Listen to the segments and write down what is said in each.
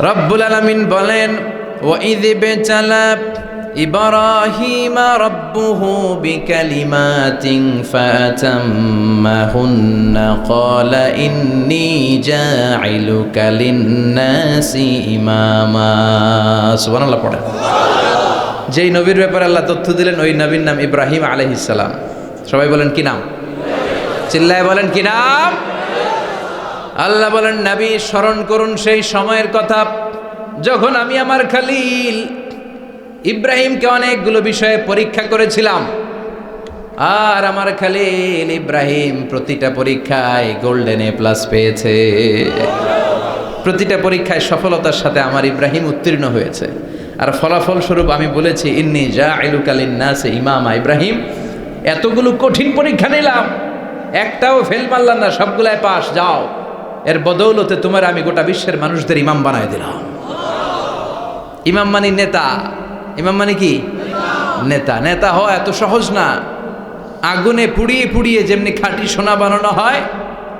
রব্বুল আলামিন বলেন, ওয়াইয ইবতালা ইব্রাহিমা রাব্বুহু বিকালিমাতিন ফাতাম্মাহুন্না ক্বালা ইন্নী জাইলুকা লিন-নাসি ইমামা। সুবহানাল্লাহ পড়েন। যেই নবীর ব্যাপারে আল্লাহ তথ্য দিলেন ওই নবীর নাম ইব্রাহিম আলাইহিস সালাম। সবাই বলেন কি নাম? চিল্লায় বলেন কি নাম? আল্লাহ বলেন, নবী স্মরণ করুন সেই সময়ের কথা যখন আমি আমার খলিল ইব্রাহিমকে অনেকগুলো বিষয়ে পরীক্ষা করেছিলাম, আর আমার খলিল ইব্রাহিম প্রতিটা পরীক্ষায় গোল্ডেন এ প্লাস পেয়েছে। প্রতিটা পরীক্ষায় সফলতার সাথে আমার ইব্রাহিম উত্তীর্ণ হয়েছে। আর ফলাফল স্বরূপ আমি বলেছি, ইন্নী জাইলুকা লিন-নাসি ইমামা। ইব্রাহিম, এতগুলো কঠিন পরীক্ষা নিলাম, একটাও ফেল মারলাম না, সবগুলাই পাস। যাও, এর বদৌলতে তোমার আমি গোটা বিশ্বের মানুষদের ইমাম বানায় দিলাম। ইমাম মানে নেতা। ইমাম মানে কি? নেতা। নেতা হওয়া এত সহজ না। আগুনে পুড়িয়ে পুড়িয়ে যেমনি খাঁটি সোনা বানানো হয়,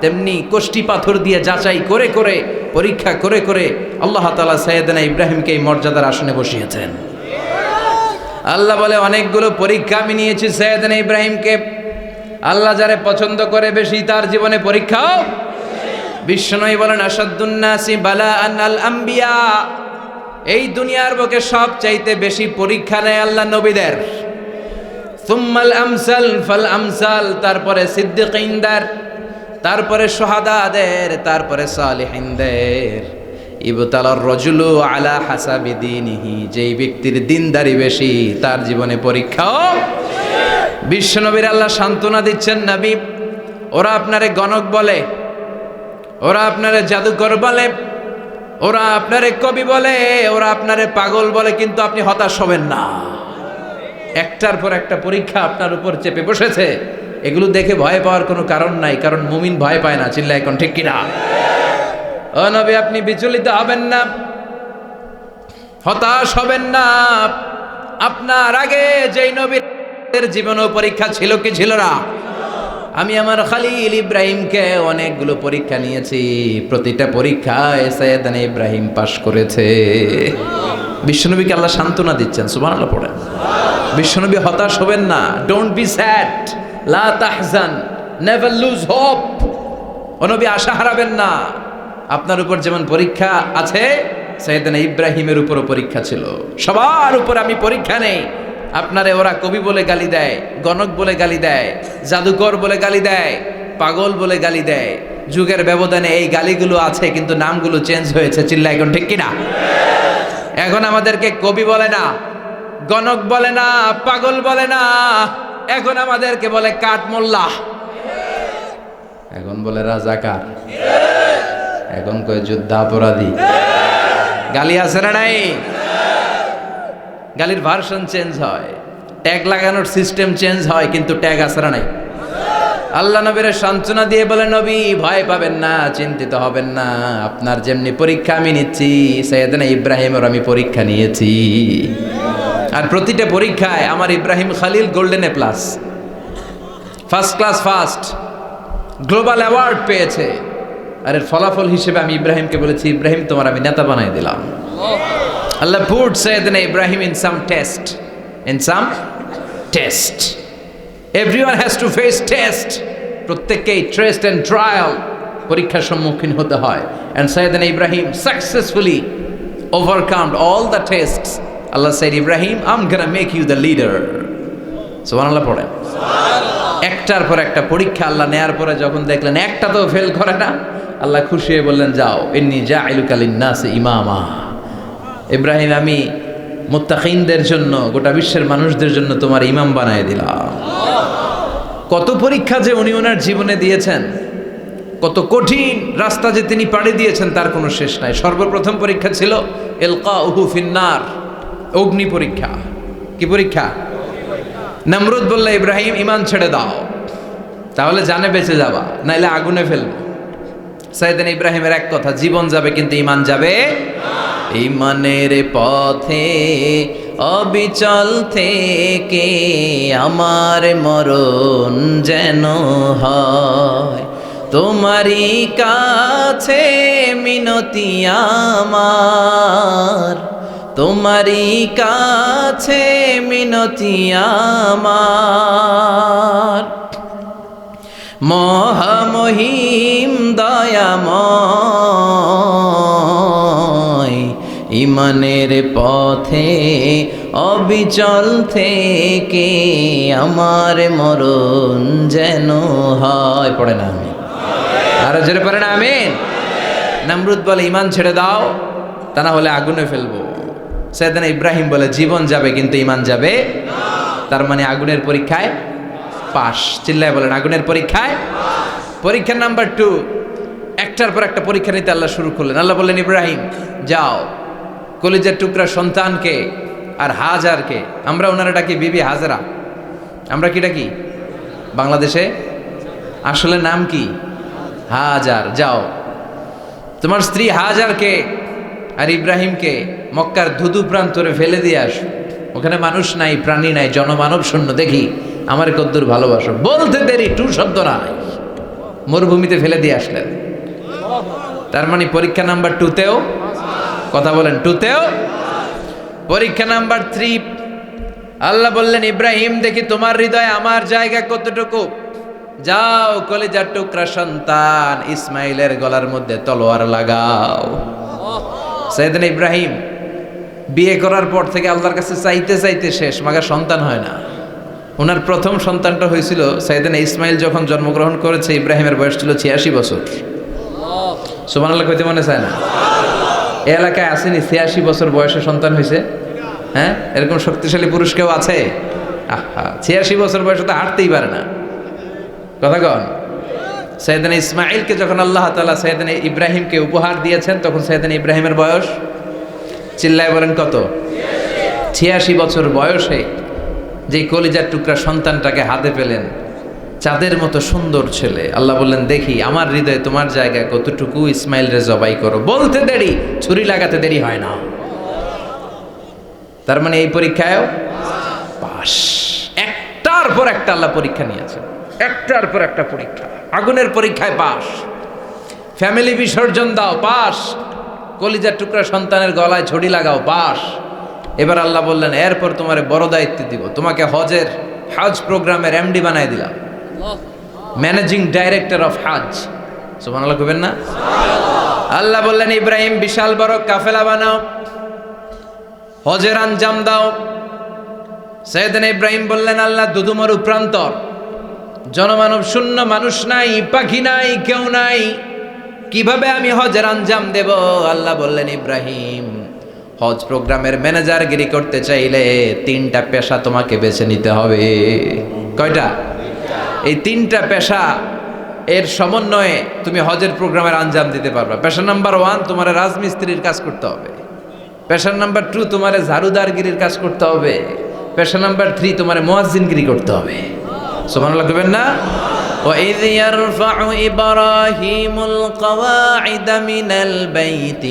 তেমনি কষ্টি পাথর দিয়ে যাচাই করে করে পরীক্ষা করে করে আল্লাহ তাআলা সাইয়েদনা ইব্রাহিমকে এই মর্যাদার আসনে বসিয়েছেন। আল্লাহ বলে, অনেকগুলো পরীক্ষা আমি নিয়েছি সাইয়েদনা ইব্রাহিমকে। আল্লাহ যারে পছন্দ করে বেশি তার জীবনে পরীক্ষাও। বিশ্বনবী বলেন, আসাদ্দুন নাসি বালাআন আল আম্বিয়া। এই দুনিয়ার বুকে সবচাইতে বেশি পরীক্ষা নেয় আল্লাহ নবীদের। সুম্মাল আমসাল ফাল আমসাল, তারপরে সিদ্দিকিনদের, তারপরে শুহাদাদের, তারপরে সালিহিনদের। ইবতালার রাজুলু আলা হাসাবি দীনিহি, যেই ব্যক্তির দিনদারি বেশি তার জীবনে পরীক্ষাও। বিশ্বনবীর আল্লাহ সান্ত্বনা দিচ্ছেন, নবী ওরা আপনারে গণক বলে, ওরা আপনারে জাদুকর বলে, ওরা আপনারে কবি বলে, ওরা আপনারে পাগল বলে, কিন্তু আপনি হতাশ হবেন না। একটার পর একটা পরীক্ষা আপনার উপর চেপে বসেছে। এগুলো দেখে ভয় পাওয়ার কোনো কারণ নাই, কারণ মুমিন ভয় পায় না। চিল্লা এখন ঠিক কিনা? ও নবী, আপনি বিচলিত হবেন না, হতাশ হবেন না। আপনার আগে যেই নবীর জীবনও পরীক্ষা ছিল কি ছিল না? আমি আমার খলিল ইব্রাহিমকে অনেকগুলো পরীক্ষা নিয়েছি, প্রতিটা পরীক্ষায় সাইয়েদনা ইব্রাহিম পাশ করেছে। বিশ্বনবীকে আল্লাহ সান্ত্বনা দিচ্ছেন। সুবহানাল্লাহ পড়েন। বিশ্বনবী হতাশ হবেন না। ডোন্ট বি স্যাড, লা তাহজান, নেভার লুজ হোপ। ও নবী, আশা হারাবেন না। আপনার উপর যেমন পরীক্ষা আছে, সাইয়েদনা ইব্রাহিমের উপরও পরীক্ষা ছিল। সবার উপর আমি পরীক্ষা নেই। আপনারে ওরা কবি বলে গালি দেয়, গণক বলে গালি দেয়, জাদুকর বলে গালি দেয়, পাগল বলে গালি দেয়। যুগের ব্যবধানে এই গালিগুলো আছে, কিন্তু নামগুলো চেঞ্জ হয়েছে। চিল্লা এখন ঠিক কিনা? এখন আমাদেরকে কবি বলে না, গণক বলে না, পাগল বলে না, এখন আমাদেরকে বলে কাঠমোল্লা, এখন বলে রাজাকার, এখন কয় যুদ্ধাপরাধী। গালি আছে না নাই? গালির ভার্সন চেঞ্জ হয়, ট্যাগ লাগানোর সিস্টেম চেঞ্জ হয়, কিন্তু ট্যাগ আছে না নাই? আল্লাহ নবীর সান্ত্বনা দিয়ে বলে, নবী ভয় পাবেন না, চিন্তিত হবেন না। আপনার যেমনি পরীক্ষা আমি নিচ্ছি, সাইয়েদনা ইব্রাহিমের আমি পরীক্ষা নিয়েছি। আর প্রতিটা পরীক্ষায় আমার Ibrahim Khalil golden A plus, first class first, global award পেয়েছে। আর এর ফলাফল হিসেবে আমি ইব্রাহিমকে বলেছি, ইব্রাহিম তোমার আমি নেতা বানাই দিলাম। Allah put Sayyidina Ibrahim in some test. In some test. Everyone has to face test. প্রত্যেককেই টেস্ট এন্ড ট্রায়াল, পরীক্ষার সম্মুখীন হতে হয়। And Sayyidina Ibrahim successfully overcome all the tests. Allah said, Ibrahim, I'm gonna make you the leader. সুবহানাল্লাহ পড়েন। একটার পর একটা পরীক্ষা আল্লাহ নেয়ার পরে যখন দেখলেন একটা তো ফেল করে না, আল্লাহ খুশি হয়ে বললেন, যাও, ইন্নী জাইলুকা লিন-নাসি ইমামা। ইব্রাহিম, আমি মুত্তাকিনদের জন্য, গোটা বিশ্বের মানুষদের জন্য তোমার ইমাম বানায় দিলাম। কত পরীক্ষা যে উনি ওনার জীবনে দিয়েছেন, কত কঠিন রাস্তা যে তিনি পাড়ি দিয়েছেন তার কোনো শেষ নাই। সর্বপ্রথম পরীক্ষা ছিল ইলকাউহু ফিন্নার, অগ্নি পরীক্ষা। কি পরীক্ষা? নমরুদ বলল, ইব্রাহিম ঈমান ছেড়ে দাও, তাহলে জানে বেঁচে যাবা, নাইলে আগুনে ফেলবো। সাইয়েদনা ইব্রাহিমের এক কথা, জীবন যাবে কিন্তু ঈমান যাবে না। ঈমানের পথে অবিচল থেকে আমার মরণ যেন হয়, তোমারই কাছে মিনতি আমার, তোমারই কাছে মিনতি আমার। মহামহিম দয়াময়, ইমানের পথে অবিচল থেকে আমার মরণ যেন হয়। পড়ে না আমি আরো জোরে পড়ে না আমিন। নমরুদ বলে ইমান ছেড়ে দাও, তা না হলে আগুনে ফেলবো। সাইয়েদনা ইব্রাহিম বলে জীবন যাবে কিন্তু ইমান যাবে না। তার মানে আগুনের পরীক্ষায় পাস। চিল্লায় বলেন আগুনের পরীক্ষায়। পরীক্ষা নাম্বার 2, একটার পর একটা পরীক্ষা নিতে আল্লাহ শুরু করলেন। আল্লাহ বললেন ইব্রাহিম যাও, কলিজার টুকরা সন্তানকে আর হাজারকে, আমরা ওনারা ডাকি বিবি হাজরা, আমরা কি ডাকি বাংলাদেশে, আসলে নাম কি হাজার, যাও তোমার স্ত্রী হাজারকে আর ইব্রাহিমকে মক্কার ধুধু প্রান্তরে ফেলে দিয়ে আস। ওখানে মানুষ নাই, প্রাণী নাই, জনমানব শূন্য, দেখি আমার কদ্দুর ভালোবাসো। বলতে দেরি, টু শব্দ নাই, মরুভূমিতে ফেলে দিয়ে আসলেন। তার মানে পরীক্ষা নাম্বার 2তেও, কথা বলেন 2তেও। পরীক্ষা নাম্বার 3, আল্লাহ বললেন ইব্রাহিম দেখি তোমার হৃদয়ে আমার জায়গা কতটুকু, যাও কলিজার টুকরা সন্তান ইসমাইলের গলার মধ্যে তলোয়ার লাগাও। সাইয়েদনা ইব্রাহিম বিয়ে করার পর থেকে আল্লাহর কাছে চাইতে চাইতে শেষ, মাগা সন্তান হয় না। ওনার প্রথম সন্তানটা হয়েছিল সাইয়েদনা ইসমাইল যখন জন্মগ্রহণ করেছে, ইব্রাহিমের বয়স ছিল 86 বছর। সুবহানাল্লাহ কইতে মনে চায় না? এই এলাকায় আসেনি 86 বছর বয়সে সন্তান হয়েছে? হ্যাঁ, এরকম শক্তিশালী পুরুষ কেউ আছে? আহা, 86 বছর বয়সে তো হাঁটতেই পারে না। কথা কন। সাইয়েদনা ইসমাইলকে যখন আল্লাহ তাআলা সাইয়েদনা ইব্রাহিমকে উপহার দিয়েছেন, তখন সাইয়েদনা ইব্রাহিমের বয়স, চিল্লায় বলেন কত? 86 বছর বয়সে যে কলিজার টুকরা সন্তানটাকে হাতে পেলেন, চাঁদের মতো সুন্দর ছেলে। আল্লাহ বললেন দেখি আমার হৃদয়ে তোমার জায়গা কতটুকু, ইসমাইল রে জবাই করো। বলতে দেরি, ছুরি লাগাতে দেরি হয় না। তার মানে এই পরীক্ষায়ও পাস। একটার পর একটা আল্লাহ পরীক্ষা নিয়েছে, একটার পর একটা পরীক্ষা। আগুনের পরীক্ষায় পাস, ফ্যামিলি বিসর্জন দাও পাস, কলিজার টুকরা সন্তানের গলায় ছড়ি লাগাও পাস। এবার আল্লাহ বললেন এরপর তোমার বড় দায়িত্ব দিব, তোমাকে হজ প্রোগ্রামের এমডি বানাই দিলাম, ম্যানেজিং ডাইরেক্টর অফ হজ। সুবহানাল্লাহ কইবেন না? আল্লাহ বললেন ইব্রাহিম বিশাল বড় কাফেলা বানাও, হজের আঞ্জাম দাও। সাইয়েদনা ইব্রাহিম বললেন আল্লাহ দুদুমরু প্রান্তর, জনমানব শূন্য, মানুষ নাই, পাখি নাই, কেউ নাই, কিভাবে আমি হজের আঞ্জাম দেব? আল্লাহ বললেন ইব্রাহিম হজ প্রোগ্রামের ম্যানেজারগিরি করতে চাইলে 3টা পেশা তোমাকে বেছে নিতে হবে। কয়টা? এই 3টা পেশা এর সমন্বয়ে তুমি হজের প্রোগ্রামের আঞ্জাম দিতে পারবে। পেশা নাম্বার 1 তোমার রাজমিস্ত্রির কাজ করতে হবে। পেশা নাম্বার 2 তোমার ঝাড়ুদারগিরির কাজ করতে হবে। পেশা নাম্বার 3 তোমার মুয়াজ্জিনগিরি করতে হবে। সুবহানাল্লাহ কইবেন না? وَإِذْ يَرْفَعُ إِبْرَاهِيمُ الْقَوَاعِدَ مِنَ الْبَيْتِ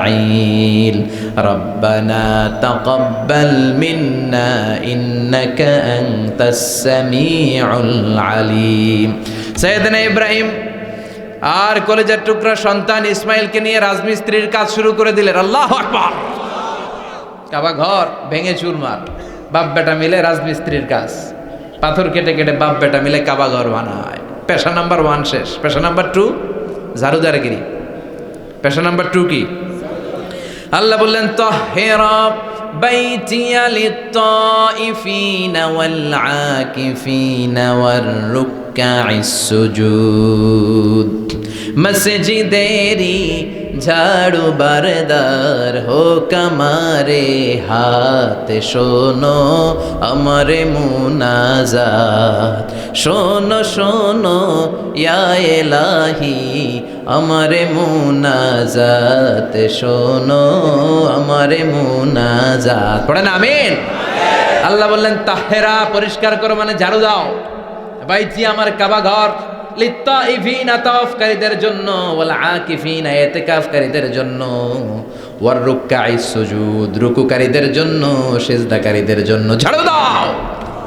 وَإِسْمَاعِيلُ رَبَّنَا تَقَبَّلْ مِنَّا إِنَّكَ أَنْتَ السَّمِيعُ الْعَلِيمُ। সাইয়েদনা ইব্রাহিম আর কলেজের টুকরা সন্তান ইসমাইলকে নিয়ে রাজমিস্ত্রির কাজ শুরু করে দিলেন। আল্লাহু আকবার। কাবা ঘর ভেঙে চুরমার, বাপ বেটা মিলে রাজমিস্ত্রির কাজ, পাথর কেটে কেটে বাপ বেটা মিলে কাবা ঘর বানায়। পেশা নাম্বার 1 শেষ। পেশা নাম্বার 2 ঝাড়ুদারগিরি। পেশা নাম্বার 2 কি? আল্লাহ বললেন তাহহিরা বাইতিয়া লিত-তাইফিনা ওয়াল আকিফিনা ওয়ার রুকআইস সুজুদ। মসজিদেরি ঝাড়ু বারদার হোক আমারে হাত, শোনো আমারে মুনাজাত, শোনো শোনো ইয়া ইলাহি আমারে মুনাজাত, শোনো আমারে মুনাজাত। পড়েন আমিন। আল্লাহ বললেন তাহেরা পরিষ্কার করো, মানে ঝাড়ু দাও। বাইতি আমার কাবা ঘর, লিত্তাইফিনা তাওয়াফকারীদের জন্য, ওয়াল আকিফিনা ইতিকাফকারীদের জন্য, ওয়ার রুকআইস সুজুদ রুকুকারীদের জন্য, সিজদাকারীদের জন্য ঝাড়ু দাও।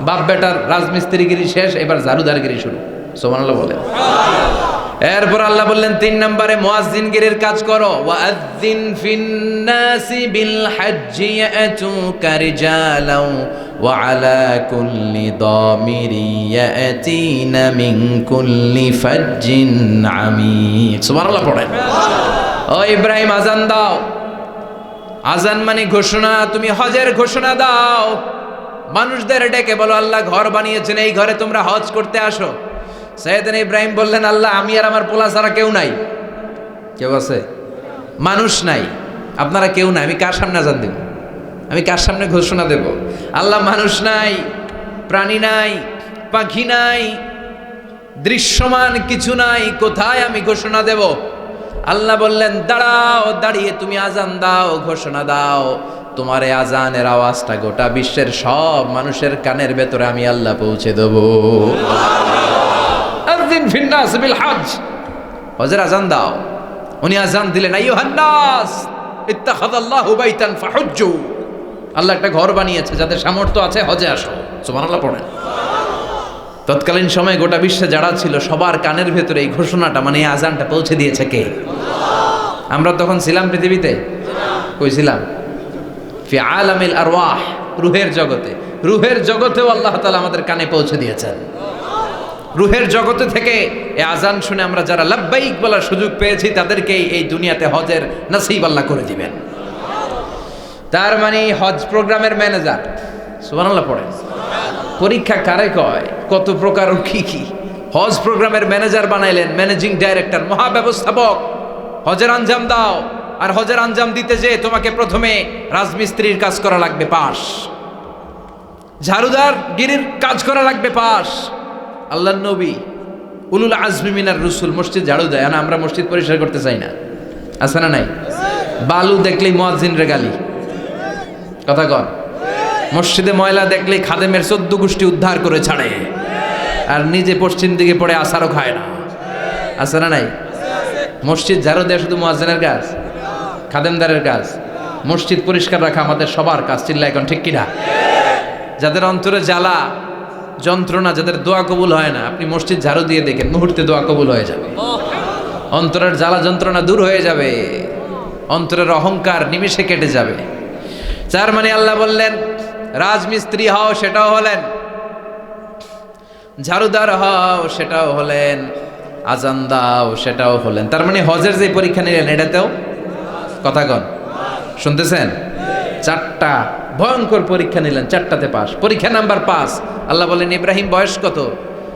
বাপ বেটার রাজমিস্ত্রিগিরি শেষ, এবার ঝাড়ুদারগিরি শুরু। সুবহানাল্লাহ বলে। এরপর আল্লাহ বললেন 3 নম্বরে মুয়াজ্জিনগিরির কাজ করো। ওয়াআযিন ফিন্নাসি বিল হজ্জি ইয়াতুকা রিজালাও ওয়া আলা কুল্লি দামিরি ইয়াতিনা মিন কুল্লি ফাজ্জিন আমিক। সুবহানাল্লাহ পড়েন। ও ইব্রাহিম আজান দাও। আজান মানে ঘোষণা, তুমি হজের ঘোষণা দাও। মানুষদের ডেকে বলো আল্লাহ ঘর বানিয়েছেন, এই ঘরে তোমরা হজ করতে আসো। সাইয়েদনা ইব্রাহিম বললেন আল্লাহ আমি আর আমার পোলা ছাড়া কেউ নাই। কেউ আছে? মানুষ নাই, আপনারা কেউ নাই, আমি কার সামনে আজান দেব? আমি কার সামনে ঘোষণা দেব? আল্লাহ মানুষ নাই, প্রাণী নাই, পাখি নাই, দৃশ্যমান কিছু নাই, কোথায় আমি ঘোষণা দেব? আল্লাহ বললেন দাঁড়াও, দাঁড়িয়ে তুমি আজান দাও, ঘোষণা দাও। তোমার এই আজানের আওয়াজটা গোটা বিশ্বের সব মানুষের কানের ভেতরে আমি আল্লাহ পৌঁছে দেব। আযিন ফিন্নাস বিল হজ, হজের আজান দাও। উনি আজান দিলেন আইয়ুহান নাস ইত্তাখাযাল্লাহু বাইতান ফাহুজ্জু। আল্লাহ একটা ঘর বানিয়েছে, যাদের সামর্থ্য আছে হজে আসো। সুবহানাল্লাহ পড়েন। তৎকালীন সময়ে গোটা বিশ্বে যারা ছিল সবার কানের ভেতরে এই ঘোষণাটা মানে এই আজানটা পৌঁছে দিয়েছে কে? আমরা তখন ছিলাম পৃথিবীতে? কই ছিলাম? ফি আলামিল আরওয়াহ, রূহের জগতে। রূহের জগতেও আল্লাহ তাআলা আমাদের কানে পৌঁছে দিয়েছেন। রূহের জগতে থেকে এই আজান শুনে আমরা যারা লাব্বাইক বলার সুযোগ পেয়েছি তাদেরকে এই দুনিয়াতে হজের নসিব আল্লাহ করে দিবেন। তার মানে হজ প্রোগ্রামের ম্যানেজার। সুবহানাল্লাহ পড়ে। পরীক্ষা কারে কয়? কত প্রকার ও কি কি। হজ প্রোগ্রামের ম্যানেজার বানাইলেন, ম্যানেজিং ডাইরেক্টর, মহাব্যবস্থাপক। হজের আঞ্জাম দাও, আর হজের আঞ্জাম দিতে যে তোমাকে প্রথমে রাজমিস্ত্রির কাজ করা লাগবে পাস, ঝাড়ুদার গিরির কাজ করা লাগবে পাস। আল্লাহর নবী উলুল আজমি মিনার রসুল মসজিদ ঝাড়ু দেয় না, আমরা মসজিদ পরিষ্কার করতে চাই না, আছে না নাই? বালু দেখলেই মুয়াজ্জিনের গালি, কথা কন। মসজিদে ময়লা দেখলেই খাদেমের 14 গোষ্ঠী উদ্ধার করে ছাড়ে, আর নিজে পশ্চিম দিকে পড়ে আসারও খায় না, আছে না নাই? মসজিদ ঝাড়ু দেয় শুধু মুয়াজ্জিনের কাজ, খাদেমদারের কাজ। মসজিদ পরিষ্কার রাখা আমাদের সবার কাজ। চিল্লা এখন ঠিক কিনা? যাদের অন্তরে জ্বালা যন্ত্রণা, যাদের দোয়া কবুল হয় না, আপনি মসজিদ ঝাড়ু দিয়ে দেখেন মুহূর্তে দোয়া কবুল হয়ে যাবে। অন্তরের জ্বালা যন্ত্রণা দূর হয়ে যাবে, অন্তরের অহংকার নিমেষে কেটে যাবে। তার মানে আল্লাহ বললেন রাজমিস্ত্রি হও, সেটাও হলেন, ঝাড়ুদার হও, সেটাও হলেন, আজান দাও, সেটাও হলেন। তার মানে হজের যে পরীক্ষা নিলেন এটাতেও, কথা কন, শুনতেছেন? 4টা ভয়ঙ্কর পরীক্ষা নিলেন, 4টাতে পাস। পরীক্ষা নাম্বার 5। আল্লাহ বললেন ইব্রাহিম বয়স কত?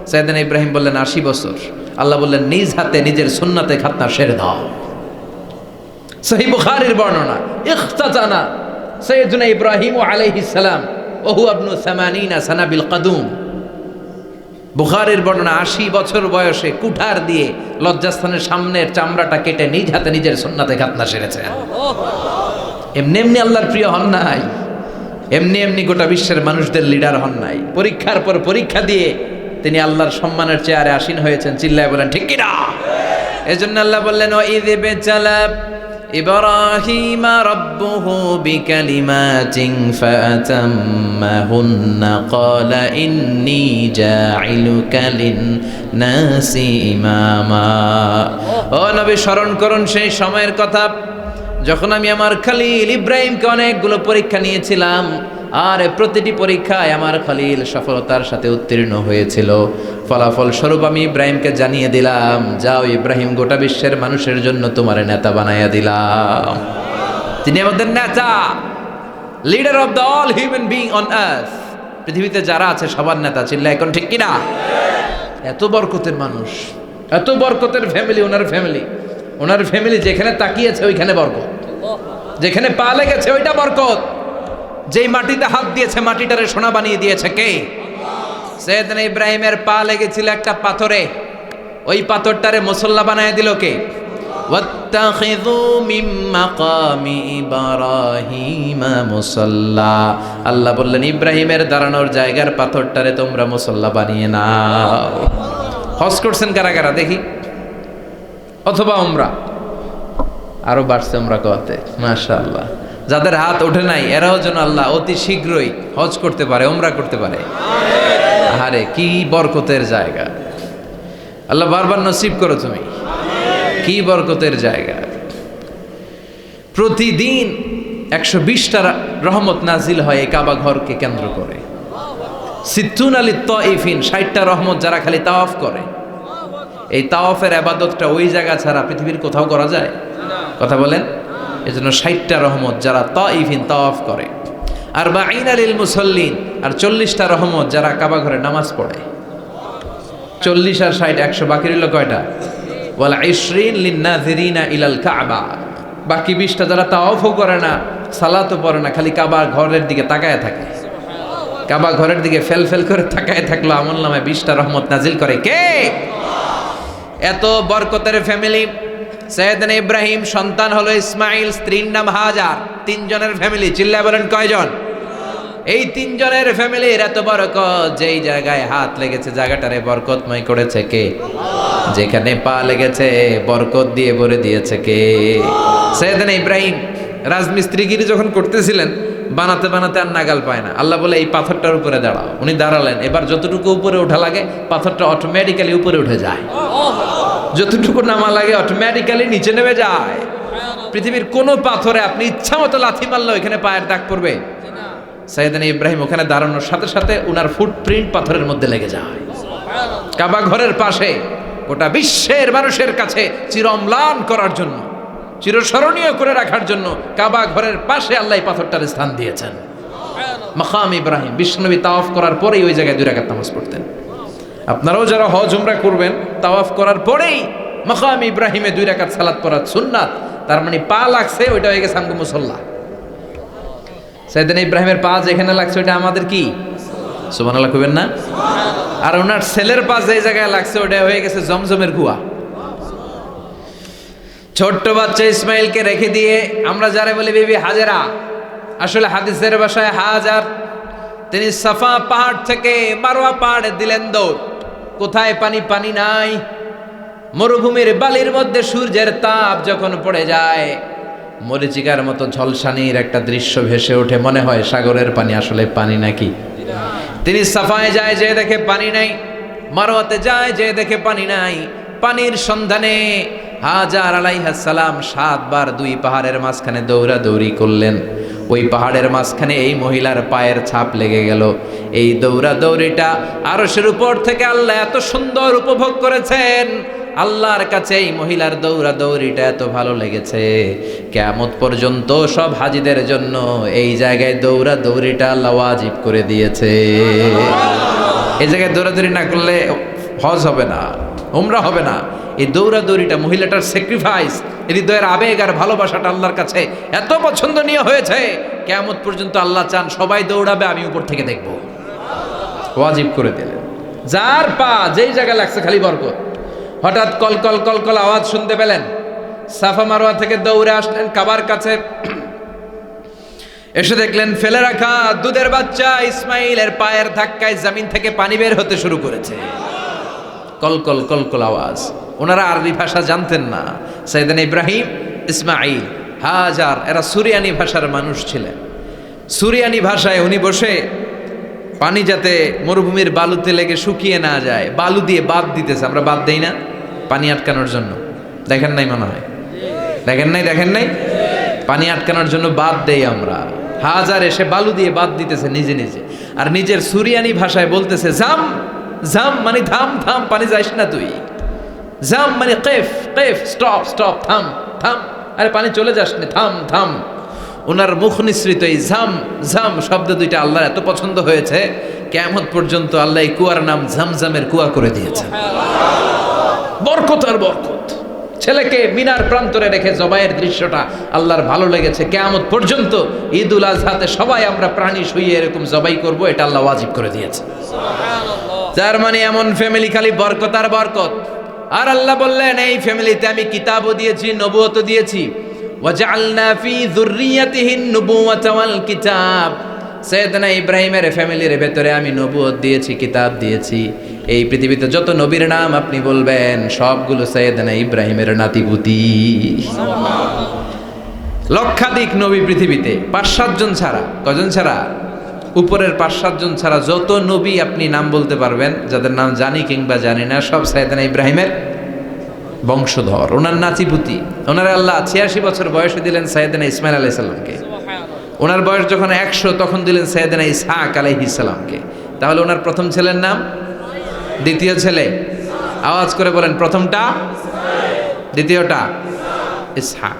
সাইয়েদনা ইব্রাহিম বললেন 80 বছর। আল্লাহ বললেন নিজ হাতে নিজের সুন্নাতে খাতনা সেরে দাও। সহিহ বুখারীর বর্ণনা, ইখতাতানা সাইয়েদনা ইব্রাহিম আলাইহিস সালাম ওয়া হুয়া ইবনু 80 সানা বিল কদুম। বুখারীর বর্ণনা, 80 বছর বয়সে কুঠার দিয়ে লজ্জাস্থানের সামনের চামড়াটা কেটে নিজ হাতে নিজের সুন্নাতে খাতনা সেরেছেন। এমনি এমনি আল্লাহর প্রিয় হন নাই, এমনি এমনি গোটা বিশ্বের মানুষদের লিডার হন নাই। পরীক্ষার পর পরীক্ষা দিয়ে তিনি আল্লাহর সম্মানের চেয়ারে আসীন হয়েছেন। চিল্লায় বলেন ঠিক কিনা? এজন্য আল্লাহ বললেন ওয়াইয বিতালা ইব্রাহিমা রাব্বুহু বিকালিমাতিন ফাআতাম্মাহুন্না ক্বালা ইন্নী জাঈলুকা লিন-নাসি ইমামা। ও নবী স্মরণ করুন সেই সময়ের কথা যখন আমি আমার খলিল ইব্রাহিমকে অনেকগুলো পরীক্ষা নিয়েছিলাম, আর প্রতিটি পরীক্ষায় আমার খলিল সফলতার সাথে উত্তীর্ণ হয়েছিল। ফলাফল স্বরূপ আমি ইব্রাহিমকে জানিয়ে দিলাম, যাও ইব্রাহিম, গোটা বিশ্বের মানুষের জন্য তোমার নেতা বানাইয়া দিলাম। তিনি আমাদের নেতা, leader of the all human being on earth. পৃথিবীতে যারা আছে সবার নেতা। চিল্লা এখন ঠিক কিনা? এত বরকতের মানুষ, এত বরকতের ফ্যামিলি, ওনার ফ্যামিলি যেখানে তাকিয়েছে ওইখানে বরকত, যেখানে পা লেগেছে ওইটা বরকত। যেই মাটিতে হাত দিয়েছে মাটিটারে সোনা বানিয়ে দিয়েছে কে? সাইয়েদনা ইব্রাহিমের পা লেগেছিল একটা পাথরে, ওই পাথরটারে মুসল্লা বানিয়ে দিল কে? ওয়াত্তাখিযু মিন মাকামি ইব্রাহিমা মুসাল্লা। আল্লাহ বললেন ইব্রাহিমের দাঁড়ানোর জায়গার পাথরটারে তোমরা মুসল্লা বানিয়ে নাও। হজ করছেন কারা কারা দেখি? অথবা উমরা? আরো বাড়ছে উমরা করতে, মাশাআল্লাহ। যাদের হাত ওঠে নাই এরাও যেন আল্লাহ অতি শীঘ্রই হজ করতে পারে, উমরা করতে পারে। আরে কি বরকতের জায়গা! আল্লাহ বারবার নসিব করো তুমি। কি বরকতের জায়গা! প্রতিদিন 120টা রহমত নাজিল হয় এই কাবা ঘরকে কেন্দ্র করে। সিত্তুন আলী তাইফিন, 60টা রহমত যারা খালি তাওয়াফ করে। এই তাওয়াফের ইবাদতটা ওই জায়গা ছাড়া পৃথিবীর কোথাও করা যায়? কথা বলেন। এজন্য 60টা রহমত যারা তাইফিন তাওয়াফ করে। আর বাঈনা লিল মুসাল্লিন, আর 40টা রহমত যারা কাবা ঘরে নামাজ পড়ে। 40 আর 60 100, বাকি রইল কয়টা? ওয়াল 20 লিন নাযিরিনা ইলাল কাবা। বাকি 20টা যারা তাওয়াফও করে না, সালাতও পড়ে না, খালি কাবা ঘরের দিকে তাকায় থাকে। কাবা ঘরের দিকে ফেল ফেল করে তাকায় থাকলো, আমলনামায় 20টা রহমত নাজিল করে কে? এত বরকতের ফ্যামিলি। সাইয়েদনা ইব্রাহিম সন্তান হলো ইসমাইল, স্ত্রীর নাম হাজার। 3 জনের ফ্যামিলি, চিল্লায় বলেন কয়জন? এই 3 জনের ফ্যামিলির এত বরকত, যেই জায়গায় হাত লেগেছে জায়গাটারে বরকতময় করেছে কে? যেখানে পা লেগেছে বরকত দিয়ে ভরে দিয়েছে কে? সাইয়েদনা ইব্রাহিম রাজমিস্ত্রিগিরি যখন করতেছিলেন, বানাতে বানাতে আর নাগাল পায় না। আল্লাহ বলে এই পাথরটার উপরে দাঁড়াও। উনি দাঁড়ালেন। এবার যতটুকু উপরে ওঠা লাগে পাথরটা অটোমেটিক্যালি উপরে উঠে যায়, যতটুকু নামা লাগে অটোমেটিক্যালি নিচে নেমে যায়। পৃথিবীর কোনো পাথরে আপনি ইচ্ছা মতো লাথি মারলে এখানে পায়ের দাগ পড়বে? সাইয়েদনা ইব্রাহিম ওখানে দাঁড়ানোর সাথে সাথে উনার ফুটপ্রিন্ট পাথরের মধ্যে লেগে যায়। কাবা ঘরের পাশে গোটা বিশ্বের মানুষের কাছে চিরম্লান করার জন্য, চিরস্মরণীয় করে রাখার জন্য কাবা ঘরের পাশে আল্লাহ পাথরটার স্থান দিয়েছেন। মাকাম ইব্রাহিম। বিশ্বনবী তাওয়াফ করার পরেই ওই জায়গায় 2 রাকাত নামাজ পড়তেন। আপনারাও যারা হজ উমরা করবেন, তাওয়াফ করার পরেই মাকাম ইব্রাহিমে 2 রাকাত সালাত পড়া সুন্নাত। তার মানে পা লাগছে, ওইটা হয়ে গেছে আমগো মুসাল্লা। সাইয়েদনা ইব্রাহিমের পা যেখানে লাগছে ওইটা আমাদের কি? সুবহানাল্লাহ কইবেন না? আর ওনার ছেলের পা যে জায়গায় লাগছে ওইটা হয়ে গেছে জমজমের কুয়া। ছোট্ট বাচ্চা ইসমাইলকে রেখে দিয়ে আমরা যারা বলি বিবি হাজেরা, আসলে হাদিসের ভাষায় হাজার, তিনি সাফা পাহাড় থেকে মারওয়া পাহাড়ে দিলেন দৌড়। কোথায় পানি? পানি নাই। মরুভূমির বালির মধ্যে সূর্যের তাপ যখন পড়ে যায়, মরিচিকার মতো ঝলসানির একটা দৃশ্য ভেসে ওঠে, মনে হয় সাগরের পানি, আসলে পানি নাকি? তিনি সাফায় যায়, যে দেখে পানি নাই। মারওয়াতে যায়, যে দেখে পানি নাই। পানির সন্ধানে হাজার আলাইহিস সালাম 7 বার 2 পাহাড়ের মাঝখানে দৌড়াদৌড়ি করলেন। ওই পাহাড়ের মাঝখানে এই মহিলার পায়ের ছাপ লেগে গেল। এই দৌড়াদৌড়িটা আরশের উপর থেকে আল্লাহ এত সুন্দর উপভোগ করেছেন। আল্লাহর কাছে এই মহিলার দৌড়াদৌড়িটা এত ভালো লেগেছে, কিয়ামত পর্যন্ত সব হাজিদের জন্য এই জায়গায় দৌড়াদৌড়িটা আল্লাহ ওয়াজিব করে দিয়েছে। এই জায়গায় দৌড়াদৌড়ি না করলে হজ হবে না, উমরা হবে না। এই দৌড়াদৌড়িটা, মহিলাটার স্যাক্রিফাইস, হৃদয়ের আবেগ আর ভালোবাসাটা আল্লাহর কাছে এত পছন্দনীয় হয়েছে, কিয়ামত পর্যন্ত আল্লাহ চান সবাই দৌড়াবে, আমি উপর থেকে দেখব। ওয়াজিব করে দিলেন। যার পা যেই জায়গায় লাগছে খালি বরকত। হঠাৎ কলকল কলকল আওয়াজ শুনতে পেলেন। সাফা মারওয়া থেকে দৌড়ে আসলেন কাবার কাছে। এসে দেখলেন ফেলে রাখা দুধের বাচ্চা ইসমাইলের পায়ের ধাক্কায় জমিন থেকে পানি বের হতে শুরু করেছে। কলকল কলকল আওয়াজ। ওনারা আরবি ভাষা জানতেন না। সাইয়েদনা ইব্রাহিম, ইসমাইল, হাজার এরা সুরিয়ানি ভাষার মানুষ ছিলেন। সুরিয়ানি ভাষায় উনি বসে পানি যাতে মরুভূমির বালুতে লেগে শুকিয়ে না যায়, বালু দিয়ে বাঁধ দিতেছে। আমরা বাঁধ দেই না পানি আটকানোর জন্য? দেখেন নাই মনে হয়? দেখেন নাই? পানি আটকানোর জন্য বাঁধ দেই আমরা। হাজার এসে বালু দিয়ে বাঁধ দিতেছে নিজে নিজে, আর নিজের সুরিয়ানি ভাষায় বলতেছে জাম জাম, মানে থাম থাম, পানি যাইস না তুই। জাম মানে কেফ কেফ, স্টপ স্টপ, থাম থাম, আরে পানি চলে যাস না, থাম থাম। ওনার মুখ নিঃসৃত এই ঝাম ঝাম শব্দ দুইটা আল্লাহর এত পছন্দ হয়েছে, কিয়ামত পর্যন্ত আল্লাহ এই কুয়ার নাম ঝমঝমের কুয়া করে দিয়েছে। বরকত আর বরকত। ছেলেকে মিনার প্রান্তরে রেখে জবাইয়ের দৃশ্যটা আল্লাহর ভালো লেগেছে। কিয়ামত পর্যন্ত ঈদুল আজহাতে সবাই আমরা প্রাণী শুইয়ে এরকম জবাই করব, এটা আল্লাহ ওয়াজিব করে দিয়েছে। যার মানে এমন ফ্যামিলি খালি বরকত আর বরকত। আর আল্লাহ বললেন এই ফ্যামিলিতে আমি কিতাবও দিয়েছি, নবুয়তও দিয়েছি। ওয়াজআলনা ফি যুররিয়াতিহিন নুবুওয়াতা ওয়াল কিতাব। সাইয়েদনা ইব্রাহিমের ফ্যামিলির ভেতরে আমি নবুয়ত দিয়েছি, কিতাব দিয়েছি। এই পৃথিবীতে যত নবীর নাম আপনি বলবেন সবগুলো সাইয়েদনা ইব্রাহিমের নাতিপুতি। লক্ষাধিক নবী পৃথিবীতে, 5-7 জন ছাড়া। কজন ছাড়া? উপরের 5-7 জন ছাড়া যত নবী আপনি নাম বলতে পারবেন, যাদের নাম জানি কিংবা জানি না, সব সাইয়েদনা ইব্রাহিমের বংশধর, ওনার নাতিপুতি। ওনার আল্লাহ 86 বছর বয়সে দিলেন সাইয়েদনা ইসমাইল আলাইহিস সালামকে। ওনার বয়স যখন 100 তখন দিলেন সাইয়েদনা ইসহাক আলাইহিস সালামকে। তাহলে ওনার প্রথম ছেলের নাম, দ্বিতীয় ছেলে আওয়াজ করে বলেন, প্রথমটা, দ্বিতীয়টা ইসহাক।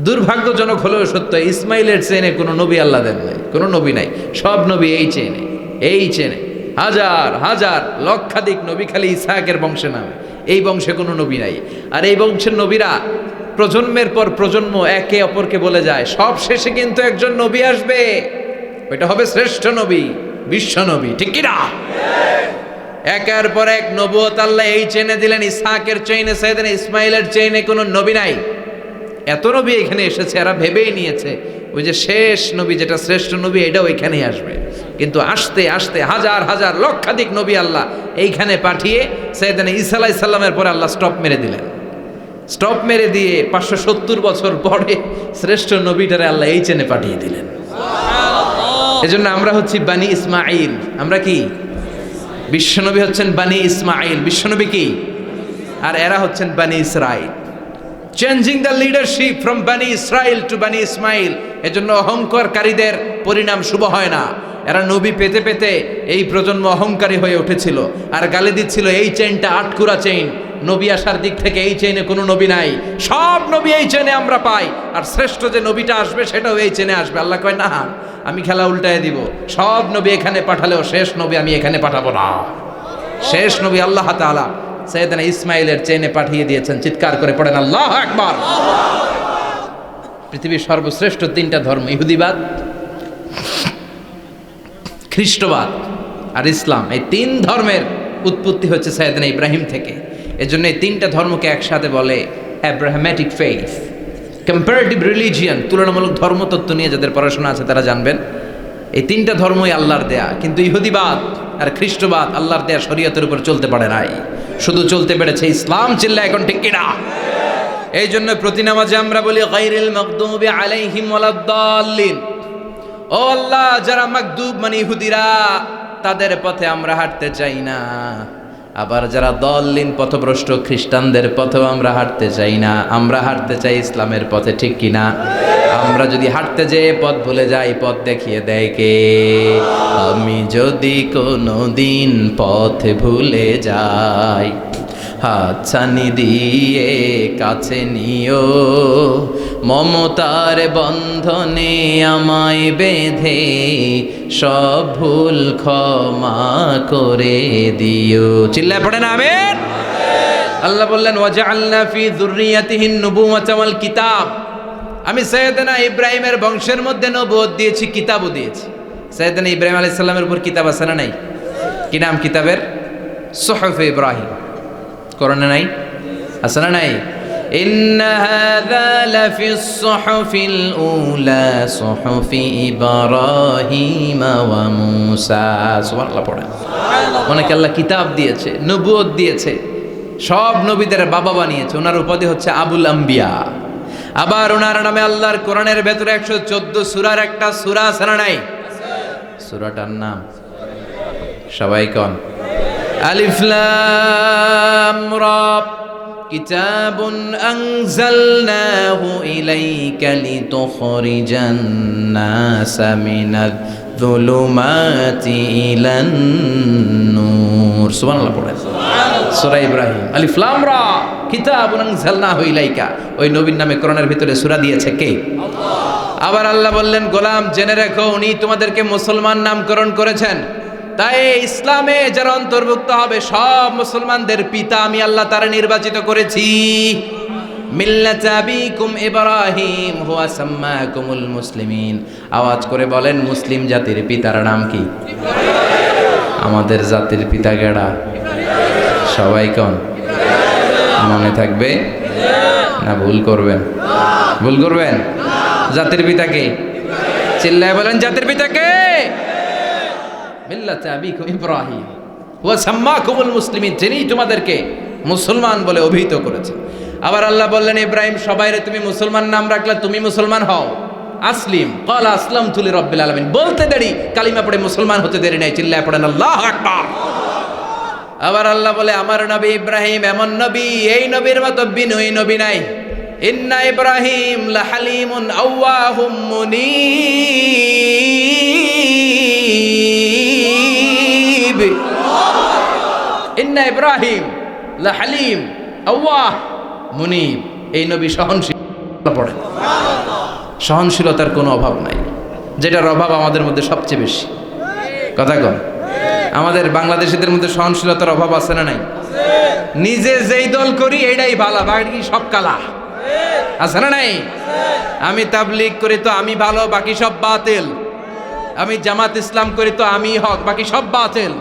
দুর্ভাগ্যজনক হলেও সত্য, ইসমাইলের চেনে কোনো নবী আল্লাহ দেন নাই, কোনো নবী নাই। সব নবী এই চেনে হাজার হাজার লক্ষাধিক নবী খালি ইসহাকের বংশে নামে, এই বংশে কোনো নবী নাই। আর এই বংশের নবীরা প্রজন্মের পর প্রজন্ম একে অপরকে বলে যায়, সব শেষে কিন্তু একজন নবী আসবে, ওইটা হবে শ্রেষ্ঠ নবী, বিশ্ব নবী, ঠিক কি না? একের পর এক নবুয়ত আল্লাহ এই চেনে দিলেন। ইসহাকের চেইনে, সাইয়েদনা ইসমাইলের চেইনে কোনো নবী নাই। এত নবী এখানে এসেছে, এরা ভেবেই নিয়েছে ওই যে শেষ নবী, যেটা শ্রেষ্ঠ নবী, এটাও এখানেই আসবে। কিন্তু আস্তে আস্তে হাজার হাজার লক্ষাধিক নবী আল্লাহ এইখানে পাঠিয়ে সাইয়েদনা ঈসা আলাইহিস সালামের পরে আল্লাহ স্টপ মেরে দিলেন। স্টপ মেরে দিয়ে 570 বছর পরে শ্রেষ্ঠ নবীটারে আল্লাহ এই চেনে পাঠিয়ে দিলেন। এজন্য আমরা হচ্ছি বানি ইসমাইল। আমরা কি? বিশ্বনবী হচ্ছেন বানি ইসমাইল, বিশ্বনবী কি? আর এরা হচ্ছেন বানি Israil. Changing the leadership from বানি ইসরাইল টু বানি ইসমাইল। এজন্য অহংকারকারীদের পরিণাম শুভ হয় না। এরা নবী পেতে পেতে এই প্রজন্ম অহংকারী হয়ে উঠেছিল আর গালি দিচ্ছিল, এই চেইনটা আটকুরা চেইন, নবী আসার দিক থেকে এই চেইনে কোনো নবী নাই, সব নবী এই চেইনে আমরা পাই, আর শ্রেষ্ঠ যে নবীটা আসবে সেটাও এই চেইনে আসবে। আল্লাহ কয়, না, আমি খেলা উল্টায় দিব, সব নবী এখানে পাঠালেও শেষ নবী আমি এখানে পাঠাবো না। শেষ নবী আল্লাহ তাআলা সাইয়েদনা ইসমাইলের চেইনে পাঠিয়ে দিয়েছেন। চিৎকার করে পড়েন আল্লাহু আকবার। পৃথিবীর সর্বশ্রেষ্ঠ 3টা ধর্ম, ইহুদিবাদ, খ্রিস্টবাদ আর ইসলাম, এই 3 ধর্মের উৎপত্তি হচ্ছে সাইয়েদনা ইব্রাহিম থেকে। এজন্য এই 3টা ধর্মকে একসাথে বলে অ্যাব্রাহামেটিক ফেইথ, কম্পারেটিভ রিলিজিয়ান। তুলনামূলক ধর্মতত্ত্ব নিয়ে যাদের পড়াশোনা আছে তারা জানবেন, এই 3টা ধর্মই আল্লাহর দেয়া। কিন্তু ইহুদিবাদ আর খ্রিস্টবাদ আল্লাহর দেয়া শরীয়তের উপর চলতে পারে নাই, শুধু চলতে পেরেছে ইসলাম। চিল্লা এখন ঠিক কিনা? এই জন্য প্রতি নামাজে আমরা বলি, গায়রিল মাগদুবি আলাইহিম ওয়ালাদ-দাল্লিন। ও আল্লাহ, যারা মাগদুব মানে ইহুদিরা, তাদের পথে আমরা হাঁটতে চাই না। আবার যারা দল্লিন পথভ্রষ্ট খ্রিস্টানদের পথেও আমরা হাঁটতে চাই না। আমরা হাঁটতে চাই ইসলামের পথে, ঠিক কিনা? আমরা যদি হাঁটতে যেয়ে পথ ভুলে যাই, পথ দেখিয়ে দেয় কে? আমি যদি কোনো দিন পথ ভুলে যাই, হাতছানি দিয়ে কাছে নিও, মমতার বন্ধনে আমায় বেঁধে সব ভুল ক্ষমা করে দিও। চিল্লায় পড়েন আমিন। আল্লাহ বললেন, ওয়াজআলনা ফি যুররিয়াতিহিন নুবুওয়াতা ওয়াল কিতাব। আমি সাইয়েদনা ইব্রাহিমের বংশের মধ্যে নবুয়ত দিয়েছি, কিতাবও দিয়েছি। সাইয়েদনা ইব্রাহিম আলাইহিস সালামের উপর কিতাব আছে না নাই? কি নাম কিতাবের? সুহুফে ইব্রাহিম। কোরআনে নাই? আছে না নাই? ইন্না হাযা লাফিস সুহুফিল উলা সুহুফি ইব্রাহিম ওয়া মূসা। সুবহানাল্লাহ পড়েন। অনেক আল্লাহ কিতাব দিয়েছে, নবুয়ত দিয়েছে, সব নবীদের বাবা বানিয়েছে। ওনার উপাধি হচ্ছে আবুল আম্বিয়া। আবার ওনার নামে আল্লাহর কোরআনের ভেতরে 114 সূরার একটা সূরা আছে না নাই? সূরাটার নাম সবাই কোন? আলিফ লাম রা। কিতাবুন আনজালনাহু ইলাইকা লিতুখরিজান নাসা মিনাজ যুলুমাতি ইলান নূর। সুবহানাল্লাহ পড়েন। সূরা ইব্রাহিম, আলিফ লাম রা, কিতাবুন আনজালনাহু ইলাইকা। ওই নবীর নামে কোরআনের ভিতরে সূরা দিয়েছে কে? আল্লাহ। আবার আল্লাহ বললেন, গোলাম জেনে রাখো, উনি তোমাদেরকে মুসলমান নামকরণ করেছেন। তাই ইসলামে যারা অন্তর্ভুক্ত হবে, সব মুসলমানদের পিতা আমি আল্লাহ তারা নির্বাচিত করেছি। মিল্লাত আবিকুম ইব্রাহিম হুয়া সাম্মাকুমুল মুসলিমিন। আওয়াজ করে বলেন, মুসলিম জাতির পিতার নাম কি? আমাদের জাতির পিতা গেড়া সবাই কোন? মনে থাকবে না ভুল করবেন? ভুল করবেন? জাতির পিতা কে? চিল্লায় বলেন, জাতির পিতা কে? মিল্লাত আবিকুম ইব্রাহিম ওয়া সাম্মাকুমুল মুসলিমিন, যিনি তোমাদেরকে মুসলমান বলে অভিহিত করেছে। আবার আল্লাহ বললেন, ইব্রাহিম সবাইরে তুমি মুসলমান নাম রাখলে তুমি মুসলমান হও, আসলিম ক্বালা আসলামতু লিরাব্বিল আলামিন, বলতে দেরি, কালিমা পড়ে মুসলমান হতে দেরি নাই, চিল্লায় পড়েন আল্লাহু আকবার। আবার আল্লাহ বলে আমার নবী ইব্রাহিম এমন নবী, এই নবীর মতো বিনয়ী নবী নাই। ইন্না ইব্রাহিম লাহালিমুন আওয়াহুম মুনীব। ইন্না ইব্রাহিম লাহালিম আওয়াহ মুনীব, এই নবী সহনশীল। পড়েন সহনশীলতার কোনো অভাব নাই, যেটার অভাব আমাদের মধ্যে সবচেয়ে বেশি। কথা কন, আমাদের বাংলাদেশিদের মধ্যে সহনশীলতার অভাব আছে না নাই? নিজে যেই দল করি এটাই ভালো, বাকি সব কালা, আছে না নাই? আমি তাবলীগ করি তো আমি ভালো, বাকি সব বাতিল। আমি জামাত ইসলাম করি তো আমি হক, বাকি সব বাতিল।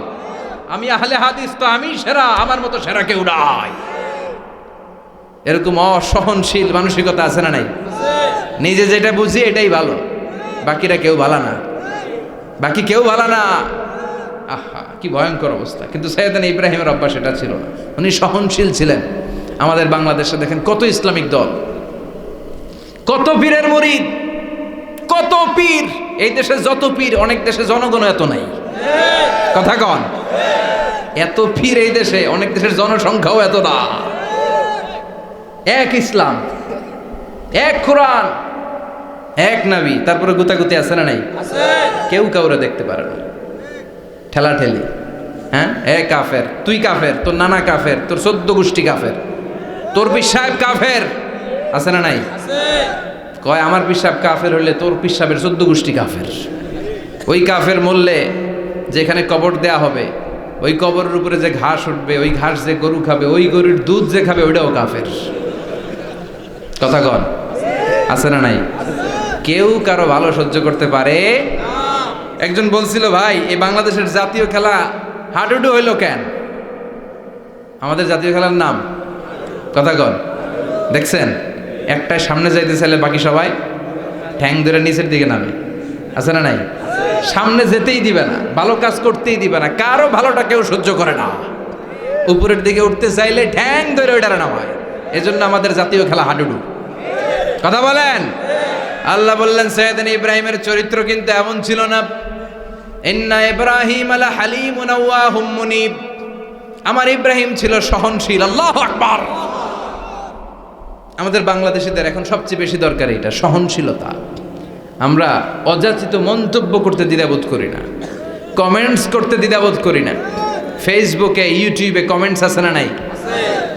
আমি আহলে হাদিস তো আমি সেরা, আমার মতো সেরা কেউ নাই। এরকম অসহনশীল মানসিকতা আছে না নাই? নিজে যেটা বুঝি এটাই ভালো, বাকিরা কেউ ভালো না, বাকি কেউ ভালো না। আহা, কি ভয়ঙ্কর অবস্থা। কিন্তু সাইয়েদনা ইব্রাহিমের অভ্যাস এটা ছিল না, উনি সহনশীল ছিলেন। আমাদের বাংলাদেশে দেখেন কত ইসলামিক দল, কত পীরের মুরিদ, কত পীর। এই দেশে যত পীর, অনেক দেশে জনগণ এত নাই। কথা কন, এত পীর এই দেশে, অনেক দেশের জনসংখ্যাও এত না। এক ইসলাম, এক কোরআন, এক নবী, তারপরে গুতাগুতি আছে না নাই? কেউ কাউরে দেখতে পারে না, ঠেলা ঠেলি। হ্যাঁ, এ কাফের, তুই কাফের, তোর নানা কাফের, তোর 14 গোষ্ঠী কাফের, তোর পীর সাহেব কাফের, আছে না নাই? কয় আমার পীর সাহেব কাফের হলে তোর পীর সাহেবের 14 গোষ্ঠী কাফের। ওই কাফের মরলে যেখানে কবর দেয়া হবে, ওই কবরের উপরে যে ঘাস উঠবে, ওই ঘাস যে গরু খাবে, ওই গরুর দুধ যে খাবে, ওইটাও কাফের। কথা কন, আছে না নাই? কেউ কারো ভালো সহ্য করতে পারে। একজন বলছিল, ভাই এই বাংলাদেশের জাতীয় খেলা হাডুডু হইল কেন? আমাদের জাতীয় খেলার নাম, কথা কন, দেখছেন একটাই সামনে যাইতে চাইলে বাকি সবাই ঠ্যাং ধরে নিচের দিকে নামে, আছে না নাই? সামনে যেতেই দিবে না, ভালো কাজ করতেই দিবে না, কারো ভালোটা কেউ সহ্য করে না। উপরের দিকে উঠতে চাইলে ঠ্যাং ধরে ওইটারে নামায়। এজন্য আমাদের জাতীয় খেলা হাডুডু। কথা বলেন। আল্লাহ বললেন সাইয়েদনা ইব্রাহিমের চরিত্র কিন্তু এমন ছিল না। ইন্না ইব্রাহিম লাহালিমুন আওয়াহুম মুনীব, আমার ইব্রাহিম ছিল সহনশীল। আল্লাহু আকবার। আমাদের বাংলাদেশিদের এখন সবচেয়ে বেশি দরকার এটা, সহনশীলতা। আমরা অযাচিত মন্তব্য করতে দ্বিধাবোধ করি না, কমেন্টস করতে দ্বিধাবোধ করি না। ফেসবুকে, ইউটিউবে কমেন্টস আছে না নাই?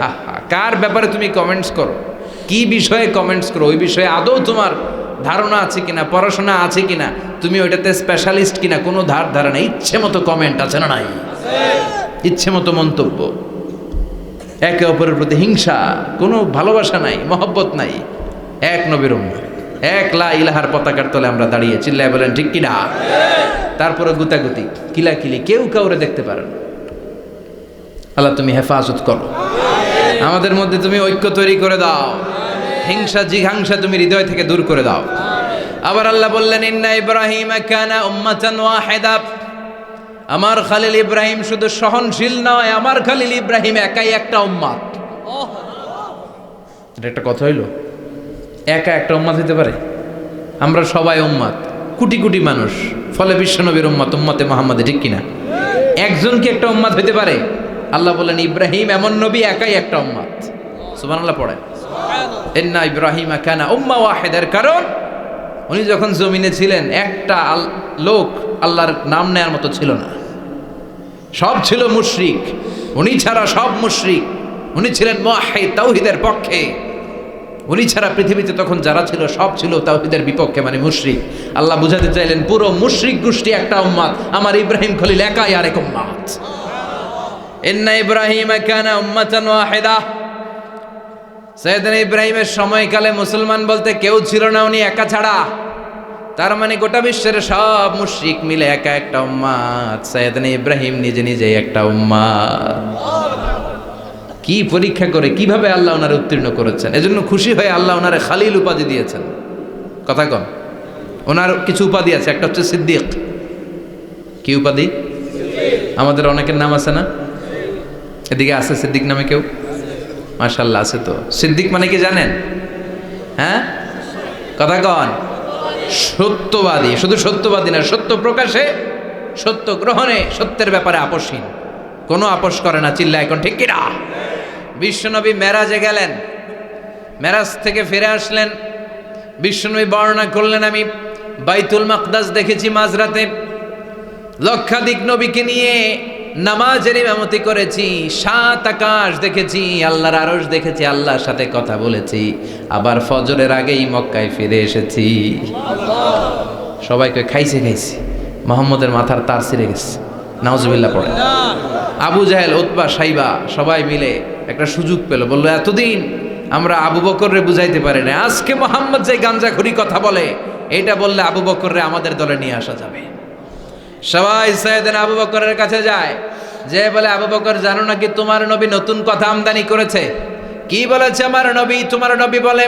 আহা, কার ব্যাপারে তুমি কমেন্টস করো, কি বিষয়ে কমেন্টস করো, ওই বিষয়ে আদৌ তোমার ধারণা আছে কিনা, পড়াশোনা আছে কিনা, তুমি ওইটাতে স্পেশালিস্ট কিনা, কোনো ধারণা। ইচ্ছে মতো কমেন্ট আছে না নাই? ইচ্ছে মতো মন্তব্য, একে অপরের প্রতি হিংসা, কোনো ভালোবাসা নাই, মহব্বত নাই। এক নবীর উম্মত, এক লা ইলাহার পতাকার তলে আমরা দাঁড়িয়ে, চিল্লায় বলেন ঠিক কিনা? তারপরে গুতাগুতি, কিলাকিলি, কেউ কাউরে দেখতে পারে না। আল্লাহ তুমি হেফাজত করো, আমাদের মধ্যে তুমি ঐক্য তৈরি করে দাও, হিংসা জিঘাংসা তুমি হৃদয় থেকে দূর করে দাও। আবার আল্লাহ বললেন ইন্না ইব্রাহিম কানা উম্মাতান ওয়াহিদা, আমার খলিল ইব্রাহিম শুধু সহনশীল নয়, আমার খলিল ইব্রাহিম একাই একটা উম্মাত। এটা একটা কথা হইল, একা একটা উম্মাত হইতে পারে? আমরা সবাই উম্মাত, কোটি কোটি মানুষ, ফলে বিশ্বনবীর উম্মাত, উম্মতে মুহাম্মাদে, ঠিক কিনা? একজন কি একটা উম্মাত হইতে পারে? আল্লাহ বলেন ইব্রাহিম এমন নবী, একাই একটা উম্মাত। সুবহানাল্লাহ পড়েন। ইন্না ইব্রাহিম কানা উম্মা ওয়াহিদার কারণ উনি যখন জমিনে ছিলেন একটা লোক আল্লাহর নাম নেয়ার মতো ছিল না, সব ছিল মুশরিক, উনি ছাড়া সব মুশরিক। উনি ছিলেন মুওয়াহহিদ, তাওহীদের পক্ষে। উনি ছাড়া পৃথিবীতে তখন যারা ছিল সব ছিল তাওহীদের বিপক্ষে, মানে মুশরিক। আল্লাহ বুঝাতে চাইলেন পুরো মুশরিক গোষ্ঠী একটা উম্মাত, আমার ইব্রাহিম খলিল একাই আরেক উম্মাত। ইন্না ইব্রাহিম কানা উম্মাতান ওয়াহিদা, সাইয়েদনা ইব্রাহিমের সময়কালে মুসলমান বলতে কেউ ছিল না, উনি একা ছাড়া। তার মানে গোটা বিশ্বের সব মুশরিক মিলে একা একটা উম্মাত, সাইয়েদনা ইব্রাহিম নিজে নিজেই একটা উম্মাত। কি পরীক্ষা করে, কিভাবে আল্লাহ ওনারে উত্তীর্ণ করেছেন। এজন্য খুশি হয়ে আল্লাহ ওনারে খালিল উপাধি দিয়েছেন। কথা কন, ওনার কিছু উপাধি আছে, একটা হচ্ছে সিদ্দিক। কি উপাধি? আমাদের অনেকের নাম আছে না? এদিকে আছে সিদ্দিক নামে কেউ? মাশাআল্লাহ আছে। তো সিদ্দিক মানে কি জানেন? হ্যাঁ, কথা কন। সত্যবাদী, শুধু সত্যবাদী না, সত্য প্রকাশে, সত্য গ্রহণে, সত্যের ব্যাপারে আপোষহীন, কোনো আপোষ করে না। চিল্লা এখন ঠিক কিনা? বিশ্বনবী মেরাজে গেলেন, মেরাজ থেকে ফিরে আসলেন। বিশ্বনবী বর্ণনা করলেন, আমি বাইতুল মাকদাস দেখেছি মাঝরাতে, লক্ষাধিক নবীকে নিয়ে নামাজের ইমামতি করেছি, 7 আকাশ দেখেছি, আল্লাহর আরশ দেখেছি, আল্লাহর সাথে কথা বলেছি, আবার ফজরের আগেই মক্কায় ফিরে এসেছি। সবাইকে খাইছে মোহাম্মদের মাথার তার ছিঁড়ে গেছে, নাউজুবিল্লাহ পড়ে। আবু জাহেল, উতবা, সাইবা সবাই মিলে একটা সুযোগ পেল, বললো এতদিন আমরা আবু বকররে বুঝাইতে পারি না, আজকে মোহাম্মদ যে গাঞ্জাখুরি কথা বলে, এটা বললে আবু বকররে আমাদের দলে নিয়ে আসা যাবে। সবাই সাইয়েদনা আবু বকরের কাছে যায়, যে বলে, আবু বকর জানো নাকি তোমার নবী নতুন কথা আমদানি করেছে? কি বলেছে আমার নবী? তোমার নবী বলে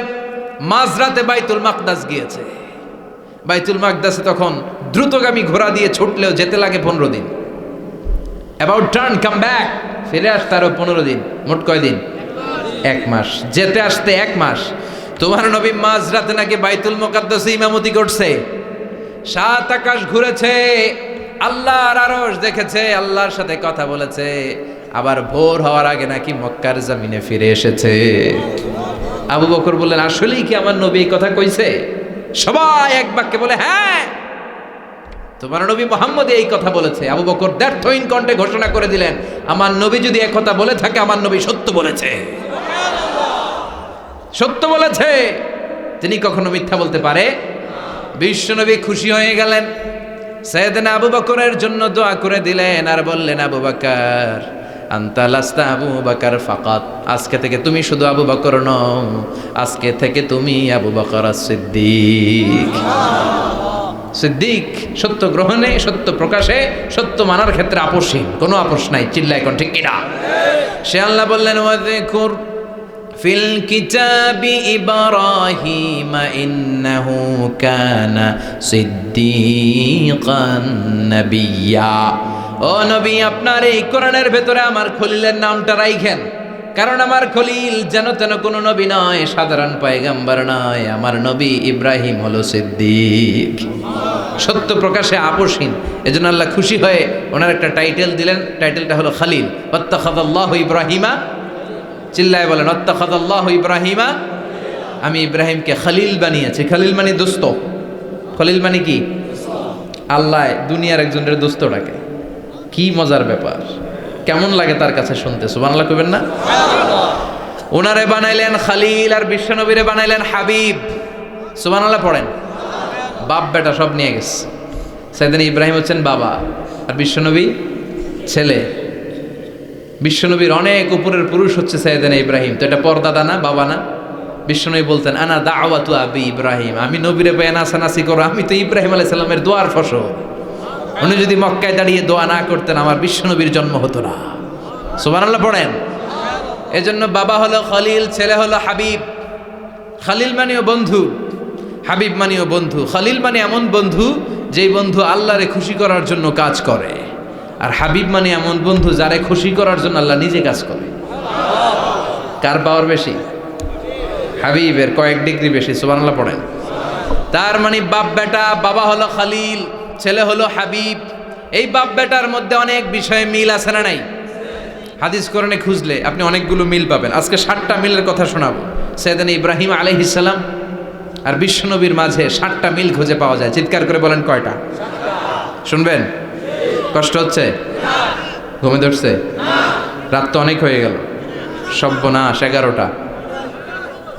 মাঝরাতে বাইতুল মাকদাস গিয়েছে। বাইতুল মাকদাসে তখন দ্রুতগামী ঘোড়া দিয়ে ছুটলেও যেতে লাগে 15 দিন। অ্যাবাউট টার্ন কাম ব্যাক, ফিরে আসতে আরো 15 দিন, মোট কয় দিন? 1 মাস, যেতে আসতে 1 মাস। তোমার নবী মাঝরাতে নাকি বাইতুল মুকাদ্দাসে ইমামতি করছে, 7 আকাশ ঘুরেছে, আল্লাহর আরশ দেখেছে, আল্লাহর সাথে কথা বলেছে, আবার ভোর হওয়ার আগে নাকি মক্কার জমিনে ফিরে এসেছে। আবু বকর বললেন, আসলেই কি আমার নবী এই কথা কইছে? সবাই এক বাক্যে বলে, হ্যাঁ, তোমার নবী মুহাম্মদ এই কথা বলেছে। আবু বকর দ্ব্যর্থহীন কণ্ঠে ঘোষণা করে দিলেন, আমার নবী যদি এক কথা বলে থাকে, আমার নবী সত্য বলেছে, সত্য বলেছে, তিনি কখনো মিথ্যা বলতে পারে? বিশ্বনবী খুশি হয়ে গেলেন, সাইয়েদনা আবু বকরের জন্য দোয়া করে দিলেন, আর বললেন, আবু বকর আনতা লাস্তা আবু বকর ফাকাত, আজকে থেকে তুমি শুধু আবু বকর নও, আজকে থেকে তুমি আবু বকর সিদ্দিক। সিদ্দিক, সত্য গ্রহণে, সত্য প্রকাশে, সত্য মানার ক্ষেত্রে আপোষহীন, কোনো আপোষ নাই। চিল্লা এখন ঠিক কিনা? সে আল্লাহ বললেন, ওয়াযকুর ফিল কিতাবি ইব্রাহিম ইন্নাহু কানা সিদ্দিকান নাবিয়্যা। ও নবী, আপনার এই কোরআনের ভেতরে আমার খলিলের নামটা রাখেন, কারণ আমার খলিল যেন তেন কোনো নবী নয়, সাধারণ পয়গম্বর নয়, আমার নবী ইব্রাহিম হলো সিদ্দিক, সত্য প্রকাশে আপোষহীন। এজন্য আল্লাহ খুশি হয়ে ওনার একটা টাইটেল দিলেন, টাইটেলটা হলো খলিল। ওয়াত্তাখাযাল্লাহু ইব্রাহিমা, চিল্লায় বলেন, ওয়াত্তাখাযাল্লাহু ইব্রাহিমা, আমি ইব্রাহিমকে খলিল বানিয়েছি। খলিল মানে দোস্ত। খলিল মানে কি? আল্লাহ দুনিয়ার একজনের দোস্ত ডাকে, কি মজার ব্যাপার, কেমন লাগে তার কাছে শুনতে? সুবহানাল্লাহ কইবেন না? ওনারে বানাইলেন খলিল, আর বিশ্বনবীরে বানাইলেন হাবিব। সুবহানাল্লাহ পড়েন। বাপ বেটা সব নিয়ে গেছে। সাইয়েদনা ইব্রাহিম হচ্ছেন বাবা, আর বিশ্বনবী ছেলে। বিশ্বনবীর অনেক উপরের পুরুষ হচ্ছে সাইয়েদনা ইব্রাহিম, তো এটা পরদাদা না, বাবা না? বিশ্বনবী বলতেন, আনা দাওয়াতু আবি ইব্রাহিম, আমি নবীরে পেয়ে নাচানাচি করো, আমি তো ইব্রাহিম আলাইহিস সালামের দোয়ার ফসল। উনি যদি মক্কায় দাঁড়িয়ে দোয়া না করতেন, আমার বিশ্বনবীর জন্ম হতো না। সুবহানাল্লাহ পড়েন। এজন্য বাবা হলো খলিল, ছেলে হলো হাবিব। খলিল মানেও বন্ধু, হাবিব মানেও বন্ধু। খলিল মানে এমন বন্ধু যেই বন্ধু আল্লাহরে খুশি করার জন্য কাজ করে, আর হাবিব মানে এমন বন্ধু যারে খুশি করার জন্য আল্লাহ নিজে কাজ করে। কার পাওয়ার বেশি? হাবিবের কয়েক ডিগ্রি বেশি। সুবহানাল্লাহ পড়েন। তার মানে বাপ বেটা, বাবা হলো খলিল, ছেলে হলো হাবিব। এই বাপ বেটার মধ্যে অনেক বিষয়ে মিল আছে না নাই? হাদিস কোরআনে খুঁজলে আপনি অনেকগুলো মিল পাবেন। আজকে 7টা মিলের কথা শোনাবো। সাইয়েদনা ইব্রাহিম আলাইহিস সালাম আর বিশ্বনবীর মাঝে 7টা মিল খুঁজে পাওয়া যায়। চিৎকার করে বলেন, কয়টা? শুনবেন? কষ্ট হচ্ছে? ঘুমে ধরছে? রাত তো অনেক হয়ে গেল, সর্বনাশ, 11টা।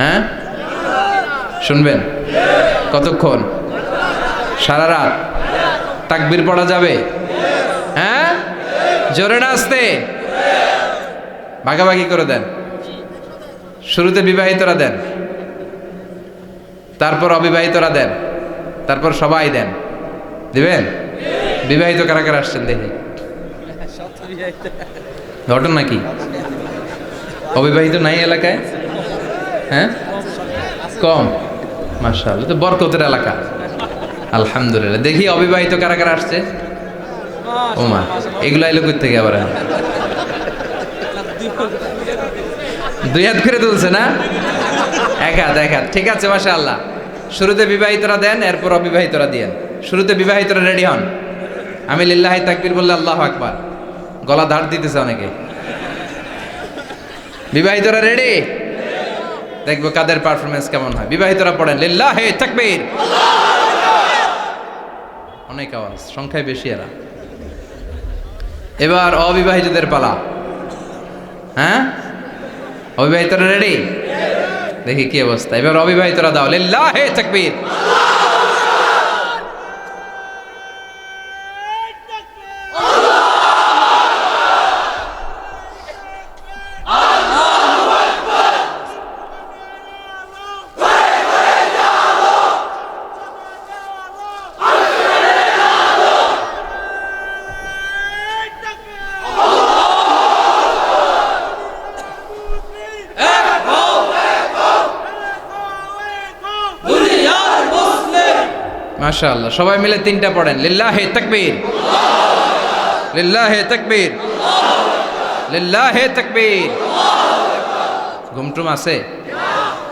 হ্যাঁ, শুনবেন? কতক্ষণ? সারা রাত? তাকবীর পড়া যাবে? হ্যাঁ, জোরে না আসতে? ভাগাভাগি করে দেন। শুরুতে বিবাহিতরা দেন, তারপর অবিবাহিতরা দেন, তারপর সবাই দেন। দিবেন? বিবাহিত কারা কারা আসছেন দেখি? ঘটনা কি? অবিবাহিত নাই এলাকায়? হ্যাঁ, কম। মাশাআল্লাহ, তো বরকতের এলাকা। আলহামদুলিল্লাহ। দেখি অবিবাহিত কারা কারা আসছে? ওমা, এগুলো আইলো কই থেকে আবার? 2 হাত করে তুলছে না? 1 হাত, 1 হাত। ঠিক আছে, মাশাআল্লাহ। শুরুতে বিবাহিতরা দেন, এরপর অবিবাহিতরা দিয়েন। শুরুতে বিবাহিতরা রেডি হন। আমি লিল্লাহি তাকবীর বললে আল্লাহু আকবার, গলা ধার দিতেছে অনেকে। বিবাহিতরা রেডি? দেখবো কাদের পারফরমেন্স কেমন হয়। বিবাহিতরা পড়েন লিল্লাহি তাকবীর। অনেক আওয়াজ, সংখ্যায় বেশি এরা। এবার অবিবাহিতদের পালা। হ্যাঁ, অবিবাহিতরা রেডি? দেখি কি অবস্থা। এবার অবিবাহিতরা দাও লিল্লাহি তাকবীর। মাশাআল্লাহ, সবাই মিলে তিনটা পড়েন লিল্লাহি তাকবীর, লিল্লাহি তাকবীর, লিল্লাহি তাকবীর। ঘুমটুম আছে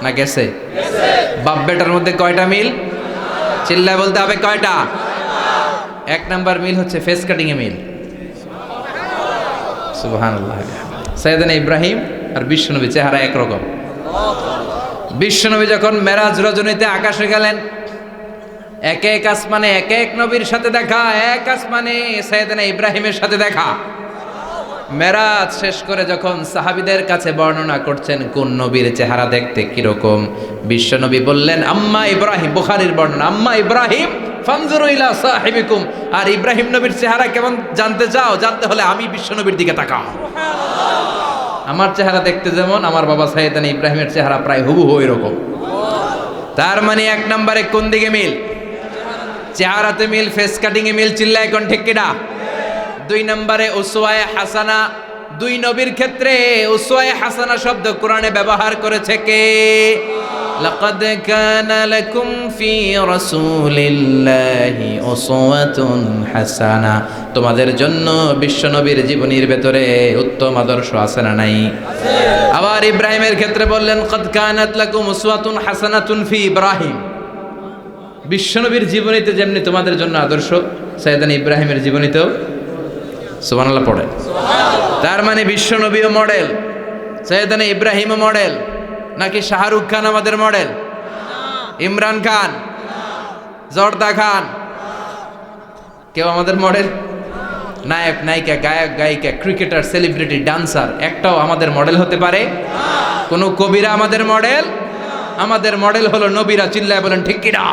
না গেছে? বাপ বেটার মধ্যে কয়টা মিল? চিল্লায় বলতে হবে কয়টা? এক নাম্বার মিল হচ্ছে ফেস কাটিং এ মিল। সুবহানাল্লাহ। সাইয়েদনা ইব্রাহিম আর বিশ্বনবী চেহারা একরকম। বিশ্বনবী যখন মেরাজ রজনীতে আকাশে গেলেন, এক এক আসমানে এক এক নবীর সাথে দেখা, এক আসমানে সাইয়েদনা ইব্রাহিমের সাথে দেখা। মেরাজ শেষ করে যখন সাহাবীদের কাছে বর্ণনা করছেন কোন নবীর চেহারা দেখতে কিরকম, বিশ্বনবী বললেন আম্মা ইব্রাহিম, বুখারীর বর্ণনা, আম্মা ইব্রাহিম ফানজুরু ইলা সাহিবিকুম। আর ইব্রাহিম নবীর চেহারা কেমন জানতে চাও? জানতে হলে আমি বিশ্বনবীর দিকে তাকাও। আমার চেহারা দেখতে যেমন, আমার বাবা সাইয়েদনা ইব্রাহিমের চেহারা প্রায় হুবহু এরকম। তার মানে এক নম্বরে কোন দিকে মিল? চেহারাতে মিল, ফেস কাটিং এ মিল। চিল্লায় কোন ঠিক কিনা? দুই নম্বরে উসওয়ায়ে হাসানা। দুই নবীর ক্ষেত্রে উসওয়ায়ে হাসানা শব্দ কোরআনে ব্যবহার করেছে কে? লাকাদ কানা লাকুম ফি রাসূলিল্লাহি উসওয়াতুন হাসানা। তোমাদের জন্য বিশ্বনবীর জীবনীর ভেতরে উত্তম আদর্শ আছে না নাই? আবার ইব্রাহিমের ক্ষেত্রে বললেন কাদ কানাত লাকুম উসওয়াতুন হাসানাতুন ফি ইব্রাহিম। বিশ্বনবীর জীবনীতে যেমনি তোমাদের জন্য আদর্শ, সাইয়েদনা ইব্রাহিমের জীবনীতেও। সুবহানাল্লাহ পড়ে। তার মানে বিশ্বনবীও মডেল, সাইয়েদনা ইব্রাহিমও মডেল। নাকি শাহরুখ খান আমাদের মডেল? ইমরান খান, জর্দা খান, কেউ আমাদের মডেল? নায়ক নায়িকা, গায়ক গায়িকা, ক্রিকেটার, সেলিব্রিটি, ডান্সার একটাও আমাদের মডেল হতে পারে? কোন কবিরা আমাদের মডেল? আমাদের মডেল হলো নবীরা। চিল্লায় বলেন ঠিক কিনা?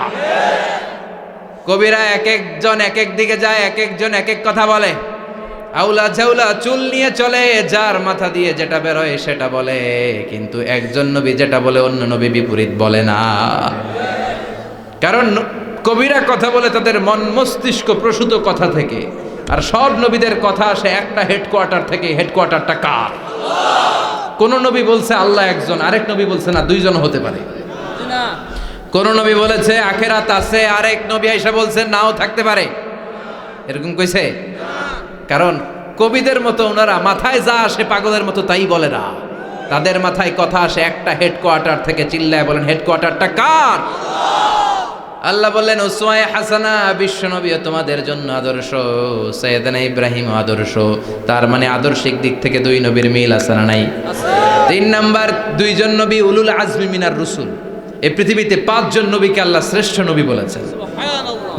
কবিরা এক একজন এক এক দিকে যায়, এক একজন এক এক কথা বলে। আউলা ঝাউলা চুল নিয়ে চলে, যার মাথা দিয়ে যেটা বের হয় সেটা বলে। কিন্তু একজন নবী যেটা বলে অন্য নবী বিপরীত বলে না। কারণ কবিরা কথা বলে তাদের মন মস্তিষ্ক প্রসূত কথা থেকে, আর সব নবীদের কথা আসে একটা হেডকোয়ার্টার থেকে। হেডকোয়ার্টারটা কার? কোন নবী বলছে আল্লাহ একজন, আরেক নবী বলছে না দুইজন হতে পারে। কোন নবী বলেছে আখেরাত আছে, আরেক নবী আইসা বলছে নাও থাকতে পারে। এরকম কইছে? কারণ কবিদের মতো ওনারা মাথায় যা আসে পাগলের মতো তাই বলে না। তাদের মাথায় কথা আসে একটা হেডকোয়ার্টার থেকে। চিল্লায় বলেন হেডকোয়ার্টারটা কার? আল্লাহ বললেন উসওয়ায়ে হাসানা, বিশ্বনবীও তোমাদের জন্য আদর্শ, সাইয়েদনা ইব্রাহিম আদর্শ। তার মানে আদর্শিক দিক থেকে দুই নবীর মিল আছে না নাই? তিন নাম্বার, দুইজন নবী উলুল আজমি মিনার রুসুল। এই পৃথিবীতে পাঁচজন নবীকে আল্লাহ শ্রেষ্ঠ নবী বলেছেন।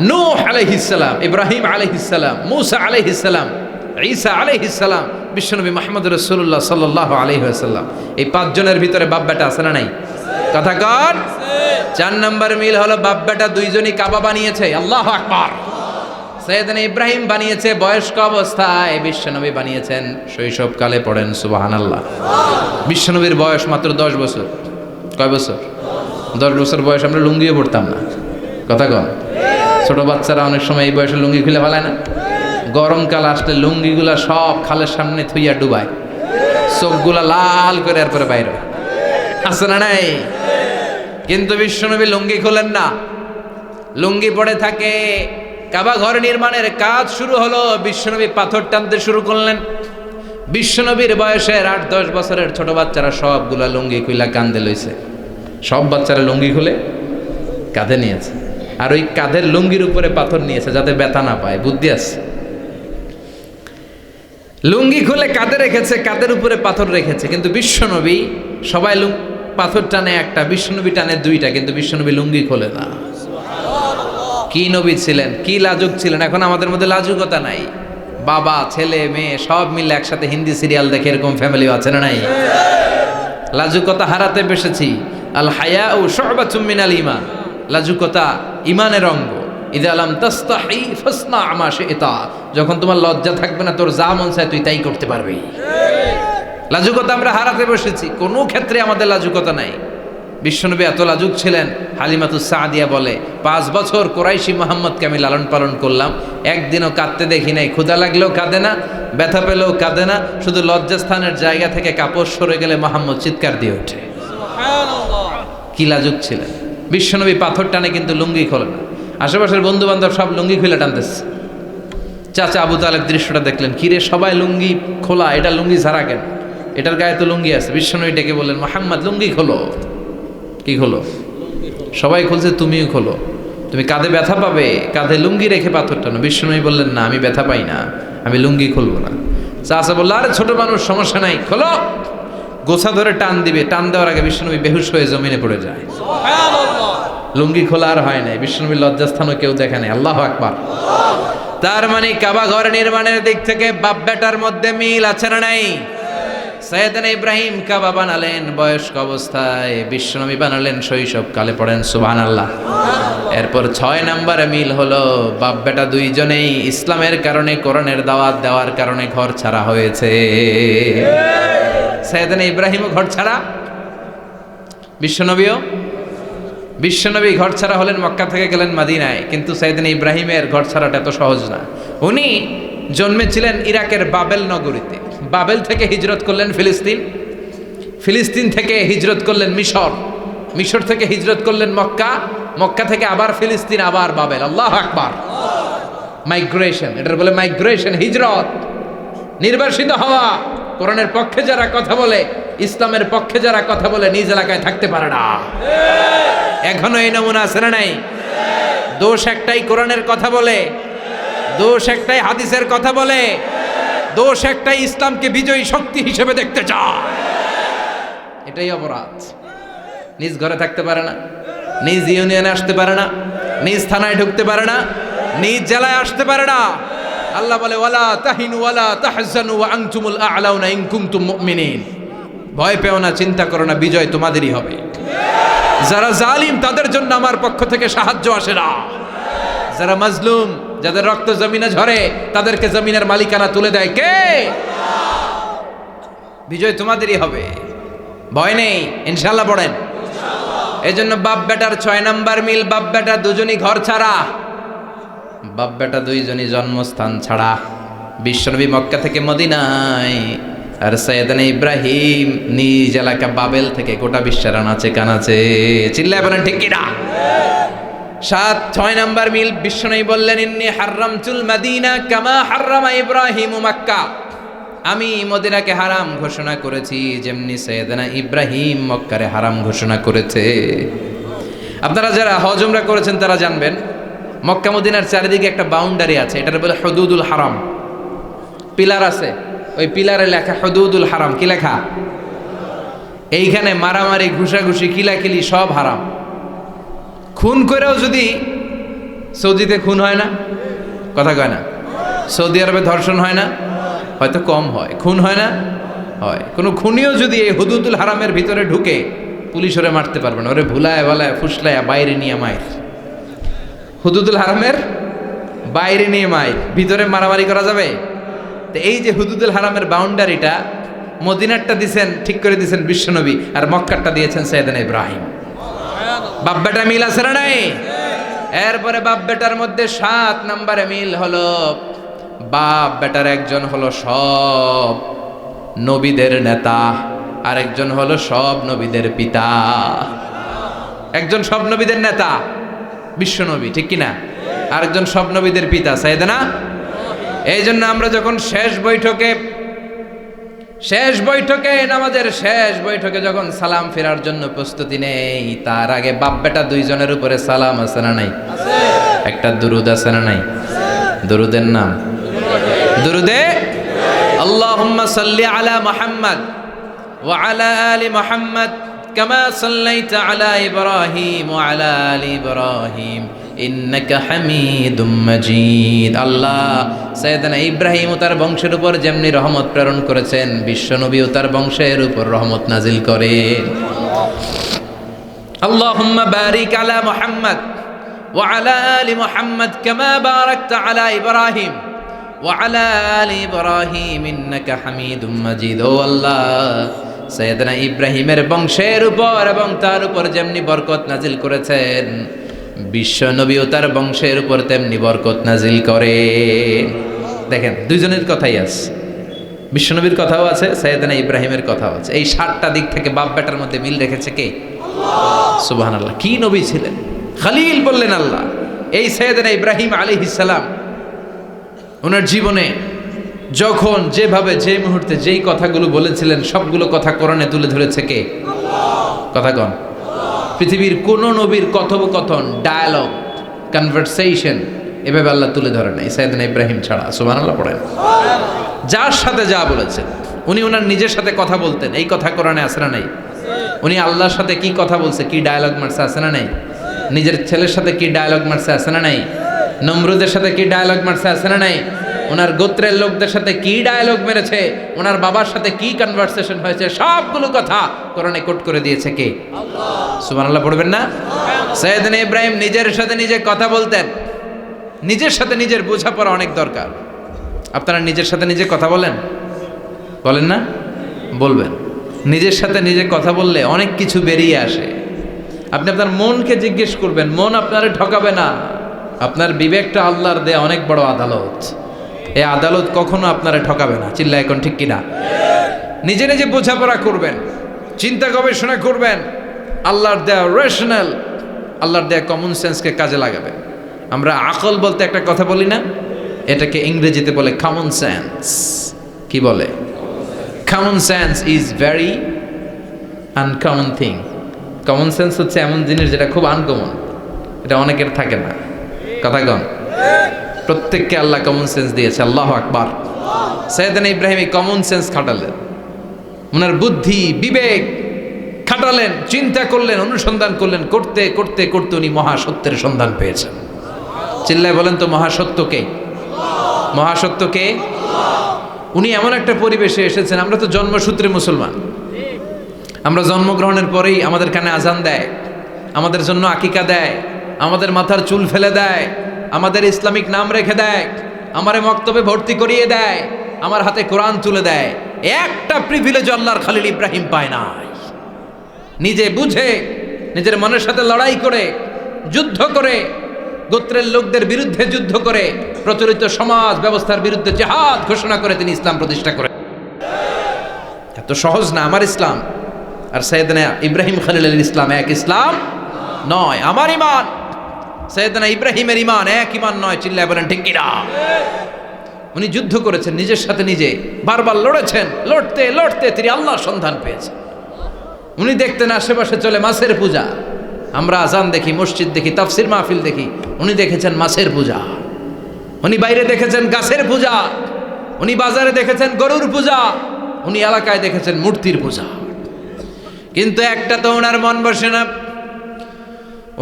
নূহ আলাইহিস সালাম, ইব্রাহিম আলাইহিস সালাম, মূসা আলাইহিস সালাম, ঈসা আলাইহিস সালাম, বিশ্বনবী মুহাম্মদ রাসূলুল্লাহ সাল্লাল্লাহু আলাইহি ওয়াসাল্লাম। এই পাঁচজনের ভিতরে বাপ বেটা আছে না নাই? কথা কর। চার নম্বর মিল হলো বাপ বেটা দুইজনই কাবা বানিয়েছে। আল্লাহু আকবার। সাইয়েদনা ইব্রাহিম বানিয়েছে বয়স্ক অবস্থায়, বিশ্বনবী বানিয়েছেন শৈশবকালে। পড়েন সুবহানাল্লাহ। বিশ্বনবীর বয়স মাত্র 10 বছর। কয় বছর? 10 বছর বয়স আমরা লুঙ্গিও পড়তাম না। কথা কন। ছোট বাচ্চারা অনেক সময় এই বয়সে লুঙ্গি খুলে ফেলায় না? গরমকাল আসলে লুঙ্গিগুলা সব খালের সামনে থুইয়া ডুবায়, চোখগুলা লাল করে এরপরে বাইরে আছে না নাই? কিন্তু বিশ্বনবী লুঙ্গি খোলেন না, লুঙ্গি পড়ে থাকে। কাবা ঘর নির্মাণের কাজ শুরু হলো, বিশ্বনবী পাথর টানতে শুরু করলেন। বিশ্বনবীর বয়সের 8-10 বছরের ছোট বাচ্চারা সবগুলা লুঙ্গি খুইলা কান্দে লইছে। সব বাচ্চারা লুঙ্গি খুলে কাঁধে নিয়েছে, আর ওই কাঁধের লুঙ্গির উপরে পাথর নিয়েছে যাতে ব্যথা না পায়। বুদ্ধি আছে। লুঙ্গি খুলে কাঁধে রেখেছে, কাঁধের উপরে পাথর রেখেছে, কিন্তু বিশ্বনবী সবাই পাথর টানে একটা, বিশ্বনবী টানে দুইটা, কিন্তু বিশ্বনবী লুঙ্গি খোলে না। কি নবী ছিলেন, কি লাজুক ছিলেন। এখন আমাদের মধ্যে লাজুকতা নাই, বাবা ছেলে মেয়ে সব মিলে একসাথে হিন্দি সিরিয়াল দেখে এরকম ফ্যামিলিও আছে না নাই? লাজুকতা হারাতে বসেছি। আল হায়াউ শু'বাতুম মিনাল ঈমান, লাজুকতা ঈমানের অঙ্গ। ইযা লাম তাস্তাহি ফাসনা মা শি'তা, যখন তোমার লজ্জা থাকবে না, তোর যা মন চায় তুই তাই করতে পারবি। লাজুকতা আমরা হারাতে বসেছি, কোনো ক্ষেত্রে আমাদের লাজুকতা নাই। বিশ্বনবী এত লাজুক ছিলেন, হালিমাতুস সাদিয়া বলে 5 বছর কুরাইশি মুহাম্মদকে আমি লালন পালন করলাম, একদিনও কাঁদতে দেখি নাই। ক্ষুধা লাগলেও কাঁদে না, ব্যথা পেলেও কাঁদে না, শুধু লজ্জাস্থানের জায়গা থেকে কাপড় সরে গেলে মুহাম্মদ চিৎকার দিয়ে ওঠে। কি লাজুক ছিলেন। বিশ্বনবী পাথর টানে কিন্তু লুঙ্গি খোলে না। আশেপাশের বন্ধু বান্ধব সব লুঙ্গি খুলে টানতেছে। চাচা আবু তালেব দৃশ্যটা দেখলেন, কিরে সবাই লুঙ্গি খোলা, এটা লুঙ্গি ছাড়া কেন? এটার গায়ে তো লুঙ্গি আছে। বিশ্বনবী ডেকে বললেন, মুহাম্মদ লুঙ্গি খোলো। কি খোলো? সবাই খুলছে, তুমিও খোলো, তুমি কাঁধে ব্যথা পাবে, কাঁধে লুঙ্গি রেখে পাথর টানো। বিশ্বনবী বললেন, না আমি ব্যথা পাই না, আমি লুঙ্গি খুলবো না। চাচা বললো, আরে ছোট মানুষ, সমস্যা নাই, খোলো। গোছা ধরে টান দিবে, টান দেওয়ার আগে বিশ্বনবী বেহুশ হয়ে জমিনে পড়ে যায়। লুঙ্গি খোলা আর হয় নাই। বিশ্বনবীর লজ্জাস্থানও কেউ দেখে নাই। আল্লাহু আকবার। তার মানে কাবা ঘর নির্মাণের দিক থেকে বাপ বেটার মধ্যে মিল আছে না নাই? সাইয়েদনা ইব্রাহিম কাবা বানালেন বয়স্ক অবস্থায়, বিশ্বনবী বানালেন শৈশবকালে। পড়েন সুবহানাল্লাহ। এরপর 6 নম্বরে মিল হলো, বাপ বেটা দুইজনেই ইসলামের কারণে, কোরআনের দাওয়াত দেওয়ার কারণে ঘর ছাড়া হয়েছে। সাইয়েদনা ইব্রাহিমও ঘর ছাড়া, বিশ্বনবী ঘর ছাড়া হলেন, মক্কা থেকে গেলেন মদিনায়। কিন্তু সাইয়েদনা ইব্রাহিমের ঘর ছাড়াটা এত সহজ না। উনি জন্মেছিলেন ইরাকের বাবেল নগরীতে। বাবেল থেকে হিজরত করলেন ফিলিস্তিন, ফিলিস্তিন থেকে হিজরত করলেন মিশর, মিশর থেকে হিজরত করলেন মক্কা, মক্কা থেকে আবার ফিলিস্তিন, আবার বাবেল। আল্লাহু আকবার। মাইগ্রেশন, এটার বলে মাইগ্রেশন, হিজরত, নির্বাসিত হওয়া। কোরআনের পক্ষে যারা কথা বলে, ইসলামের পক্ষে যারা কথা বলে, নিজ এলাকায় থাকতে পারে না। এখনো এই নমুনা আছে না নাই? দোষ একটাই, কোরআনের কথা বলে, দোষ একটাই, হাদিসের কথা বলে, দোষ একটাই, ইসলামকে বিজয়ী শক্তি হিসেবে দেখতে চায়। এটাই অপরাধ। নিজ ঘরে থাকতে পারে না, নিজ ইউনিয়নে আসতে পারে না, নিজ থানায় ঢুকতে পারে না, নিজ জেলায় আসতে পারে না। আল্লাহ বলে, ওয়ালা তাহিনু ওয়ালা তাহজানু ওয়া আনতুমুল আ'লাউনা ইন কুনতুম মুমিনিন। ভয় পেও না, চিন্তা করো না, বিজয় তোমাদেরই হবে। যারা জালিম তাদের জন্য আমার পক্ষ থেকে সাহায্য আসে না। যারা মাজলুম, যাদের রক্ত জমিনে ঝরে, তাদেরকে জমিনের মালিকানা তুলে দেয় কে? বিজয় তোমাদেরই হবে, ভয় নেই, ইনশাআল্লাহ। পড়েন। এজন্য বাপ বেটার 6 নাম্বার মিল, বাপ বেটা দুজনই ঘর ছাড়া, বাপ বেটা দুইজনই জন্মস্থান ছাড়া। বিশ্বনবী মক্কা থেকে মদিনায়, আর সাইয়েদনা ইব্রাহিম নিজ এলাকা বাবেল থেকে গোটা বিশ্বের আনাচে কানাচে। চিল্লায় বলেন ঠিক কিনা? 6 নাম্বার মিল, বিশ্বনবী বললেন, ইন্নী হাররামতুল মাদিনা কামা হাররামা ইব্রাহিম মক্কা। আমি মদিনাকে হারাম ঘোষণা করেছি যেমনি সাইয়েদনা ইব্রাহিম মক্কারে হারাম ঘোষণা করেছে। আপনারা যারা হজ উমরা করেছেন তারা জানবেন, মক্কা মদিনার চারিদিকে একটা বাউন্ডারি আছে, এটার বলে হুদুদুল হারাম। পিলার আছে, ওই পিলারে লেখা হুদুদুল হারাম। কি লেখা? এইখানে মারামারি, ঘুষাঘুষি, কিলাকিলি সব হারাম। খুন করেও যদি, সৌদিতে খুন হয় না, কথা কয় না? সৌদি আরবে ধর্ষণ হয় না? হয়তো কম হয়। খুন হয় না? হয়। কোনো খুনিও যদি এই হুদুদুল হারামের ভিতরে ঢুকে, পুলিশ ওরে মারতে পারবে না। ওরে ভুলায় ভালায় ফুসলায় বাইরে নিয়ে মায়ের। হুদুদুল হারামের বাইরে নিয়ে মায়ের, ভিতরে মারামারি করা যাবে? তো এই যে হুদুদুল হারামের বাউন্ডারিটা, মদিনারটা দিয়েছেন, ঠিক করে দিয়েছেন বিশ্বনবী, আর মক্কারটা দিয়েছেন সাইয়েদনা ইব্রাহিম। বাপ বেটা মিল আছে না নাই? এরপরে বাপ বেটার মধ্যে 7 নম্বরে মিল হলো, বাপ বেটার একজন হলো সব নবীদের নেতা, আর একজন হলো সব নবীদের পিতা। একজন সব নবীদের নেতা বিশ্বনবী, ঠিক কিনা? আরেকজন সব নবীদের পিতা সাইয়েদনা। এই জন্য আমরা যখন শেষ শেষ বৈঠকে, নামাজের শেষ বৈঠকে যখন সালাম ফেরার জন্য প্রস্তুতি নেই, তার আগে বাপ বেটা দুইজনের উপরে সালাম আছে না নাই? একটা দুরুদ আছে না নাই? দুরুদের নাম দুরুদে আল্লাহুম্মা সাল্লি আলা মুহাম্মদ ওয়া আলা আলি মুহাম্মদ কামা সাল্লাইতা আলা ইব্রাহিম ওয়া আলা আলি ইব্রাহিম ইন্নাকা হামিদুম মাজিদ। আল্লাহ সাইয়েদনা ইব্রাহিম ও তার বংশের উপর যেমনি রহমত প্রেরণ করেছেন, বিশ্ব নবী ও তার বংশের উপর রহমত নাজিল করেন। আল্লাহুম্মা বারিক আলা মুহাম্মদ ওয়া আলা আলি মুহাম্মদ কামা বারাকতা আলা ইব্রাহিম ওয়া আলা আলি ইব্রাহিম ইন্নাকা হামিদুম মাজিদ। ও আল্লাহ, সাইয়েদনা ইব্রাহিমের বংশের উপর এবং তার উপর যেমনি বরকত নাজিল করেছেন, বিশ্ব নবী ও তার বংশের উপর তেমনি বরকত নাজিল করে। দেখেন, দুইজনের কথাই আছে, বিশ্ব নবীর কথাও আছে, সাইয়েদনা ইব্রাহিমের কথাও আছে। এই 7টা দিক থেকে বাপ বেটার মধ্যে মিল রেখেছে কে? সুবহানাল্লাহ। কি নবী ছিলেন! খলিল বললেন আল্লাহ। এই সাইয়েদনা ইব্রাহিম আলাইহিস সালাম ওনার জীবনে যখন যেভাবে যে মুহূর্তে যেই কথাগুলো বলেছিলেন, সবগুলো কথা কোরআনে তুলে ধরেছে কে? কথা কন। পৃথিবীর কোন নবীর কথোপকথন, ডায়ালগ, কনভারসেশন এভাবে আল্লাহ তুলে ধরে নাই সাইয়েদনা ইব্রাহিম ছাড়া। সুবহানাল্লাহ পড়েন। যার সাথে যা বলেছেন, উনি ওনার নিজের সাথে কথা বলতেন, এই কথা কোরআনে আছে না নাই? উনি আল্লাহর সাথে কি কথা বলছে, কি ডায়ালগ মারছে, আছে না নাই? নিজের ছেলের সাথে কি ডায়ালগ মারছে, আছে না নাই? নমরুদের সাথে কি ডায়ালগ মারছে, আছে না নাই? ওনার গোত্রের লোকদের সাথে কি ডায়ালগ মেরেছে, ওনার বাবার সাথে কি কনভারসেশন হয়েছে, সবগুলো কথা কোরআনে কোট করে দিয়েছে কে? আল্লাহ। সুবহানাল্লাহ পড়বেন না? সাইয়েদনা ইব্রাহিম নিজের সাথে নিজে কথা বলতেন। নিজের সাথে নিজের বোঝাপড়া অনেক দরকার। আপনারা নিজের সাথে নিজে কথা বলেন? বলেন না? বলবেন। নিজের সাথে নিজে কথা বললে অনেক কিছু বেরিয়ে আসে। আপনি আপনার মনকে জিজ্ঞেস করবেন, মন আপনারে ঠকাবে না। আপনার বিবেকটা আল্লাহর দেয়া অনেক বড় আদালত। এই আদালত কখনো আপনারে ঠকাবে না। চিল্লা এখন ঠিক কিনা? নিজে নিজে বোঝাপড়া করবেন, চিন্তা গবেষণা করবেন, আল্লাহর দেয়া রেশনাল, আল্লাহর দেয়া কমন সেন্সকে কাজে লাগাবেন। আমরা আকল বলতে একটা কথা বলি না, এটাকে ইংরেজিতে বলে কমন সেন্স। কি বলে? Common sense is very uncommon thing. Common sense হচ্ছে এমন জিনিস যেটা খুব আনকমন, এটা অনেকের থাকে না। কথা কন। প্রত্যেককে আল্লাহ কমন সেন্স দিয়েছে। আল্লাহু আকবার। সাইয়েদনা ইব্রাহিম এই কমন সেন্স খাটালেন, ওনার বুদ্ধি বিবেক খাটালেন, চিন্তা করলেন, অনুসন্ধান করলেন, করতে করতে করতে উনি মহাসত্যের সন্ধান পেয়েছেন। চিল্লায় বলেন তো, মহাসত্যকে? মহাসত্যকে? উনি এমন একটা পরিবেশে এসেছেন, আমরা তো জন্মসূত্রে মুসলমান। আমরা জন্মগ্রহণের পরেই আমাদের কানে আজান দেয়, আমাদের জন্য আকিকা দেয়, আমাদের মাথার চুল ফেলে দেয়, আমাদের ইসলামিক নাম রেখে দেয়, আমারে মক্তবে ভর্তি করিয়ে দেয়, আমার হাতে কোরআন তুলে দেয়। একটা প্রিভিলেজ আল্লাহর খলিল ইব্রাহিম পায় নাই। নিজে বুঝে, নিজের মনের সাথে লড়াই করে, যুদ্ধ করে, গোত্রের লোকদের বিরুদ্ধে যুদ্ধ করে, প্রচলিত সমাজ ব্যবস্থার বিরুদ্ধে জিহাদ ঘোষণা করে তিনি ইসলাম প্রতিষ্ঠা করেন। এত সহজ না আমার ইসলাম আর সাইয়েদনা ইব্রাহিম খলিলের ইসলাম এক ইসলাম নয়। আমার ঈমান সাইয়েদনা ইব্রাহিমের ঈমান এক ঈমান নয়। চিল্লায় বলেন ঠিক কিনা? উনি যুদ্ধ করেছেন, নিজের সাথে নিজে বারবার লড়েছেন। লড়তে লড়তে তিনি আল্লাহর সন্ধান পেয়েছেন। উনি দেখতেন আশেপাশে চলে মাছের পূজা। আমরা আজান দেখি, মসজিদ দেখি, তাফসির মাহফিল দেখি। উনি দেখেছেন মাছের পূজা। উনি বাইরে দেখেছেন গাছের পূজা। উনি বাজারে দেখেছেন গরুর পূজা। উনি এলাকায় দেখেছেন মূর্তির পূজা। কিন্তু একটা তো ওনার মন বসে না।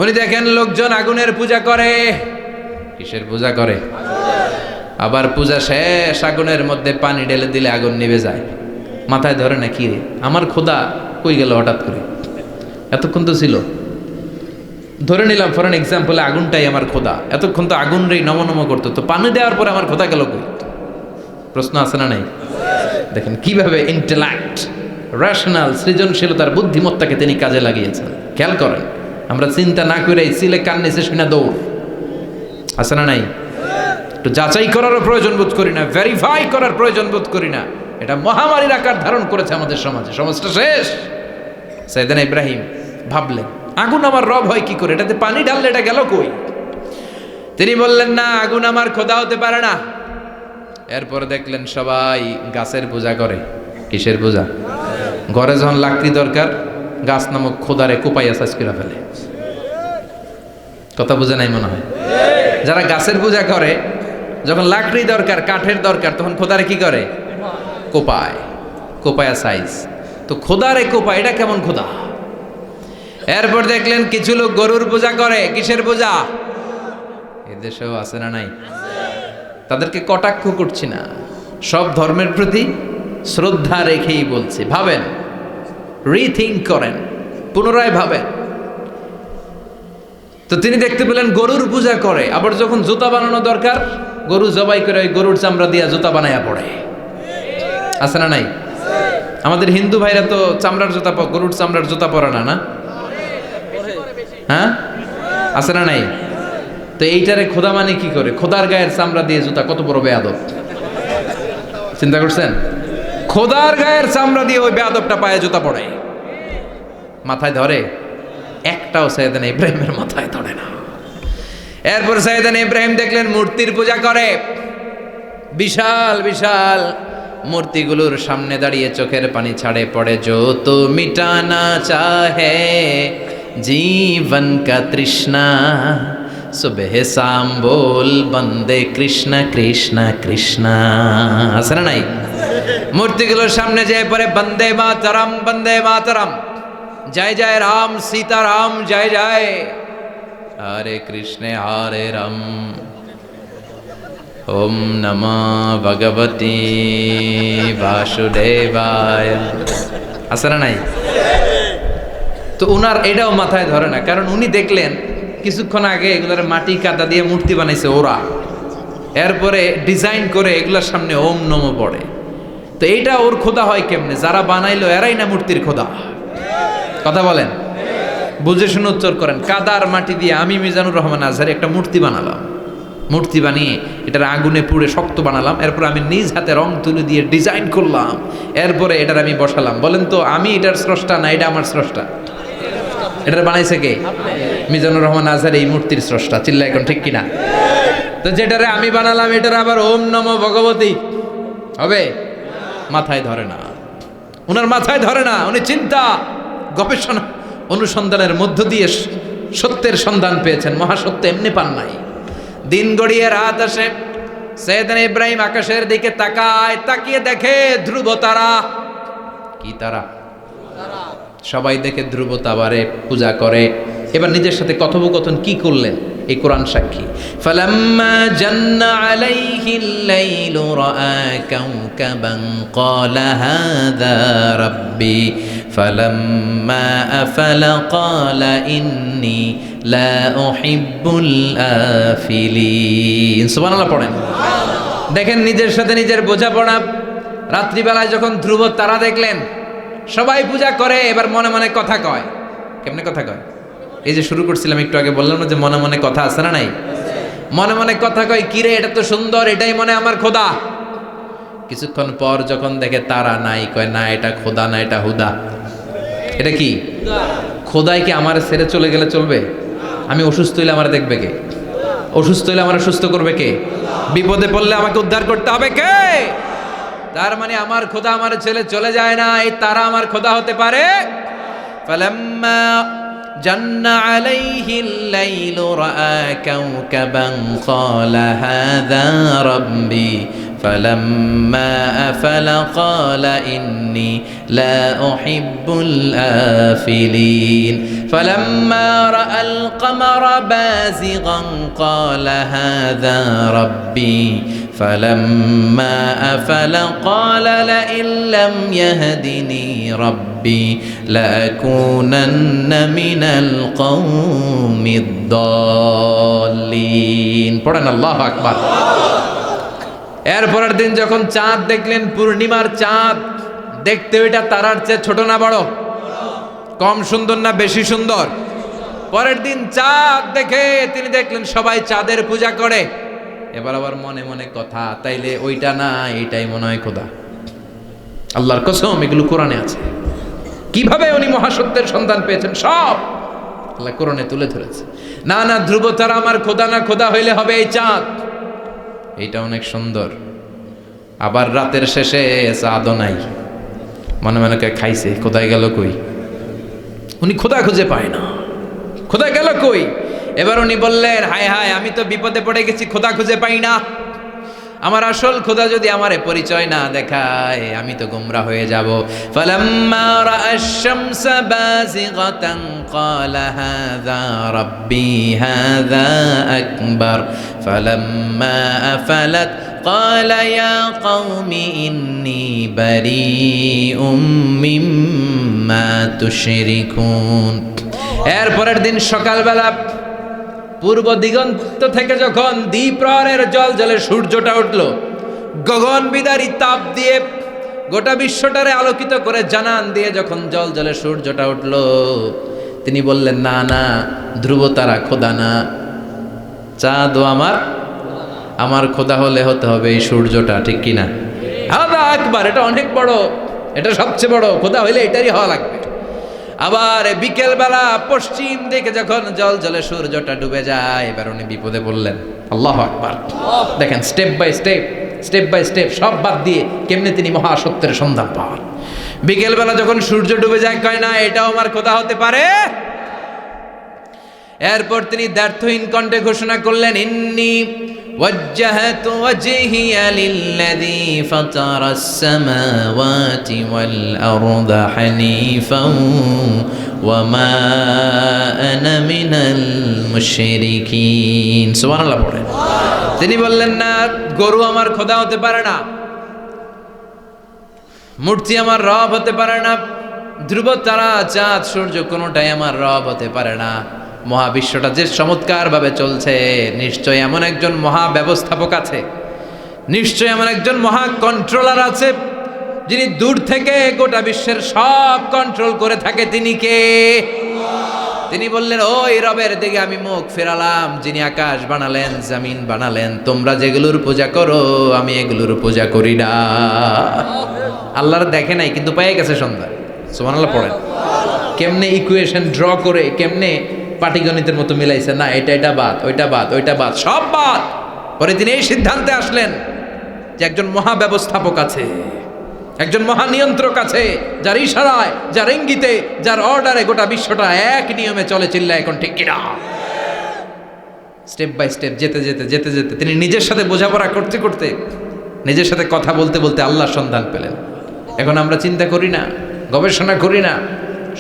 উনি দেখেন লোকজন আগুনের পূজা করে। কিসের পূজা করে? আবার পূজা শেষ, আগুনের মধ্যে পানি ঢেলে দিলে আগুন নিভে যায়। মাথায় ধরে না, কি রে আমার খোদা কই গেল হঠাৎ করে? এতক্ষণ তো ছিল। ধরে নিলাম ফর এন এক্সাম্পলে আগুনটাই আমার খোদা। এতক্ষণ তো আগুন রে নম করতো, তো পানি দেওয়ার পরে আমার খোদা গেল কই? প্রশ্ন আছে না নাই? দেখেন কিভাবে ইন্টেলেক্ট, রেশনাল, সৃজনশীলতার বুদ্ধিমত্তাকে তিনি কাজে লাগিয়েছেন। খেয়াল করেন, আমরা চিন্তা না করে সিলে কান নিচে শুনে দৌড়। আছে না নাই? একটু যাচাই করারও প্রয়োজন বোধ করি না, ভেরিফাই করার প্রয়োজন বোধ করি না। এটা মহামারীর আকার ধারণ করেছে আমাদের সমাজে। সমাজটা শেষ। সাইয়েদনা ইব্রাহিম ভাবলেন, আগুন আমার রব হয় কি করে? এটাতে পানি ঢাললে এটা গেল কই? তিনি বললেন, না, আগুন আমার খোদা হতে পারে না। এরপর দেখলেন সবাই গাছের পূজা করে। কিসের পূজা? ঘরে যখন লাকড়ি দরকার, গাছ নামক খোদারে কোপাইয়া সাজ করে ফেলে। কথা বুঝে নাই মনে হয়? যারা গাছের পূজা করে, যখন লাকড়ি দরকার, কাঠের দরকার, তখন খোদারে কি করে? কোপায়, কোপায়া সাইজ। তো খোদারে কোপায়, এটা কেমন খোদা? এরপর দেখলেন কিছু লোক গরুর পূজা করে। কিসের পূজা? এদেশেও আছে না নাই? তাদেরকে কটাক্ষ করছি না, সব ধর্মের প্রতি শ্রদ্ধা রেখেই বলছি। ভাবেন, রিথিঙ্ক করেন, পুনরায় ভাবেন। তো তিনি দেখতে পেলেন গরুর পূজা করে, আবার যখন জুতা বানানো দরকার, গরু জবাই করে ওই গরুর চামড়া দিয়া জুতা বানায়া পড়ে। আছে না নাই? আমাদের হিন্দু ভাইরা তো চামড়ার জুতা, গরুর চামড়ার জুতা পরে না, না? হ্যাঁ, আছে না নাই? তো এইটারে খোদা মানে কি করে? খোদার গায়ের চামড়া দিয়ে জুতা, কত বড় বেয়াদব! চিন্তা করছেন? খোদার গায়ের চামড়া দিয়ে ওই বেয়াদবটা পায়ে জুতা পড়ে। মাথায় ধরে? একটাও সাইয়েদানা ইব্রাহিমের মাথায় ধরে না। এরপর সাইয়েদানা ইব্রাহিম দেখলেন মূর্তির পূজা করে। বিশাল বিশাল মূর্তিগুলোর সামনে দাঁড়িয়ে চোখের পানি ছাড়ে পড়ে। যো তো মিটানা চাহে জীবন কা তৃষ্ণা, সুবহ শাম বল বন্দে কৃষ্ণ কৃষ্ণ কৃষ্ণ। আছে না নাই? মূর্তিগুলোর সামনে যেয়ে পড়ে বন্দে মাতরম, বন্দে মাতরম, জয় জয় রাম সীতারাম, জয় জয় হরে কৃষ্ণ হরে রাম, ওম নমঃ ভগবতে বাসুদেবায়। আছে না নাই? তো উনার এটাও মাথায় ধরে না, কারণ উনি দেখলেন কিছুক্ষণ আগে এগুলোর মাটি কাদা দিয়ে মূর্তি বানাইছে ওরা, এরপরে ডিজাইন করে এগুলোর সামনে ওম নমঃ পড়ে। তো এইটা ওর খোদা হয় কেমনে? যারা বানাইলো এরাই না মূর্তির খোদা? কথা বলেন, বুঝে শুনে উত্তর করেন। কাদার মাটি দিয়ে আমি মিজানুর রহমান আজহারি একটা মূর্তি বানালাম, মূর্তি বানিয়ে এটার আগুনে পুড়ে শক্ত বানালাম, এরপর আমি নিজ হাতে রং তুলে দিয়ে ডিজাইন করলাম, এরপরে এটার আমি বসালাম। বলেন তো আমি এটার স্রষ্টা না এটা আমার স্রষ্টা? এটার বানাইছে কে? মিজানুর রহমান আজহারি এই মূর্তির স্রষ্টা। চিল্লা এখন ঠিক কিনা? তো যেটারে আমি বানালাম এটার আবার ওম নমঃ ভগবতী হবে? মাথায় ধরে না, ওনার মাথায় ধরে না। উনি চিন্তা গবেষণা অনুসন্ধানের মধ্য দিয়ে সত্যের সন্ধান পেয়েছেন। মহাসত্য এমনি পান নাই। দিন গড়িয়ে রাত আসে, সাইয়েদনা ইব্রাহিম আকাশের দিকে তাকায়, তাকিয়ে দেখে ধ্রুব তারা। কি তারা? সবাই দেখে ধ্রুব তারারে পূজা করে। এবার নিজের সাথে কথোপকথন কি করলেন এই কোরআন সাক্ষী। ফালাম্মা জান্না আলাইহিল লাইলু রাআ কাওকাবান ক্বালা হাযা রাব্বি ফালাম্মা আফালা ক্বালা ইন্নী লা উহিব্বুল আফিলিন। সুবহানাল্লাহ পড়েন। দেখেন নিজের সাথে নিজের বোঝাপড়া। রাত্রিবেলায় যখন ধ্রুব তারা দেখলেন, সবাই পূজা করে, এবার মনে মনে কথা কয়। কেমনে কথা কয়? এই যে শুরু করছিলাম একটু আগে, বললাম না যে মনে মনে কথা আছে না নাই? মনে মনে কথা কয়, কিরে এটা তো সুন্দর, এটাই মনে আমার খোদা। কিছুক্ষণ পর যখন দেখে তারা নাই, কয় না এটা খোদা না, এটা হুদা। এটা কি? খোদাই কি আমার ছেড়ে চলে গেলে চলবে? আমি অসুস্থ হইলে আমার দেখবে কে? অসুস্থ হইলে আমার সুস্থ করবে কে? বিপদে পড়লে আমাকে উদ্ধার করতে হবে কে? তার মানে আমার খোদা আমার ছেলে চলে যায় না, এই তারা আমার খোদা হতে পারে। ফালাম্মা জান্না আলাইহিল লাইলু রাআ কাওকাবান ক্বালা হাযা রাব্বি ফালাম্মা আফালা ক্বালা ইন্নী লা উহিব্বুল আফিলিন ফালাম্মা রাআল কমারা বাযিগান ক্বালা হাযা রাব্বি فلما أفل قال لئن لم يهدني ربي لأكونن من القوم الضالين পড়েন আল্লাহু আকবার। এরপরের দিন যখন চাঁদ দেখলেন, পূর্ণিমার চাঁদ, দেখতে ওইটা তারার চেয়ে ছোট না বড়? কম সুন্দর না বেশি সুন্দর? পরের দিন চাঁদ দেখে তিনি দেখলেন সবাই চাঁদের পূজা করে। এবার আবার মনে মনে কথা, তাইলে ওইটা না এইটাই মনে হয় খোদা। আল্লাহর কসম এগুলো কোরআনে আছে। কিভাবে উনি মহাসত্যের সন্ধান পেয়েছেন সব আল্লাহ কোরআনে তুলে ধরেছে। না না, ধ্রুব তারা আমার খোদা না, খোদা হইলে হবে এই চাঁদ। এইটা অনেক সুন্দর। আবার রাতের শেষে চাঁদও নাই। মনে মনে খাইছে, কোথায় গেল কই? উনি খোদা খুঁজে পায় না, খোদা গেল কই? এবার উনি বললেন, হায় হায়, আমি তো বিপদে পড়ে গেছি, খোদা খুঁজে পাই না। আমার আসল খোদা যদি আমারে পরিচয় না দেখায়, আমি তো গোমরাহ হয়ে যাব। ফালাম্মা রাআশ শামসা বাযিগাতান ক্বালা হাযা রাব্বি হাযা আকবার ফালাম্মা আফালাত ক্বালা ইয়া কওমি ইন্নী বারীউম মিম্মা তুশরিকুন। এর পরের দিন সকালবেলা পূর্ব দিগন্ত থেকে যখন দ্বিপ্রহরের জলে সূর্যটা উঠল, গগন বিদারী তাপ দিয়ে গোটা বিশ্বটারে আলোকিত করে জানান দিয়ে যখন জলে সূর্যটা উঠল, তিনি বললেন, না না, ধ্রুব তারা খোদা না, চাঁদ আমার খোদা হলে হতে হবে এই সূর্যটা, ঠিক কিনা? হাদা আকবার, এটা অনেক বড়, এটা সবচেয়ে বড়, খোদা হইলে এটারই হওয়া লাগবে। আবার বিকেলবেলা পশ্চিম দিকে যখন জলে সূর্যটা ডুবে যায়, এবার উনি বিপদে বললেন। আল্লাহু আকবার। দেখেন, স্টেপ বাই স্টেপ সব বাদ দিয়ে কেমনে তিনি মহাসত্যের সন্ধান পান। বিকেলবেলা যখন সূর্য ডুবে যায়, কয় না এটাও আমার খোদা হতে পারে। এরপর তিনি দ্ব্যর্থহীন কণ্ঠে ঘোষণা করলেন, ইন্নী ওয়াজ্জাহাতু ওয়াজহিয়া লিল্লাযী ফাতারাস সামাওয়াতি ওয়াল আরদা হানিফান ওয়া মা আনা মিনাল মুশরিকিন। সুবহানাল্লাহ পড়েন। তিনি বললেন, না, গরু আমার খোদা হতে পারে না, মূর্তি আমার রব হতে পারে না, ধ্রুব তারা, চাঁদ, সূর্য কোনোটাই আমার রব হতে পারে না। মহাবিশ্বটা যে চমৎকার ভাবে চলছে, নিশ্চয় এমন একজন মহা ব্যবস্থাপক আছে, নিশ্চয় এমন একজন মহা কন্ট্রোলার আছে, যিনি দূর থেকে গোটা বিশ্বের সব কন্ট্রোল করে থাকে। তিনি কে? তিনি বললেন, ওই রবের দিকে আমি মুখ ফেরালাম, যিনি আকাশ বানালেন, জমিন বানালেন। তোমরা যেগুলোর পূজা করো, আমি এগুলোর পূজা করি না। আল্লাহর দেখে নাই, কিন্তু পেয়ে গেছে সন্ধ্যা। সুবহানাল্লাহ পড়েন। কেমনে ইকুয়েশন ড্র করে, কেমনে পাটিগণিতের মতো মিলাইছে, না এটা বাদ, ওইটা বাদ, ওইটা বাদ, সব বাদ। পরে তিনি এই সিদ্ধান্তে আসলেন যে একজন মহা ব্যবস্থাপক আছে, একজন মহা নিয়ন্ত্রক আছে, যার ইশারায়, যার ইঙ্গিতে, যার অর্ডারে গোটা বিশ্বটা এক নিয়মে চলে। চিল্লা এখন ঠিক কিনা? স্টেপ বাই স্টেপ যেতে তিনি নিজের সাথে বোঝাপড়া করতে করতে, নিজের সাথে কথা বলতে বলতে আল্লাহর সন্ধান পেলেন। এখন আমরা চিন্তা করি না, গবেষণা করি না।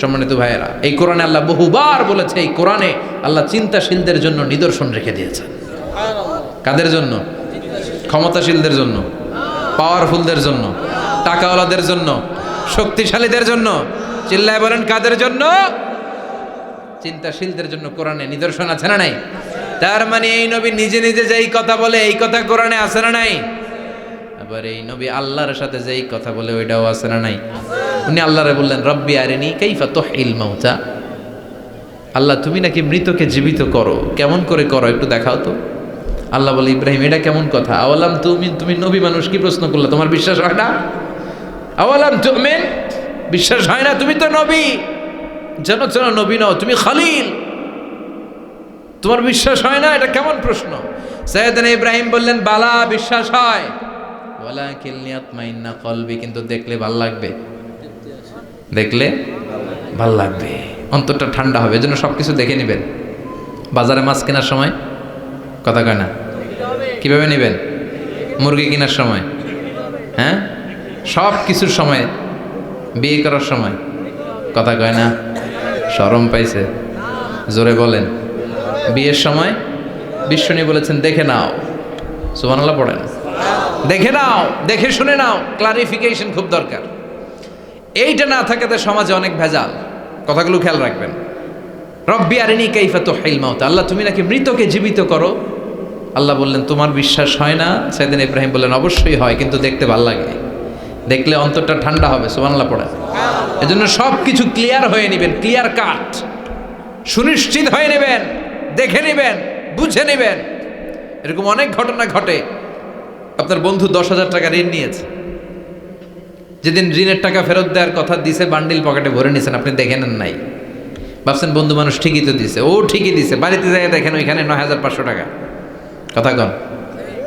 সম্মানিত ভাইয়েরা, এই কোরআনে আল্লাহ বহুবার বলেছে, এই কোরআনে আল্লাহ চিন্তাশীলদের জন্য নিদর্শন রেখে দিয়েছেন। কাদের জন্য? ক্ষমতাশীলদের জন্য, পাওয়ারফুলদের জন্য, টাকাওয়ালাদের জন্য, শক্তিশালীদের জন্য। চিল্লায় বলেন, কাদের জন্য? চিন্তাশীলদের জন্য কোরআনে নিদর্শন আছে না নাই? তার মানে এই নবী নিজে নিজে যেই কথা বলে, এই কথা কোরআনে আছে না নাই? আবার এই নবী আল্লাহর সাথে যেই কথা বলে, ওইটাও আছে না নাই? উনি আল্লাহরে বললেন, রব্বি আরিনি কাইফা তুহিল মাউতা। আল্লাহ, তুমি নাকি মৃতকে জীবিত করো, কেমন করে করো একটু দেখাও তো। আল্লাহ বলে, ইব্রাহিম, এটা কেমন কথা? আওয়ালাম তুমি নবী মানুষ, কি প্রশ্ন করলে? তোমার বিশ্বাস হয় না? আওয়ালাম তুমিন, বিশ্বাস হয় না? তুমি তো নবী, জানো নবী নও, তুমি খলিল, তোমার বিশ্বাস হয় না? এটা কেমন প্রশ্ন? সাইয়েদনা ইব্রাহিম বললেন, বালা, বিশ্বাস হয়, ওয়ালাকিন লিয়াতমাইন্না কলবি, কিন্তু দেখলে ভাল লাগবে, দেখলে ভাল লাগবে, অন্তরটা ঠান্ডা হবে। এজন্য সবকিছু দেখে নেবেন। বাজারে মাছ কেনার সময় কথা কয় না, কিভাবে নেবেন? মুরগি কেনার সময়, হ্যাঁ, সব কিছুর সময়, বিয়ে করার সময় কথা কয় না, শরম পাইছে, জোরে বলেন। বিয়ের সময় বিশ্বনী বলেছেন, দেখে নাও। সুবহানাল্লাহ পড়েন। দেখে নাও, দেখে শুনে নাও, ক্লারিফিকেশন খুব দরকার। এইটা না থাকাতে সমাজে অনেক ভেজাল। কথাগুলো খেয়াল রাখবেন। রব্বি আরিনি কাইফা তুহিল মাউতা, আল্লাহ, তুমি নাকি মৃতকে জীবিত করো। আল্লাহ বললেন, তোমার বিশ্বাস হয় না? সাইয়েদনা ইব্রাহিম বললেন, অবশ্যই হয়, কিন্তু দেখতে ভাল লাগে, দেখলে অন্তরটা ঠান্ডা হবে। সুবহানাল্লাহ পড়েন। এজন্য সব কিছু ক্লিয়ার হয়ে নেবেন, ক্লিয়ার কাট, সুনিশ্চিত হয়ে নেবেন, দেখে নেবেন, বুঝে নেবেন। এরকম অনেক ঘটনা ঘটে। আপনার বন্ধু 10,000 টাকা ঋণ নিয়েছে, যেদিন ঋণের টাকা ফেরত দেওয়ার কথা দিছে, বান্ডিল পকেটে ভরে নিয়েছেন, আপনি দেখে নেন নাই। ভাবছেন বন্ধু মানুষ, ঠিকই তো দিছে, ও ঠিকই দিছে। বাড়িতে যাই দেখেন ওইখানে 9,500 টাকা। কথা কন,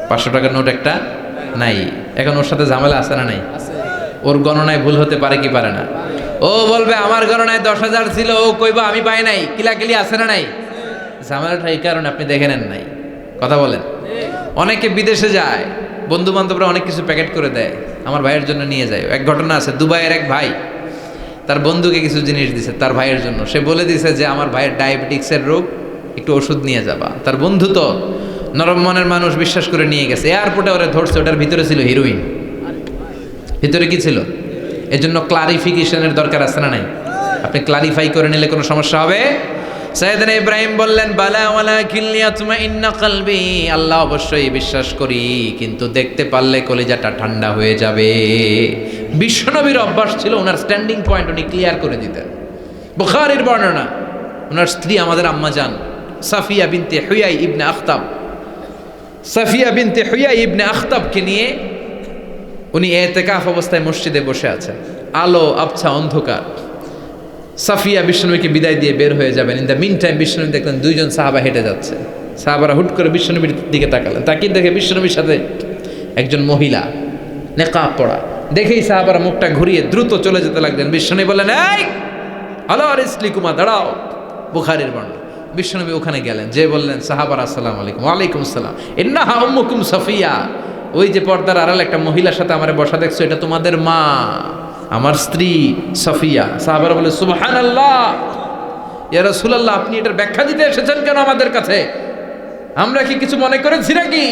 500 টাকার নোট একটা নাই। এখন ওর সাথে ঝামেলা আছে না নাই? ওর গণনায় ভুল হতে পারে কি পারে না? ও বলবে আমার গণনায় 10,000 ছিল, ও কইবা আমি পাই নাই, কিলাকিলি আছে না নাই? ঝামেলাটা এই কারণে আপনি দেখে নেন নাই। কথা বলেন। অনেকে বিদেশে যায়, বন্ধু বান্ধবরা অনেক কিছু প্যাকেট করে দেয়, আমার ভাইয়ের জন্য নিয়ে যায়। এক ঘটনা আছে, দুবাইয়ের এক ভাই তার বন্ধুকে কিছু জিনিস দিছে তার ভাইয়ের জন্য। সে বলে দিছে যে আমার ভাইয়ের ডায়াবেটিক্সের রোগ, একটু ওষুধ নিয়ে যাবা। তার বন্ধু তো নরম মনের মানুষ, বিশ্বাস করে নিয়ে গেছে। এয়ারপোর্টে ওরা ধরছে, ওটার ভিতরে ছিল হিরোইন। ভিতরে কি ছিল? এজন্য ক্লারিফিকেশনের দরকার আছে না নাই? আপনি ক্লারিফাই করে নিলে কোনো সমস্যা হবে? সাইয়েদনা ইব্রাহিম বললেন, বালা ওয়ালাকিন লিয়াতমাইন্না কলবি, আল্লাহ অবশ্যই বিশ্বাস করি, কিন্তু দেখতে পারলে কলিজাটা ঠান্ডা হয়ে যাবে। বিশ্বনবীর অভ্যাস ছিল, ওনার স্ট্যান্ডিং পয়েন্ট উনি ক্লিয়ার করে দিতেন। বুখারীর বর্ণনা, ওনার স্ত্রী আমাদের আম্মা জান সাফিয়া বিনতে হুয়াই ইবনে আখতাব, সাফিয়া বিনতে হুয়াই ইবনে আখতাবকে নিয়ে উনি ইতিকাফ অবস্থায় মসজিদে বসে আছেন। আলো আবছা অন্ধকার। সাফিয়া বিশ্বনবীকে বিদায় দিয়ে বের হয়ে যাবেন। ইন দ্য মিন টাইম বিশ্বনবী দেখলেন দুইজন সাহাবা হেঁটে যাচ্ছে। সাহাবারা হুট করে বিশ্বনবীর দিকে তাকালেন। তাকিয়ে দেখে বিশ্বনবীর সাথে একজন মহিলা, নেকাব পড়া। দেখেই সাহাবারা মুখটা ঘুরিয়ে দ্রুত চলে যেতে লাগলেন। বিশ্বনবী বললেন, এই আলা রিসলিকুমা, দাঁড়াও। বুখারীর বর্ণনা। বিশ্বনবী ওখানে গেলেন, যে বললেন সাহাবারা আসসালামু আলাইকুম। ওয়ালাইকুম আসসালাম। ইন্নাহা উম্মুকুম সাফিয়া, ওই যে পর্দার আড়ালে একটা মহিলার সাথে আমারে বসা দেখছো, এটা তোমাদের মা, আমার স্ত্রী সাফিয়া। সাহাবারা বলে, সুবহানাল্লাহ, ইয়া রাসূলুল্লাহ, আপনি এটার ব্যাখ্যা দিতে এসেছেন কেন আমাদের কাছে? আমরা কি কিছু মনে করেছি নাকি?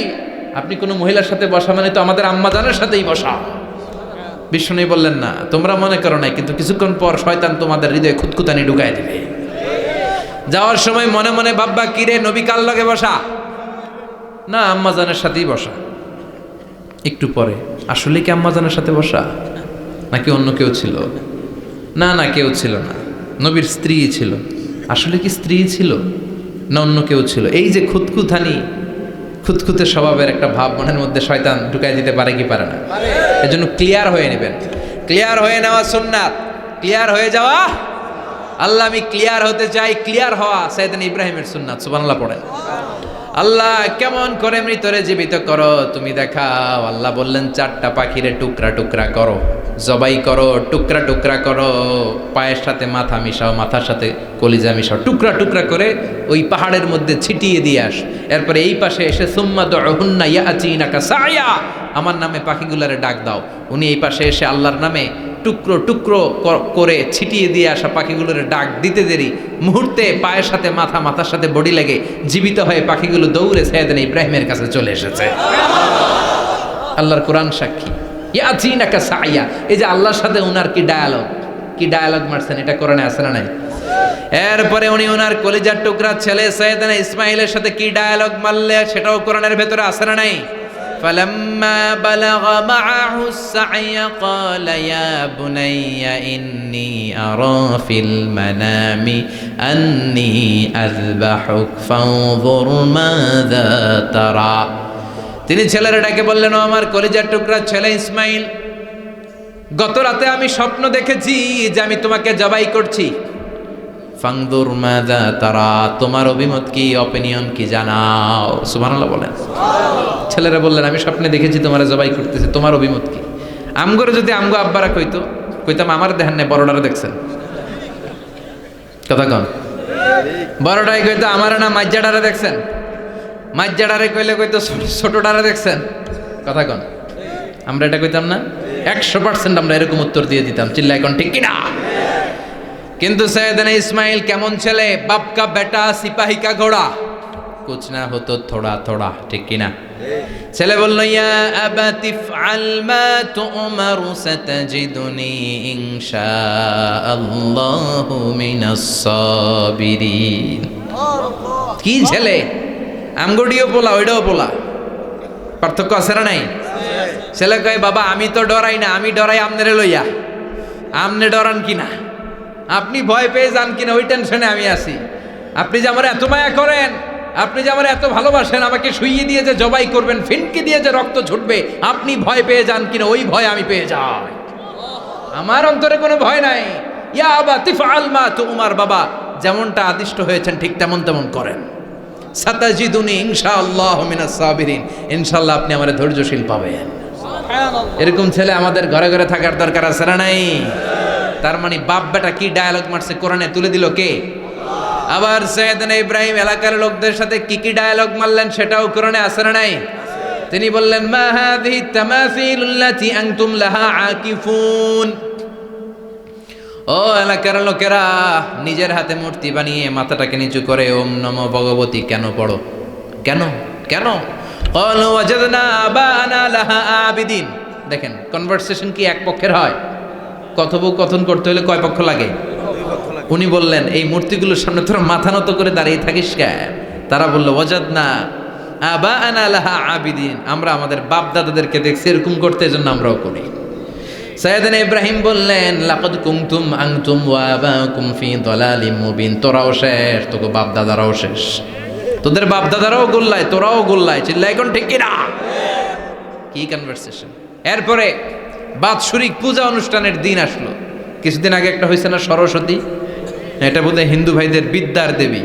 আপনি কোনো মহিলার সাথে বসা মানে তো আমাদের আম্মা জানের সাথেই বসা। বিষ্ণু বললেন, না তোমরা মনে করো নাই, কিন্তু কিছুক্ষণ পর শয়তান তোমাদের হৃদয়ে খুঁতখুতানি ঢুকায় দিবে। যাওয়ার সময় মনে মনে ভাববা, কিরে নবী কার লগে বসা? না, আম্মা জানের সাথেই বসা। একটু পরে, আসলে কি আম্মা জানের সাথে বসা নাকি অন্য কেউ ছিল? না না, কেউ ছিল না, নবীর স্ত্রী ছিল। আসলে কি স্ত্রী ছিল না অন্য কেউ ছিল? এই যে খুঁতখুতানি, খুঁতখুতে স্বভাবের একটা ভাব মনের মধ্যে শয়তান ঢুকাই দিতে পারে কি পারে না? এজন্য ক্লিয়ার হয়ে নেবেন। ক্লিয়ার হয়ে নেওয়া সুন্নাত, ক্লিয়ার হয়ে যাওয়া। আল্লাহ আমি ক্লিয়ার হতে চাই, ক্লিয়ার হওয়া সাইয়েদনা ইব্রাহিমের সুন্নাত। সুবহানাল্লাহ পড়েন। আল্লাহ কেমন করে মৃতরে জীবিত করো তুমি দেখাও। আল্লাহ বললেন, 4টা পাখিরে টুকরা টুকরা করো, জবাই করো, টুকরা টুকরা করো, পায়ের সাথে মাথা মিশাও, মাথার সাথে কলিজা মিশাও, টুকরা টুকরা করে ওই পাহাড়ের মধ্যে ছিটিয়ে দিয়ে আস। এরপরে এই পাশে এসে সুম্মা দুহুন্না ইয়াতিনাকা সায়া, আমার নামে পাখিগুলারে ডাক দাও। উনি এই পাশে এসে আল্লাহর নামে টুকরো টুকরো করে ছিটিয়ে দিয়ে আসা পাখিগুলোর ডাক দিতে দেরি, মুহূর্তে পায়ের সাথে মাথা, মাথার সাথে বডি লেগে জীবিত হয়ে পাখিগুলো দৌড়ে সাইয়েদনা ইব্রাহিমের কাছে চলে এসেছে। আল্লাহর কোরআন সাক্ষী। ইয়াতিনাকা সায়া, এই যে আল্লাহর সাথে উনার কি ডায়ালগ মারছেন, এটা কোরআনে আছে না নাই? এরপরে উনি ওনার কলিজার টুকরা ছেলে সাইয়েদনা ইসমাইলের সাথে কি ডায়ালগ মারলে, সেটাও কোরআনের ভেতরে আছে না নাই? فلما بلغ معه السعي قال يا بني إني أرى في المنام أني أذبحك فانظر ماذا ترى। তিনি ছেলের ডাকে বললেন, ও আমার কলিজার টুকরা ছেলে ইসমাইল, গত রাতে আমি স্বপ্ন দেখেছি যে আমি তোমাকে জবাই করছি। ফাংদুর মাযা তারা, তোমার অভিমত কি, অপিনিয়ন কি জানাও। সুবহানাল্লাহ বলেন। ছেলেরা বললেন, আমি স্বপ্নে দেখেছি তোমারে জবাই করতেছি, তোমার অভিমত কি? আমগরে যদি আমগো আব্বারা কইতাম আমার দেখেন না, বড়ডারে দেখছেন। কথা কন। বড়ডাই কইতো আমার না মাজ্জাডারে দেখছেন, মাজ্জাডারে কইতো ছোটডারে দেখছেন। কথা কন। আমরা এটা কইতাম না? 100% আমরা এরকম উত্তর দিয়ে দিতাম। চিল্লায় কোন ঠিক কিনা? কিন্তু সাইয়েদনা ইসমাইল কেমন ছেলে, বাপ কা বেটা সিপাহী কা ঘোড়া, কুছ না হতো থোড়া থোড়া, ঠিক কিনা? ছেলে বলল, ইয়া আবাতি ফআল মা তুমারু সাতাজিদুনি ইনশাআল্লাহু মিনাস সাবিরিন। কি ছেলে, আমগডিও পোলা ওইটাও পোলা, পার্থক্য আছে না নাই? ছেলে কয়, বাবা আমি তো ডরাই না, আমি ডরাই আমনেরে লইয়া। আমনে ডরান কিনা, আপনি ভয় পেয়ে যান কিনা, ওই টেনশনে আমি আছি। আপনি যে আমার এত মায়া করেন, আপনি যে আমার এত ভালোবাসেন, আমাকে শুইয়ে দিয়ে যে জবাই করবেন, ফিনকি দিয়ে যে রক্ত ছুটবে, আপনি ভয় পেয়ে যান কিনা, ওই ভয় আমি পেয়ে যাই। আমার অন্তরে কোনো ভয় নাই। ইয়া আবাতি ফাআল মা তুমার, বাবা যেমনটা আদিষ্ট হয়েছেন ঠিক তেমন করেন। সাতাজিদুনি ইনশাআল্লাহু মিনাস সাবিরিন, ইনশাআল্লাহ আপনি আমারে ধৈর্যশীল পাবেন। এরকম ছেলে আমাদের ঘরে ঘরে থাকার দরকার আছে না নাই? তার মানে বাপ বেটা কি ডায়ালগ মারছে কোরআনে তুলে দিল কে? আবার সাইয়েদনা ইব্রাহিম এলাকার লোকদের সাথে কি কি ডায়ালগ মারলেন সেটাও কোরআনে আছে না নাই? তিনি বললেন মা হাযিহি তামাসিলুল্লাতী আনতুম লাহা আকিফুন। ও এলাকার লোকেরা, নিজের হাতে মূর্তি বানিয়ে মাথাটাকে নিচু করে ওম নমো ভগবতী কেন পড়ো? কেন কেন? ক্বালু ওয়াজাদনা আবানা লাহা আবিদিন। দেখেন কনভারসেশন কি এক পক্ষের হয়? কথোপকথন করতে হলে কয় পক্ষ লাগে? উনি বললেন এই মূর্তিগুলোর সামনে তোরা মাথা নত করে দাঁড়িয়ে থাকিস কেন? তারা বলল ওয়াজাদনা আবানা লাহা আবিদিন, আমরা আমাদের বাপ দাদাদেরকে দেখছি এরকম করতে, এজন্য আমরাও করি। সাইয়েদনা ইব্রাহিম বললেন লাকাদ কুনতুম আনতুম ওয়া আবাকুম ফি দালালিম মুবিন। তোরাও শেষ, তোকে বাপ দাদারাও শেষ, তোদের বাপ দাদারাও গোল্লায়, তোরাও গোল্লায়। চিল্লাই কোন ঠিক কিনা? কি কনভারসেশন! এরপরে বাৎসরিক পূজা অনুষ্ঠানের দিন আসলো। কিছুদিন আগে একটা হয়েছে না সরস্বতী, এটা বোধহয় হিন্দু ভাইদের বিদ্যার দেবী।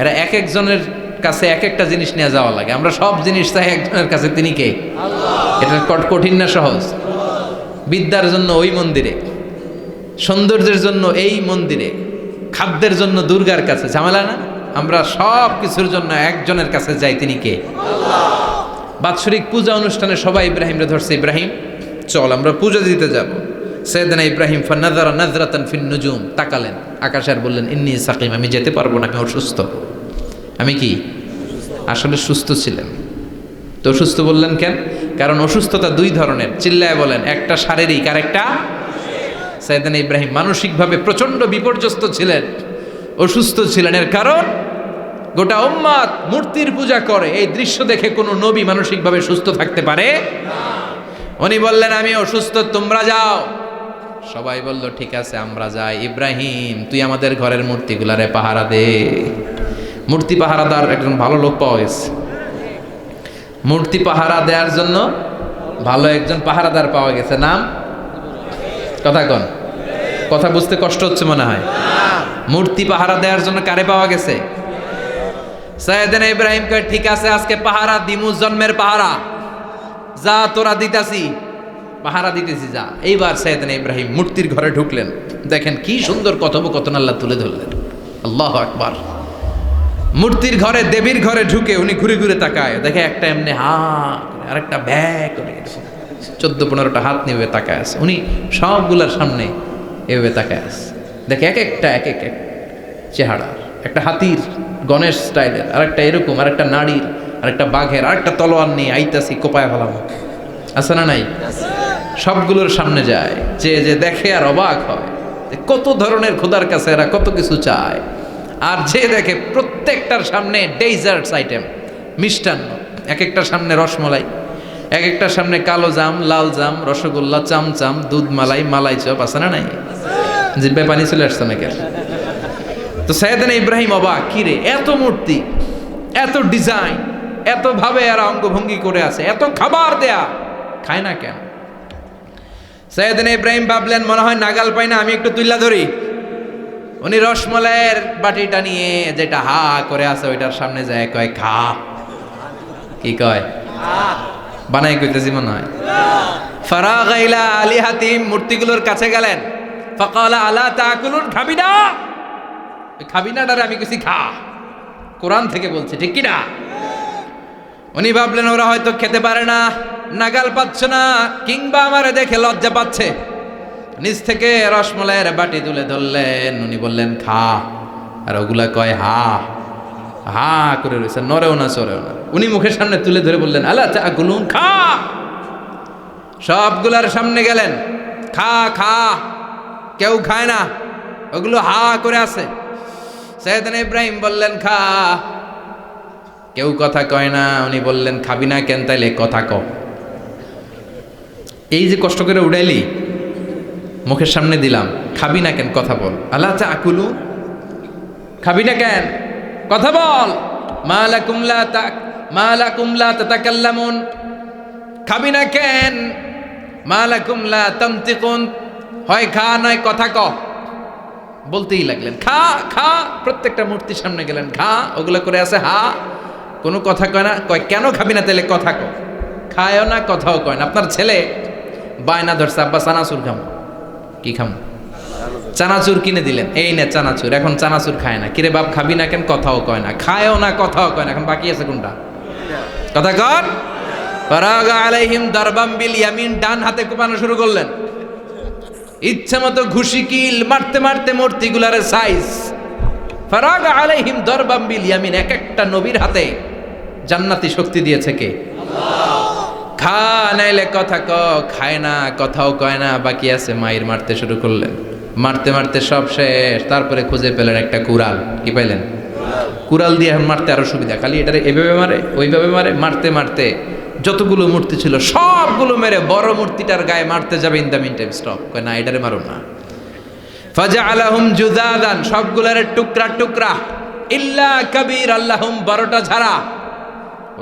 এরা এক একজনের কাছে এক একটা জিনিস নিয়ে যাওয়া লাগে। আমরা সব জিনিস চাই একজনের কাছে, তিনি কে? এটা কঠিন না সহজ? বিদ্যার জন্য ওই মন্দিরে, সৌন্দর্যের জন্য এই মন্দিরে, খাদ্যের জন্য দুর্গার কাছে, ঝামেলা না? আমরা সব কিছুর জন্য একজনের কাছে যাই, তিনি কে? বাৎসরিক পূজা অনুষ্ঠানে সবাই ইব্রাহিমরে ধরছে, ইব্রাহিম চল আমরা পূজা দিতে যাব। সাইয়েদনা ইব্রাহিম ফানাযারা নাযরাতান ফিন নুজুম, তাকালেন আকাশে আর বললেন ইন্নী সাকিম, আমি যেতে পারবো না, আমি অসুস্থ। আমি কি আসলে সুস্থ ছিলেন? তো অসুস্থ বললেন কেন? কারণ অসুস্থতা দুই ধরনের, চিল্লায় বলেন। একটা শারীরিক আর একটা। সাইয়েদনা ইব্রাহিম মানসিকভাবে প্রচন্ড বিপর্যস্ত ছিলেন, অসুস্থ ছিলেন। এর কারণ গোটা উম্মাত মূর্তির পূজা করে, এই দৃশ্য দেখে কোনো নবী মানসিকভাবে সুস্থ থাকতে পারে না। উনি বললেন আমি অসুস্থ, তোমরা যাও। সবাই বলল ঠিক আছে আমরা যাই। ইব্রাহিম তুই আমাদের ঘরের মূর্তিগুলারে পাহারা দে। মূর্তি পাহারাদার একজন ভালো লোক পাওয়া গেছে। মূর্তি পাহারা দেওয়ার জন্য ভালো একজন পাহারাদার পাওয়া গেছে। নাম? কথা কন, কথা বুঝতে কষ্ট হচ্ছে মনে হয়। মূর্তি পাহারা দেওয়ার জন্য কারে পাওয়া গেছে? সাইয়েদনা ইব্রাহিম কয় ঠিক আছে আজকে পাহারা দিমু, জন্মের পাহারা। যা তোরা দিতাছি, পাহারা দিতেছি যা। এইবার সাইয়েদনা ইব্রাহিম মূর্তির ঘরে ঢুকলেন। দেখেন কি সুন্দর কথোপকথন আল্লাহ তুলে ধরলেন। আল্লাহু আকবার। মূর্তির ঘরে, দেবীর ঘরে ঢুকে উনি ঘুরে ঘুরে তাকায়, দেখে একটা এমনি হা করে, আর একটা ব্যাগ করে 14-15টা হাত নিয়ে তাকায় আছে। উনি সবগুলার সামনে এভাবে তাকায় আছে, দেখে এক একটা এক এক এক চেহারা, একটা হাতির গণেশ স্টাইলের, আর একটা এরকম, আর একটা নারীর, আর একটা বাঘের, আর একটা তলোয়ার নিয়ে আইতাছি কোপায় ফেলাম। আছে না নাই? সবগুলোর সামনে যায়, যে দেখে আর অবাক হয় কত ধরনের খোদার কাছে এরা কত কিছু চায়। আর যে দেখে প্রত্যেকটার সামনে ডেজার্টস আইটেম, মিষ্টান্ন, এক একটার সামনে রসমলাই, এক একটার সামনে কালো জাম, লাল জাম, রসগোল্লা, চামচাম, দুধ মালাই, মালাই চপ। আছে না নাই? জিব্বে পানি চলে আসছে নাকি? তো সাইয়েদনা ইব্রাহিম অবাক, কি রে এত মূর্তি, এত ডিজাইন, এত ভাবে এরা অঙ্গভঙ্গি করে আছে, এত খাবার দেয়া, খায় না কেন? সাইয়েদনা ইব্রাহিম ভাবলেন মনে হয় নাগাল পাই না, আমি একটু তুইলা ধরি। উনি রসমলাইয়ের বাটিটা নিয়ে, যেটা হা করে আছে ওইটার সামনে যায়, কয় খা। কি কয়? বানাই কইতেছি মনে হয়। ফারাগা ইলা আলিহাতিম, মূর্তিগুলোর কাছে গেলেন। ফাকালা আলা তাকুলুন, খাবি না? খাবি না ডারে আমি কিছু খা, কোরআন থেকে বলছে, ঠিক কি না? উনি ভাবলেন ওরা হয়তো খেতে পারে না, নাগাল পাচ্ছে না, কিংবা আমারে দেখে লজ্জা পাচ্ছে। নিচ থেকে রসমলাইয়ের বাটি তুলে ধরলেন। উনি বললেন খা, আর ওগুলা কয় হা হা করে রয়েছে, নরেও না চড়েও না। উনি মুখের সামনে তুলে ধরে বললেন আলা তাকুলুন, খা। সবগুলার সামনে গেলেন, খা খা। কেউ খায় না, ওগুলো হা করে আছে। সাইয়েদনা ইব্রাহিম বললেন খা, কেউ কথা কয় না। উনি বললেন খাবি না কেন? তাইলে কথা ক। এই যে কষ্ট করে উড়াইলি, মুখের সামনে দিলাম, খাবি না কেন? কথা বল। আলা তাকুলু, খাবি না কেন? কথা বল। মা লাকুম লা তাতাকাল্লামুন, খাবি না কেন? মা লাকুম লা তানতিকুন, হয় খা নয় কথা ক। বলতেই লাগলেন খা খা। প্রত্যেকটা মূর্তির সামনে গেলেন, খা। ওগুলো করে আছে হা, কোনো কথা কয় না। কয় কেন খাবি না? তাহলে কথা ক। খায়ও না, কথাও কয় না। আপনার ছেলে বায়না ধরছে, আব্বা চানাচুর খাম। কি খাম? চানাচুর কিনে দিলেন, এই নে চানাচুর। এখন চানাচুর খায় না। কিরে বাপ খাবি না কেন? কথাও কয় না, খায়ও না, কথাও কয় না। এখন বাকি আছে কোনটা? কথা কন। ফারাগা আলাইহিম দারবাম বিল ইয়ামিন, ডান হাতে কোপানো শুরু করলেন। ইচ্ছা মতো ঘুষি কিল মারতে মারতে মূর্তিগুলার সাইজ। ফারাগা আলাইহিম দারবাম বিল ইয়ামিন, এক একটা নবীর হাতে জান্নাতি শক্তি দিয়েছে কে? খা নাইলে কথা ক, খায় না, কথাও কয় না, বাকি আছে। মায়ের মারতে শুরু করলেন, মারতে মারতে সব শেষ। তারপরে খুঁজে পেলেন একটা কুড়াল। কি পাইলেন? কুড়াল দিয়ে এখন মারতে আরো সুবিধা। খালি এটারে এভাবে মারে, ওইভাবে মারে। মারতে মারতে যতগুলো মূর্তি ছিল সবগুলো মেরে বড় মূর্তিটার গায়ে মারতে যাবে। In the meantime stop, কয় না এটারে মারো না। ফাজআলাহুম জুদাদান, সবগুলার টুকরা টুকরা। ইল্লা কাবীর আল্লাহুম, বড়টা ছাড়া।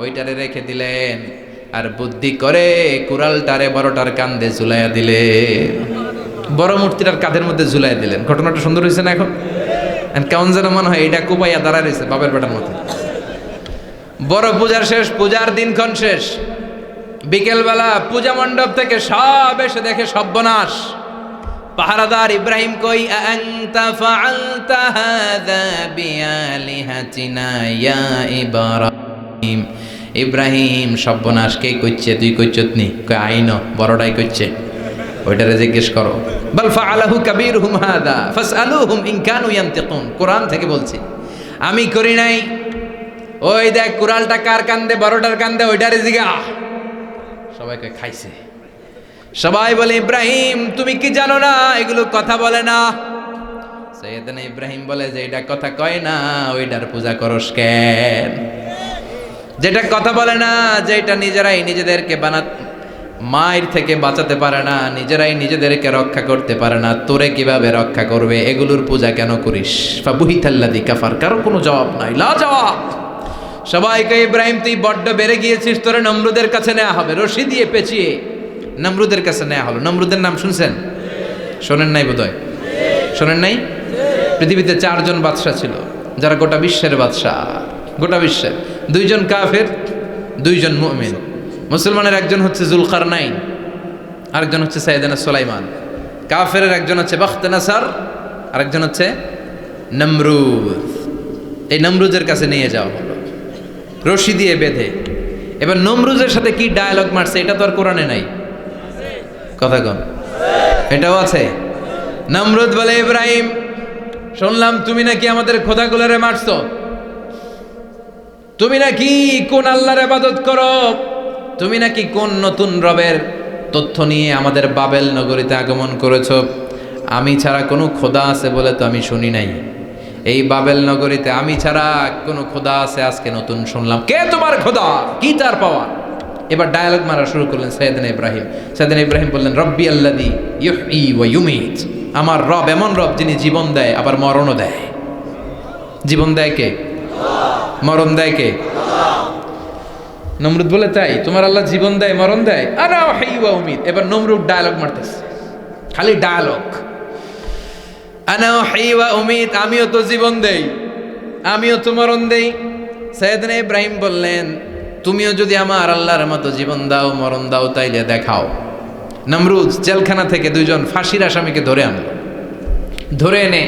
ওইটারে রেখে দিলেন। আর বুদ্ধি করে কুড়ালটারে বড়টার কাঁধে ঝুলাইয়া দিলে, বড় মূর্তিটার কাঁধের মধ্যে ঝুলাইয়া দিলেন। ঘটনাটা সুন্দর হয়েছে না? এখন কেমন যেন মনে হয় এটা কুপাইয়া দাঁড়ায় রয়েছে বাপের বেটার মতো। বড় পূজার শেষ, পূজার দিনক্ষণ শেষ। বিকেলবেলা পূজা মণ্ডপ থেকে সব এসে দেখে সর্বনাশ। পাহারাদার ইব্রাহিম কই, আনতা ফাআলতা হাযা বিআলিহাতিনা ইয়া ইব্রাহিম। ইব্রাহিম, সর্বনাশ কে কইছে? তুই কইছত নি? কই আইন বড়টাই কইছে। ওইটারে জিজ্ঞেস করো। বাল ফাআলাহু কাবীরুহুম হাযা ফাসআলুহুম ইন কানু ইয়ানতিকুন। কোরআন থেকে বলছি, আমি করি নাই। ওই দেখ কুড়ালটা কার কান্দে? বড়টার কান্দে, ওইটারে জিগা। সবাইকে খাইছে। সবাই বলে, ইব্রাহিম তুমি কি জানো না এগুলো কথা বলে না? সাইয়েদনা ইব্রাহিম বলে যে এটা কথা কয় না, ওইটার পূজা করস কেন? যেটা কথা বলে না, যেটা নিজেরাই নিজেদেরকে মায়ের থেকে বাঁচাতে পারে না, নিজেরাই নিজেদেরকে রক্ষা করতে পারে না, তোরে কিভাবে রক্ষা করবে? এগুলোর পূজা কেন করিস? ফাবুহিতাল্লাযী কাফার, কারো কোনো জবাব নাই, লা জবাব। সবাইকে, ইব্রাহিম তুই বড্ড বেড়ে গিয়েছিস, তোরে নমরুদের কাছে নেওয়া হবে। রশি দিয়ে পেঁচিয়ে নমরুদের কাছে নেওয়া হলো। নমরুদের নাম শুনছেন? শোনেন নাই বোধহয়? শোনেন নাই? পৃথিবীতে 4 জন বাদশা ছিল, যারা গোটা বিশ্বের বাদশা। গোটা বিশ্বের 2 জন কাফের, 2 জন মুমিন। মুসলমানের একজন হচ্ছে যুলকারনাইন, আরেকজন হচ্ছে সাইয়েদনা সুলাইমান। কাফেরের একজন হচ্ছে বাখতেনাসার, আরেকজন হচ্ছে নমরুদ। এই নমরুদের কাছে নিয়ে যাওয়া হলো রশি দিয়ে বেঁধে। এবার নমরুদের সাথে কি ডায়ালগ মারছে এটা তো আর কোরআনে নাই। কথা কম, এটাও আছে। নমরুদ বলে, ইব্রাহিম শুনলাম তুমি নাকি আমাদের খোদাগুলোরে মারছো। তুমি নাকি কোন আল্লাহর ইবাদত করো। তুমি নাকি কোন নতুন রবের তথ্য নিয়ে আমাদের বাবেল নগরীতে আগমন করেছো। আমি ছাড়া কোনো খোদা আছে বলে তো আমি শুনি নাই। এই বাবেল নগরীতে আমি ছাড়া কোনো খোদা আছে আজকে নতুন শুনলাম। কে তোমার খোদা? কি তার পাওয়া? এবার ডায়ালগ মারা শুরু করলেন সাইয়েদনা ইব্রাহিম। সাইয়েদনা ইব্রাহিম বললেন, রব্বি আল্লাযী ইউহয়ী ওয়া ইউমীত। আমার রব এমন রব যিনি জীবন দেয় আবার মরণও দেয়। জীবন দেয় কে? মরণ দেয় কে? নমরুদ বলে, তাই তোমার আল্লাহ জীবন দেয় মরণ দেয়? আনা উহয়ী ওয়া উমীত। এবার নমরুদ ডায়ালগ মারতেছে, খালি ডায়ালগ। আনা উহয়ী ওয়া উমীত, আমিও তো জীবন দেই, আমিও তো মরণ দেই। সাইয়েদনা ইব্রাহিম বললেন, তুমিও যদি আমার আল্লাহর মতো জীবন দাও মরণ দাও তাইলে দেখাও। নমরুদ জেলখানা থেকে 2 জন ফাঁসির আসামিকে ধরে আনলো। ধরে এনে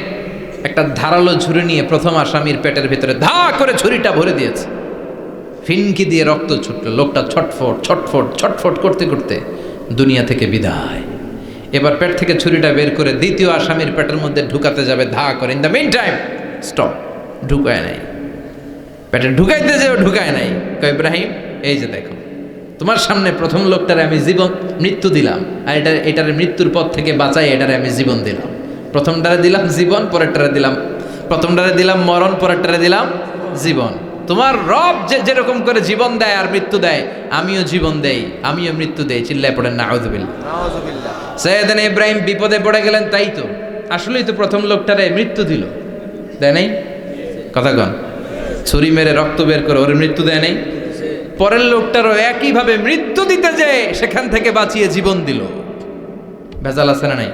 একটা ধারালো ছুরি নিয়ে প্রথম আসামির পেটের ভিতরে ধা করে ছুরিটা ভরে দিয়েছে। ফিনকি দিয়ে রক্ত ছুটলো। লোকটা ছটফট ছটফট ছটফট করতে করতে দুনিয়া থেকে বিদায়। এবার পেট থেকে ছুরিটা বের করে দ্বিতীয় আসামির পেটের মধ্যে ঢুকাতে যাবে ধা করে। In the meantime stop, ঢুকায় নাই। পেটে ঢুকাইতে যাবে, ঢুকায় নাই। কয়, ইব্রাহিম এই যে দেখো, তোমার সামনে প্রথম লোকটারে আমি মৃত্যু দিলাম, আর এটার মৃত্যুর পথ থেকে বাঁচাই এটারে আমি জীবন দিলাম। প্রথমটারে দিলাম জীবন, পরেরটারে দিলাম, প্রথমটারে দিলাম মরণ, পরেরটারে দিলাম জীবন। তোমার রব যেরকম করে জীবন দেয় আর মৃত্যু দেয়, আমিও জীবন দেই, আমিও মৃত্যু দেই। চিল্লায় পড়েন নাউযুবিল্লাহ। সাইয়েদনা ইব্রাহিম বিপদে পড়ে গেলেন। তাই তো, আসলেই তো প্রথম লোকটারে মৃত্যু দিল, দেয় নাই? কথা কন, ছুরি মেরে রক্ত বের করে ওর মৃত্যু দেয় নাই? পরের লোকটারও একইভাবে মৃত্যু দিতে যে সেখান থেকে বাঁচিয়ে জীবন দিল। ভেজাল আছে না নাই?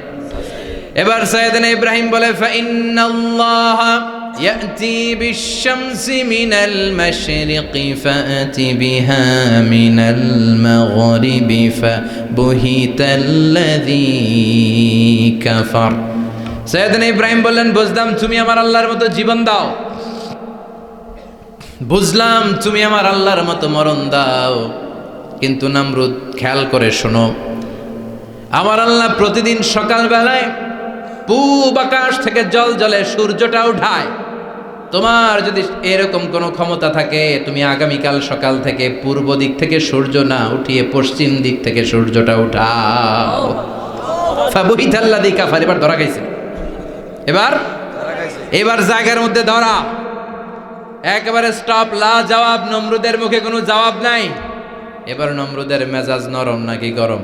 এবার সাইয়েদনা ইব্রাহিম বলে, ফাইন্নাল্লাহা ইয়াতি বিশ-শামসি মিনাল মাশরিকি ফাতি বিহা মিনাল মাগরিবি ফাবুহিতাল্লাযী কাফার। সাইয়েদনা ইব্রাহিম বললেন, বুঝলাম তুমি আমার আল্লাহর মতো জীবন দাও, বুঝলাম তুমি আমার আল্লাহর মতো মরণ দাও, কিন্তু নমরুদ খেয়াল করে শোনো, আমার আল্লাহ প্রতিদিন সকালবেলায় পূব আকাশ থেকে জল জলে সূর্যটা উঠায়। তোমার যদি এরকম কোনো ক্ষমতা থাকে, তুমি আগামীকাল সকাল থেকে পূর্ব দিক থেকে সূর্য না উঠিয়ে পশ্চিম দিক থেকে সূর্যটা উঠাও। ফাবুহিতাল্লাযী কাফার। এবার ধরা খাইছে, এবার জায়গার মধ্যে ধরা, একেবারে স্টপ, লা জবাব। নমরুদের মুখে কোনো জবাব নাই। এবার নমরুদের মেজাজ নরম নাকি গরম?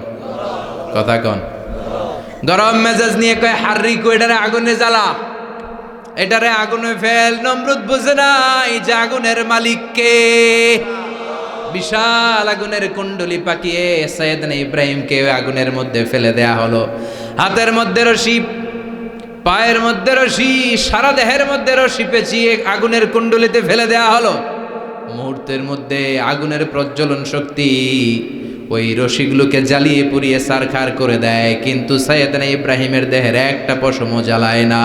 কথা কন। গরম মেজাজ নিয়ে কয়, হাররিকু, এটারে আগুনে জ্বালা, এটারে আগুনে ফেল। নমরুদ বুঝে নাই যে আগুনের মালিক কে। বিশাল আগুনের কুণ্ডলি পাকিয়ে সাইয়েদনা ইব্রাহিমকে আগুনের মধ্যে ফেলে দেয়া হলো। হাতের মধ্যে রশি, পায়ের মধ্যে রশি, সারা দেহের মধ্যে রশি পেঁচিয়ে আগুনের কুণ্ডলিতে ফেলে দেয়া হলো। মুহূর্তের মধ্যে আগুনের প্রজ্বলন শক্তি ওই রশিগুলোকে জ্বালিয়ে পুড়িয়ে সারখার করে দেয়, কিন্তু সাইয়েদনা ইব্রাহিমের দেহের একটা পশমও জ্বালায় না।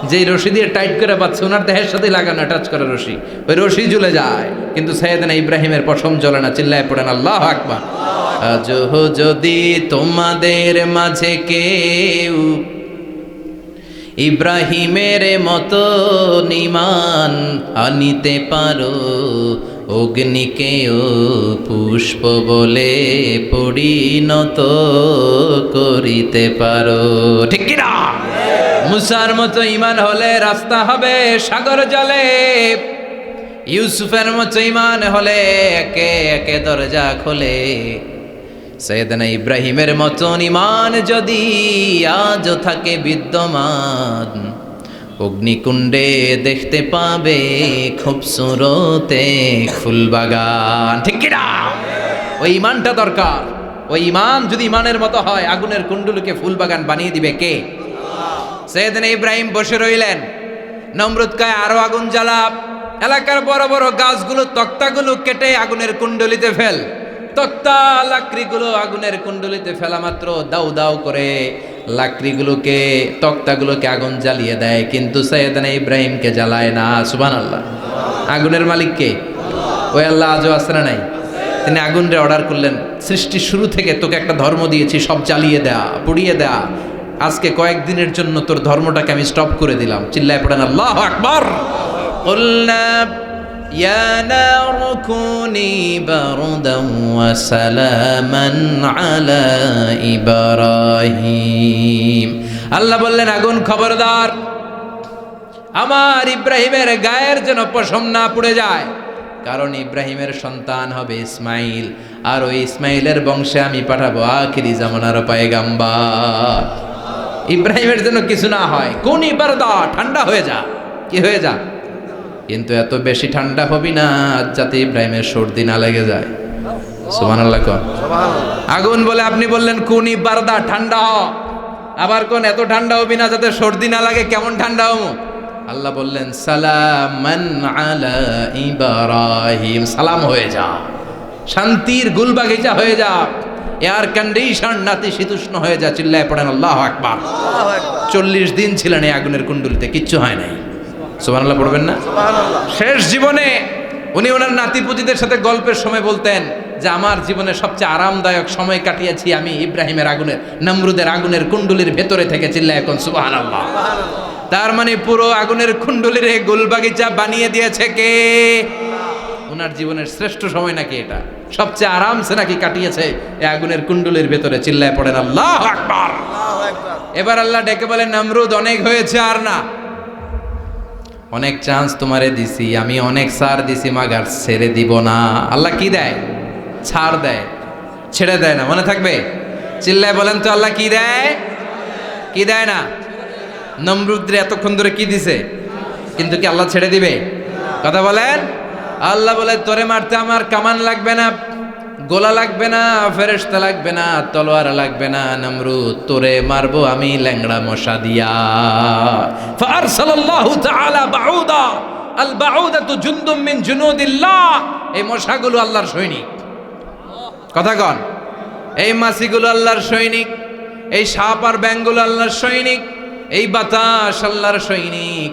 যে রশি দিয়ে টাইট করে পাচ্ছে, ওনার দেহের সাথে লাগানো টাচ করা রশি, ওই রশি জ্বলে যায়, কিন্তু সাইয়েদনা ইব্রাহিমের পশম জ্বলে না। চিল্লায় পড়েন আল্লাহু আকবার। আজহ যদি তোমাদের মাঝে কেউ ইব্রাহিমের মতো ঈমান আনিতে পারো, অগ্নিকেও পুষ্প বলে পরিণত করিতে পারো। ঠিক কি না? মুসার মতো ঈমান হলে রাস্তা হবে সাগর জলে, ইউসুফের মতো ঈমান হলে একে একে দরজা খোলে। সাইয়েদনা ইব্রাহিমের মতন ঈমান যদি আজও থাকে বিদ্যমান, অগ্নিকুণ্ডে দেখতে পাবে খুবসুরত এক ফুলবাগান। ঠিক কি না? ওই ঈমানটা দরকার। ওই ঈমান যদি ঈমানের মতো হয়, আগুনের কুণ্ডুলকে ফুলবাগান বানিয়ে দিবে কে? সাইয়েদনা ইব্রাহিম বসে রইলেন। নমরুদ কয়, আরো আগুন জ্বালা, এলাকার বড় বড় গাছগুলো, তক্তাগুলো কেটে আগুনের কুণ্ডলিতে ফেল। তক্তা লাকড়িগুলো আগুনের কুণ্ডলিতে ফেলা মাত্র দাউ দাউ করে লাকড়িগুলোকে, তক্তাগুলোকে আগুন জ্বালিয়ে দেয়, কিন্তু সাইয়েদনা ইব্রাহিমকে জ্বালায় না। সুবহানাল্লাহ। আগুনের মালিক কে? ওই আল্লাহ আজও আছে না নাই? তিনি আগুনরে অর্ডার করলেন, সৃষ্টির শুরু থেকে তোকে একটা ধর্ম দিয়েছি, সব জ্বালিয়ে দেয়া, পুড়িয়ে দেয়া, আজকে কয়েকদিনের জন্য তোর ধর্মটাকে আমি স্টপ করে দিলাম। চিল্লায় পড়েন আল্লাহু আকবার। কুলনা ইয়া নারু কুনি বারদান ওয়া সালামান আলা ইব্রাহিম। আল্লাহ বললেন, আগুন খবরদার, আমার ইব্রাহিমের গায়ের যেন পশম না পুড়ে যায়, কারণ ইব্রাহিমের সন্তান হবে ইসমাইল, আর ওই ইসমাইলের বংশে আমি পাঠাবো আখিরি জামানার পয়গাম্বার। ইব্রাহিমের জন্য কিছু না হয়, কোন বারদা, ঠান্ডা হয়ে যা, কি হয়ে যা, কিন্তু এত বেশি ঠান্ডা হবি না যাতে ইব্রাহিমের সর্দি না লেগে যায়। সুবহানাল্লাহ। কোন আগুন বলে আপনি বললেন কোনি বারদা, ঠান্ডা হ, আবার কোন এত ঠান্ডা হবি না যাতে সর্দি না লাগে। কেমন ঠান্ডা হবো? আল্লাহ বললেন সালামান আলা ইব্রাহিম, সালাম হয়ে যা, শান্তির গুলবাগিচা হয়ে যা, এয়ার কন্ডিশন নাতিশীতোষ্ণ হয়ে যা। চিল্লায় পড়েন আল্লাহু আকবার। 40 দিন ছিলেন এই আগুনের কুণ্ডলিতে, কিচ্ছু হয় নাই। সুবহানাল্লাহ পড়বেন না? শেষ জীবনে উনি ওনার নাতিপুতিদের সাথে গল্পের সময় বলতেন যে আমার জীবনে সবচেয়ে আরামদায়ক সময় কাটিয়েছি আমি ইব্রাহিমের আগুনের, নমরুদের আগুনের কুণ্ডলির ভেতরে থেকে। চিল্লায় এখন সুবহানাল্লাহ। তার মানে পুরো আগুনের কুণ্ডলির গোলবাগিচা বানিয়ে দিয়েছে কে? ওনার জীবনের শ্রেষ্ঠ সময় নাকি এটা, সবচেয়ে আরামসে নাকি কাটিয়েছে এই আগুনের কুণ্ডলির ভেতরে। চিল্লায় পড়েন আল্লাহু আকবার। এবার আল্লাহ ডেকে বলেন, নমরুদ অনেক হয়েছে, আর না, অনেক চান্স তোমারে দিছি আমি, অনেক ছাড় দিছি, মাগার ছেড়ে দিব না। আল্লাহ কি দেয়? ছাড় দেয়, ছেড়ে দেয় না। মনে থাকবে? চিল্লায় বলেন তো, আল্লাহ কি দেয়? কি দেয় না? নমরুদরে এতক্ষণ ধরে কি দিছে, কিন্তু কি আল্লাহ ছেড়ে দিবে? কথা বলেন। আল্লাহ বলে, তোরে মারতে আমার কামান লাগবে না, গোলা লাগবে না, ফেরেশতা লাগবে না, তলোয়ার লাগবে না, নমরুদ তোরে মারবো আমি ল্যাংড়া মশা দিয়া। ফারসালাল্লাহু তাআলা বাউদা, আল বাউদাতু জুনদুম মিন জুনুদিল্লাহ। এই মশাগুলো আল্লাহর সৈনিক। কথা কন, এই মাছিগুলো আল্লাহর সৈনিক, এই সাপ আর ব্যাঙগুলো আল্লাহর সৈনিক, এই বাতাস আল্লাহর সৈনিক,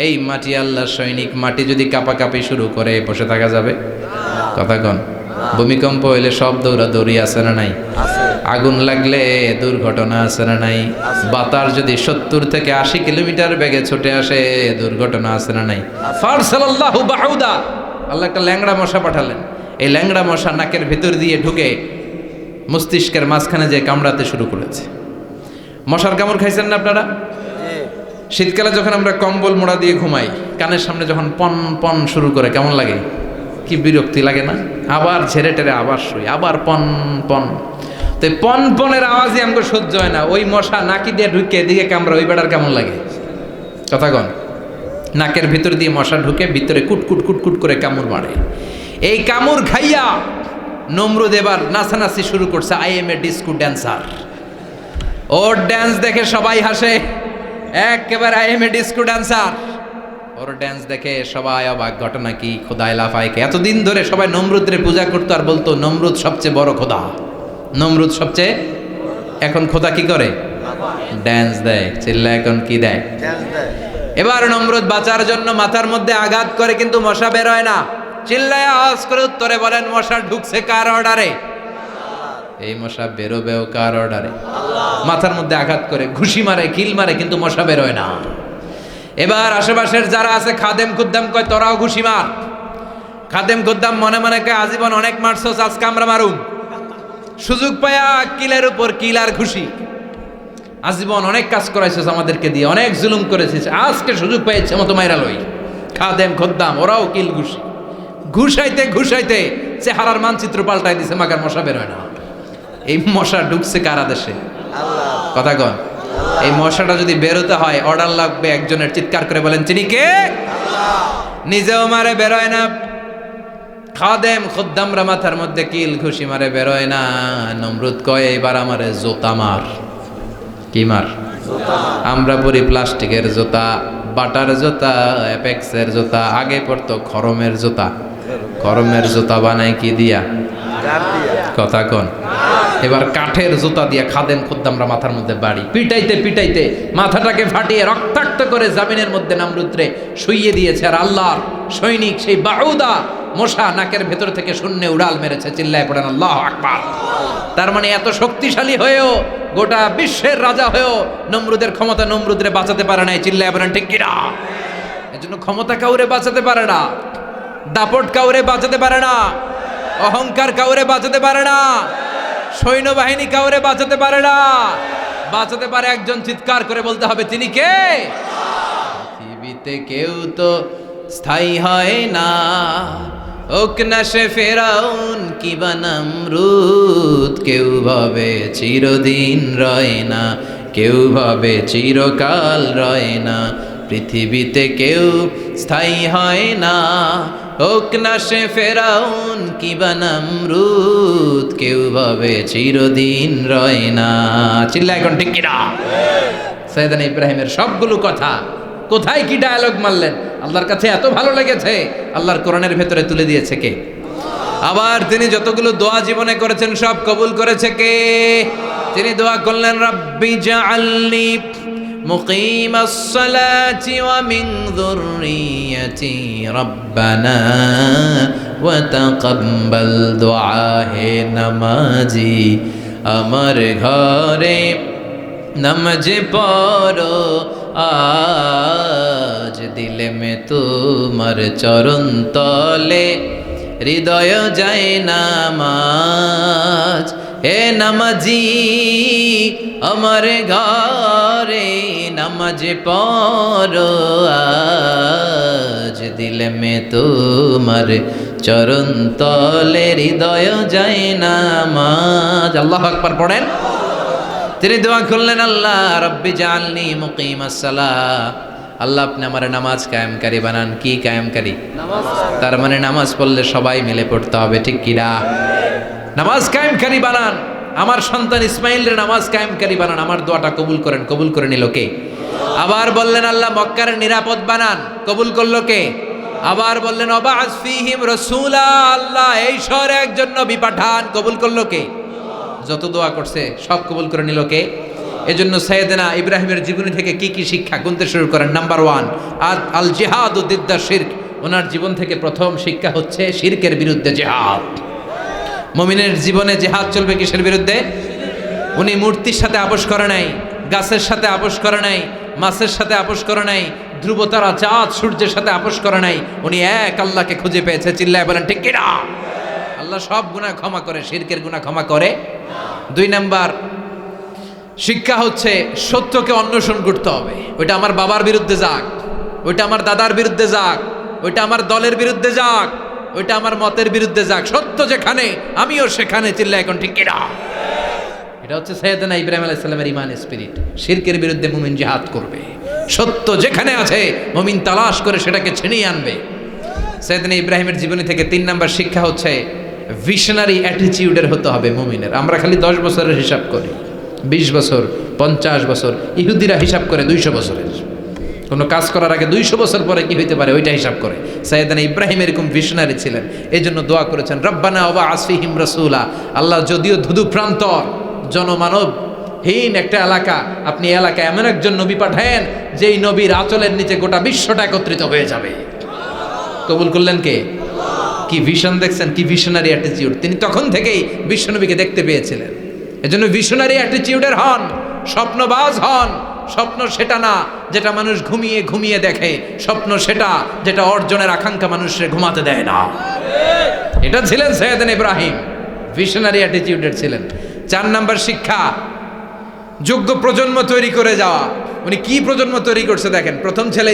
এই মাটি আল্লাহর সৈনিক। মাটি যদি কাঁপাকাঁপি শুরু করে বসে থাকা যাবে? কথা কন। ভূমিকম্প হইলে সব দৌড়াদৌড়ি আছে না নাই? আগুন লাগলে দুর্ঘটনা আছে না নাই? বাতাস যদি 70 থেকে 80 কিলোমিটার বেগে ছুটে আসে দুর্ঘটনা আছে না নাই? ফারসালাল্লাহু বাউদা, আল্লাহ একটা ল্যাংড়া মশা পাঠালেন। এই ল্যাংড়া মশা নাকের ভিতর দিয়ে ঢুকে মস্তিষ্কের মাঝখানে যে কামড়াতে শুরু করেছে। মশার কামড় খাইছেন না আপনারা? শীতকালে যখন আমরা কম্বল মোড়া দিয়ে ঘুমাই, কানের সামনে যখন পন পন শুরু করে কেমন লাগে? কি বিরক্তি লাগে না? আবার ঝেড়ে টেরে আবার শুই, আবার পন পন। তো পন পনের আওয়াজই আমাকে সহ্য হয় না। ওই মশা নাকি দিয়ে ঢুকে এদিকে কামড়া, ওই বেটার কেমন লাগে? কথা কন। নাকের ভিতর দিয়ে মশা ঢুকে ভিতরে কুটকুট কুটকুট করে কামড় মারে। এই কামড় খাইয়া নমরুদ এবার নাচানাচি শুরু করছে। I M A disco dancer. Or dance দেখে সবাই হাসে, একেবারে I M A disco dancer. Or dance দেখে সবাই অবাক। ঘটনা কি? খোদায় লাফাইকে এতদিন ধরে সবাই নমরুদরে পূজা করতো আর বলতো নমরুদ সবচেয়ে বড় খোদা, নমরুদ সবচেয়ে। এখন খোদা কি করে? ড্যান্স দেয়। চিল্লা এখন কি দেয়? এবার নমরুদ বাঁচার জন্য মাথার মধ্যে আঘাত করে, কিন্তু মশা বের হয় না। চিল্লায় আওয়াজ করে উত্তরে বলেন, মশা ঢুকছে কার অর্ডারে? এই মশা বেরোবেও কার অর্ডারে? মাথার মধ্যে আঘাত করে ঘুষি মারে, কিল মারে, কিন্তু মশা বের হয় না। এবার আশেপাশের যারা আছে খাদেম খুদ্দাম কয় তোরাও ঘুষি মার। খাদেম খুদ্দাম মনে মনে কয় আজীবন অনেক মারছস, আজকে আমরা মারুন। সুযোগ পায়া কিলের উপর কিল আর ঘুষি। আজীবন অনেক কাজ করাইছিস আমাদেরকে দিয়ে, অনেক জুলুম করেছিস, আজকে সুযোগ পেয়েছে মতো মাইরা লই। খাদেম খুদ্দাম ওরাও কিল ঘুষি। ঘুষাইতে ঘুষাইতে চেহারার মানচিত্র পাল্টাই দিছে, মাগার মশা বের হয় না। এই মশা ঢুকছে কারা দেশে? কথা কন। এই মশাটা যদি বেরোতে হয় অর্ডার লাগবে একজনের। চিৎকার করে বলেন তিনি কে? নিজেও মারে, বেরোয় না। খাদেম খুদ্দামরা মাথার মধ্যে কিল ঘুষি মারে, বেরোয় না। নমরুদ কয় এবার আমারে জোতা মার। কি মার? আমরা পরি প্লাস্টিকের জুতা, বাটার জুতা, অ্যাপেক্সের জুতা। আগে পড়তো খরমের জুতা। খরমের জুতা বানায় কি দিয়া? কথা কন। এবার কাঠের জুতা দিয়া খাদেম খুদ্দামরা মাথার মধ্যে বাড়ি। পিটাইতে পিটাইতে মাথাটাকে ফাটিয়ে রক্তাক্ত করে জামিনের মধ্যে নমরুদরে শুইয়ে দিয়েছে। আর আল্লাহর সৈনিক সেই বাউদা মশা নাকের ভেতর থেকে শূন্যে উড়াল মেরেছে। চিল্লায় পড়েন আল্লাহু আকবার। তার মানে এত শক্তিশালী হয়েও, গোটা বিশ্বের রাজা হয়েও নমরুদের ক্ষমতা নমরুদরে বাঁচাতে পারে নাই। চিল্লায় পড়েন ঠিক কিনা? এজন্য ক্ষমতা কাউরে বাঁচাতে পারে না, দাপট কাউরে বাঁচাতে পারে না, অহংকার কাউরে বাঁচাতে পারে না, সৈন্যবাহিনী কাউরে বাঁচাতে পারে না। বাঁচাতে পারে একজন। চিৎকার করে বলতে হবে তিনি কে? পৃথিবীতে কেউ তো স্থায়ী হয় না, ওক না সে ফেরাউন কিবা নমরুদ। কেউ ভাবে চিরদিন রয় না, কেউ ভাবে চিরকাল রয় না। পৃথিবীতে কেউ স্থায়ী হয় না, হোক না সে ফেরাউন কিবা নমরুদ। কেউ ভাবে চিরদিন রয় না। চিল্লা এখন ঠিক কিনা? সাইয়েদনা ইব্রাহিমের সবগুলো কথা কোথায় কি ডায়ালগ মারলেন, আল্লাহর কাছে এত ভালো লেগেছে, আল্লাহর কোরআনের ভেতরে তুলে দিয়েছে কে? আবার তিনি যতগুলো দোয়া জীবনে করেছেন সব কবুল করেছে কে? তিনি দোয়া করলেন রাব্বি জাআলনি মুকিমাস সালাতি ওয়া মিন যুররিয়াতি রাব্বানা ওয়া তাকাব্বাল দুআ। হে নামাজি আমার ঘরে নামাজ পড়ো আজ, দিলে মে তোমার চরণ তলে হৃদয় যায় নামাজ। হে নামাজি আমার ঘরে নামাজ পড়ো আজ, দিলে মে তোমার চরণ তলে হৃদয় যায় নামাজ। আল্লাহু আকবার পড়েন। তিনি দোয়া করলেন আল্লাহ রাব্বি জাআলনি মুকিমাস সালাহ, আল্লাহ আপনি আমার নামাজ কায়েমকারী বানান। কি কায়েমকারী? তার মানে নামাজ পড়লে সবাই মিলে পড়তে হবে, ঠিক কিনা? নামাজ কায়েমকারী বানান। আমার সন্তান ইসমাইলের নামাজ কায়েমকারী বানান। আমার দোয়াটা কবুল করেন। কবুল করে নিল কে? আবার বললেন আল্লাহ মক্কার নিরাপদ বানান। কবুল করলো কে? আবার বললেন ওয়াবা'আস ফীহিম রাসূলা, আল্লাহ এই শহরে একজন নবী পাঠান। কবুল করলো কে? যত দোয়া করছে সব কবুল করে নিল কে? এজন্য সাইয়েদনা ইব্রাহিমের জীবনী থেকে কি কি শিক্ষা গুনতে শুরু করেন। নাম্বার 1, আল জিহাদু দিদ্দা শিরক। ওনার জীবন থেকে প্রথম শিক্ষা হচ্ছে শিরকের বিরুদ্ধে জিহাদ। মুমিনের জীবনে জিহাদ চলবে কিসের বিরুদ্ধে? উনি মূর্তির সাথে আপোষ করে নাই, গাছের সাথে আপোষ করে নাই, মাছের সাথে আপোষ করে নাই, ধ্রুবতারা চাঁদ সূর্যের সাথে আপোষ করে নাই। উনি এক আল্লাহকে খুঁজে পেয়েছে। চিল্লায় বলেন ঠিক কিনা? আল্লাহ সব গুনাহ ক্ষমা করে, শিরকের গুনাহ ক্ষমা করে। 2 নাম্বার শিক্ষা হচ্ছে সত্যকে অন্বেষণ করতে হবে। ওইটা আমার বাবার বিরুদ্ধে যাক, ওইটা আমার দাদার বিরুদ্ধে যাক, ওইটা আমার দলের বিরুদ্ধে যাক, ওইটা আমার মতের বিরুদ্ধে যাক, সত্য যেখানে আমিও সেখানে। চিল্লা এখন ঠিক কিনা? এটা হচ্ছে সাইয়েদনা ইব্রাহিম আলাইহিস সালামের ঈমান স্পিরিট। শিরকের বিরুদ্ধে মুমিন জিহাদ করবে। সত্য যেখানে আছে মুমিন তালাশ করে সেটাকে ছিনিয়ে আনবে। সাইয়েদনা ইব্রাহিমের জীবনী থেকে 3 নাম্বার শিক্ষা হচ্ছে ভিশনারি অ্যাটিটিউডের হতে হবে মুমিনের। আমরা খালি 10 বছরের হিসাব করি, 20 বছর, 50 বছর। ইহুদিরা হিসাব করে 200 বছরের। কোনো কাজ করার আগে 200 বছর পরে কি হইতে পারে ওইটা হিসাব করে। সাইয়েদনা ইব্রাহিম এরকম ভিশনারি ছিলেন। এই জন্য দোয়া করেছেন রব্বানা ওয়াবা'আস ফীহিম রাসূলা। আল্লাহ যদিও ধুধু প্রান্তর জনমানবহীন একটা এলাকা, আপনি এলাকায় এমন একজন নবী পাঠায়েন যেই নবীর আঁচলের নিচে গোটা বিশ্বটা একত্রিত হয়ে যাবে। কবুল করলেন কে? কি ভিশন দেখছেন, কি ভিশনারি অ্যাটিটিউড। তিনি তখন থেকেই বিশ্বনবীকে দেখতে পেয়েছিলেন। এজন্য ভিশনারি অ্যাটিটিউডের হন, স্বপ্নবাজ হন। স্বপ্ন সেটা না যেটা মানুষ ঘুমিয়ে ঘুমিয়ে দেখে, স্বপ্ন সেটা যেটা অর্জনের আকাঙ্ক্ষা মানুষের ঘুমাতে দেয় না। এটা ছিলেন সাইয়েদনা ইব্রাহিম, ভিশনারি অ্যাটিটিউডের ছিলেন। 4 নাম্বার শিক্ষা যোগ্য প্রজন্ম তৈরি করে যাওয়া। উনি কি প্রজন্ম তৈরি করছে দেখেন। প্রথম ছেলে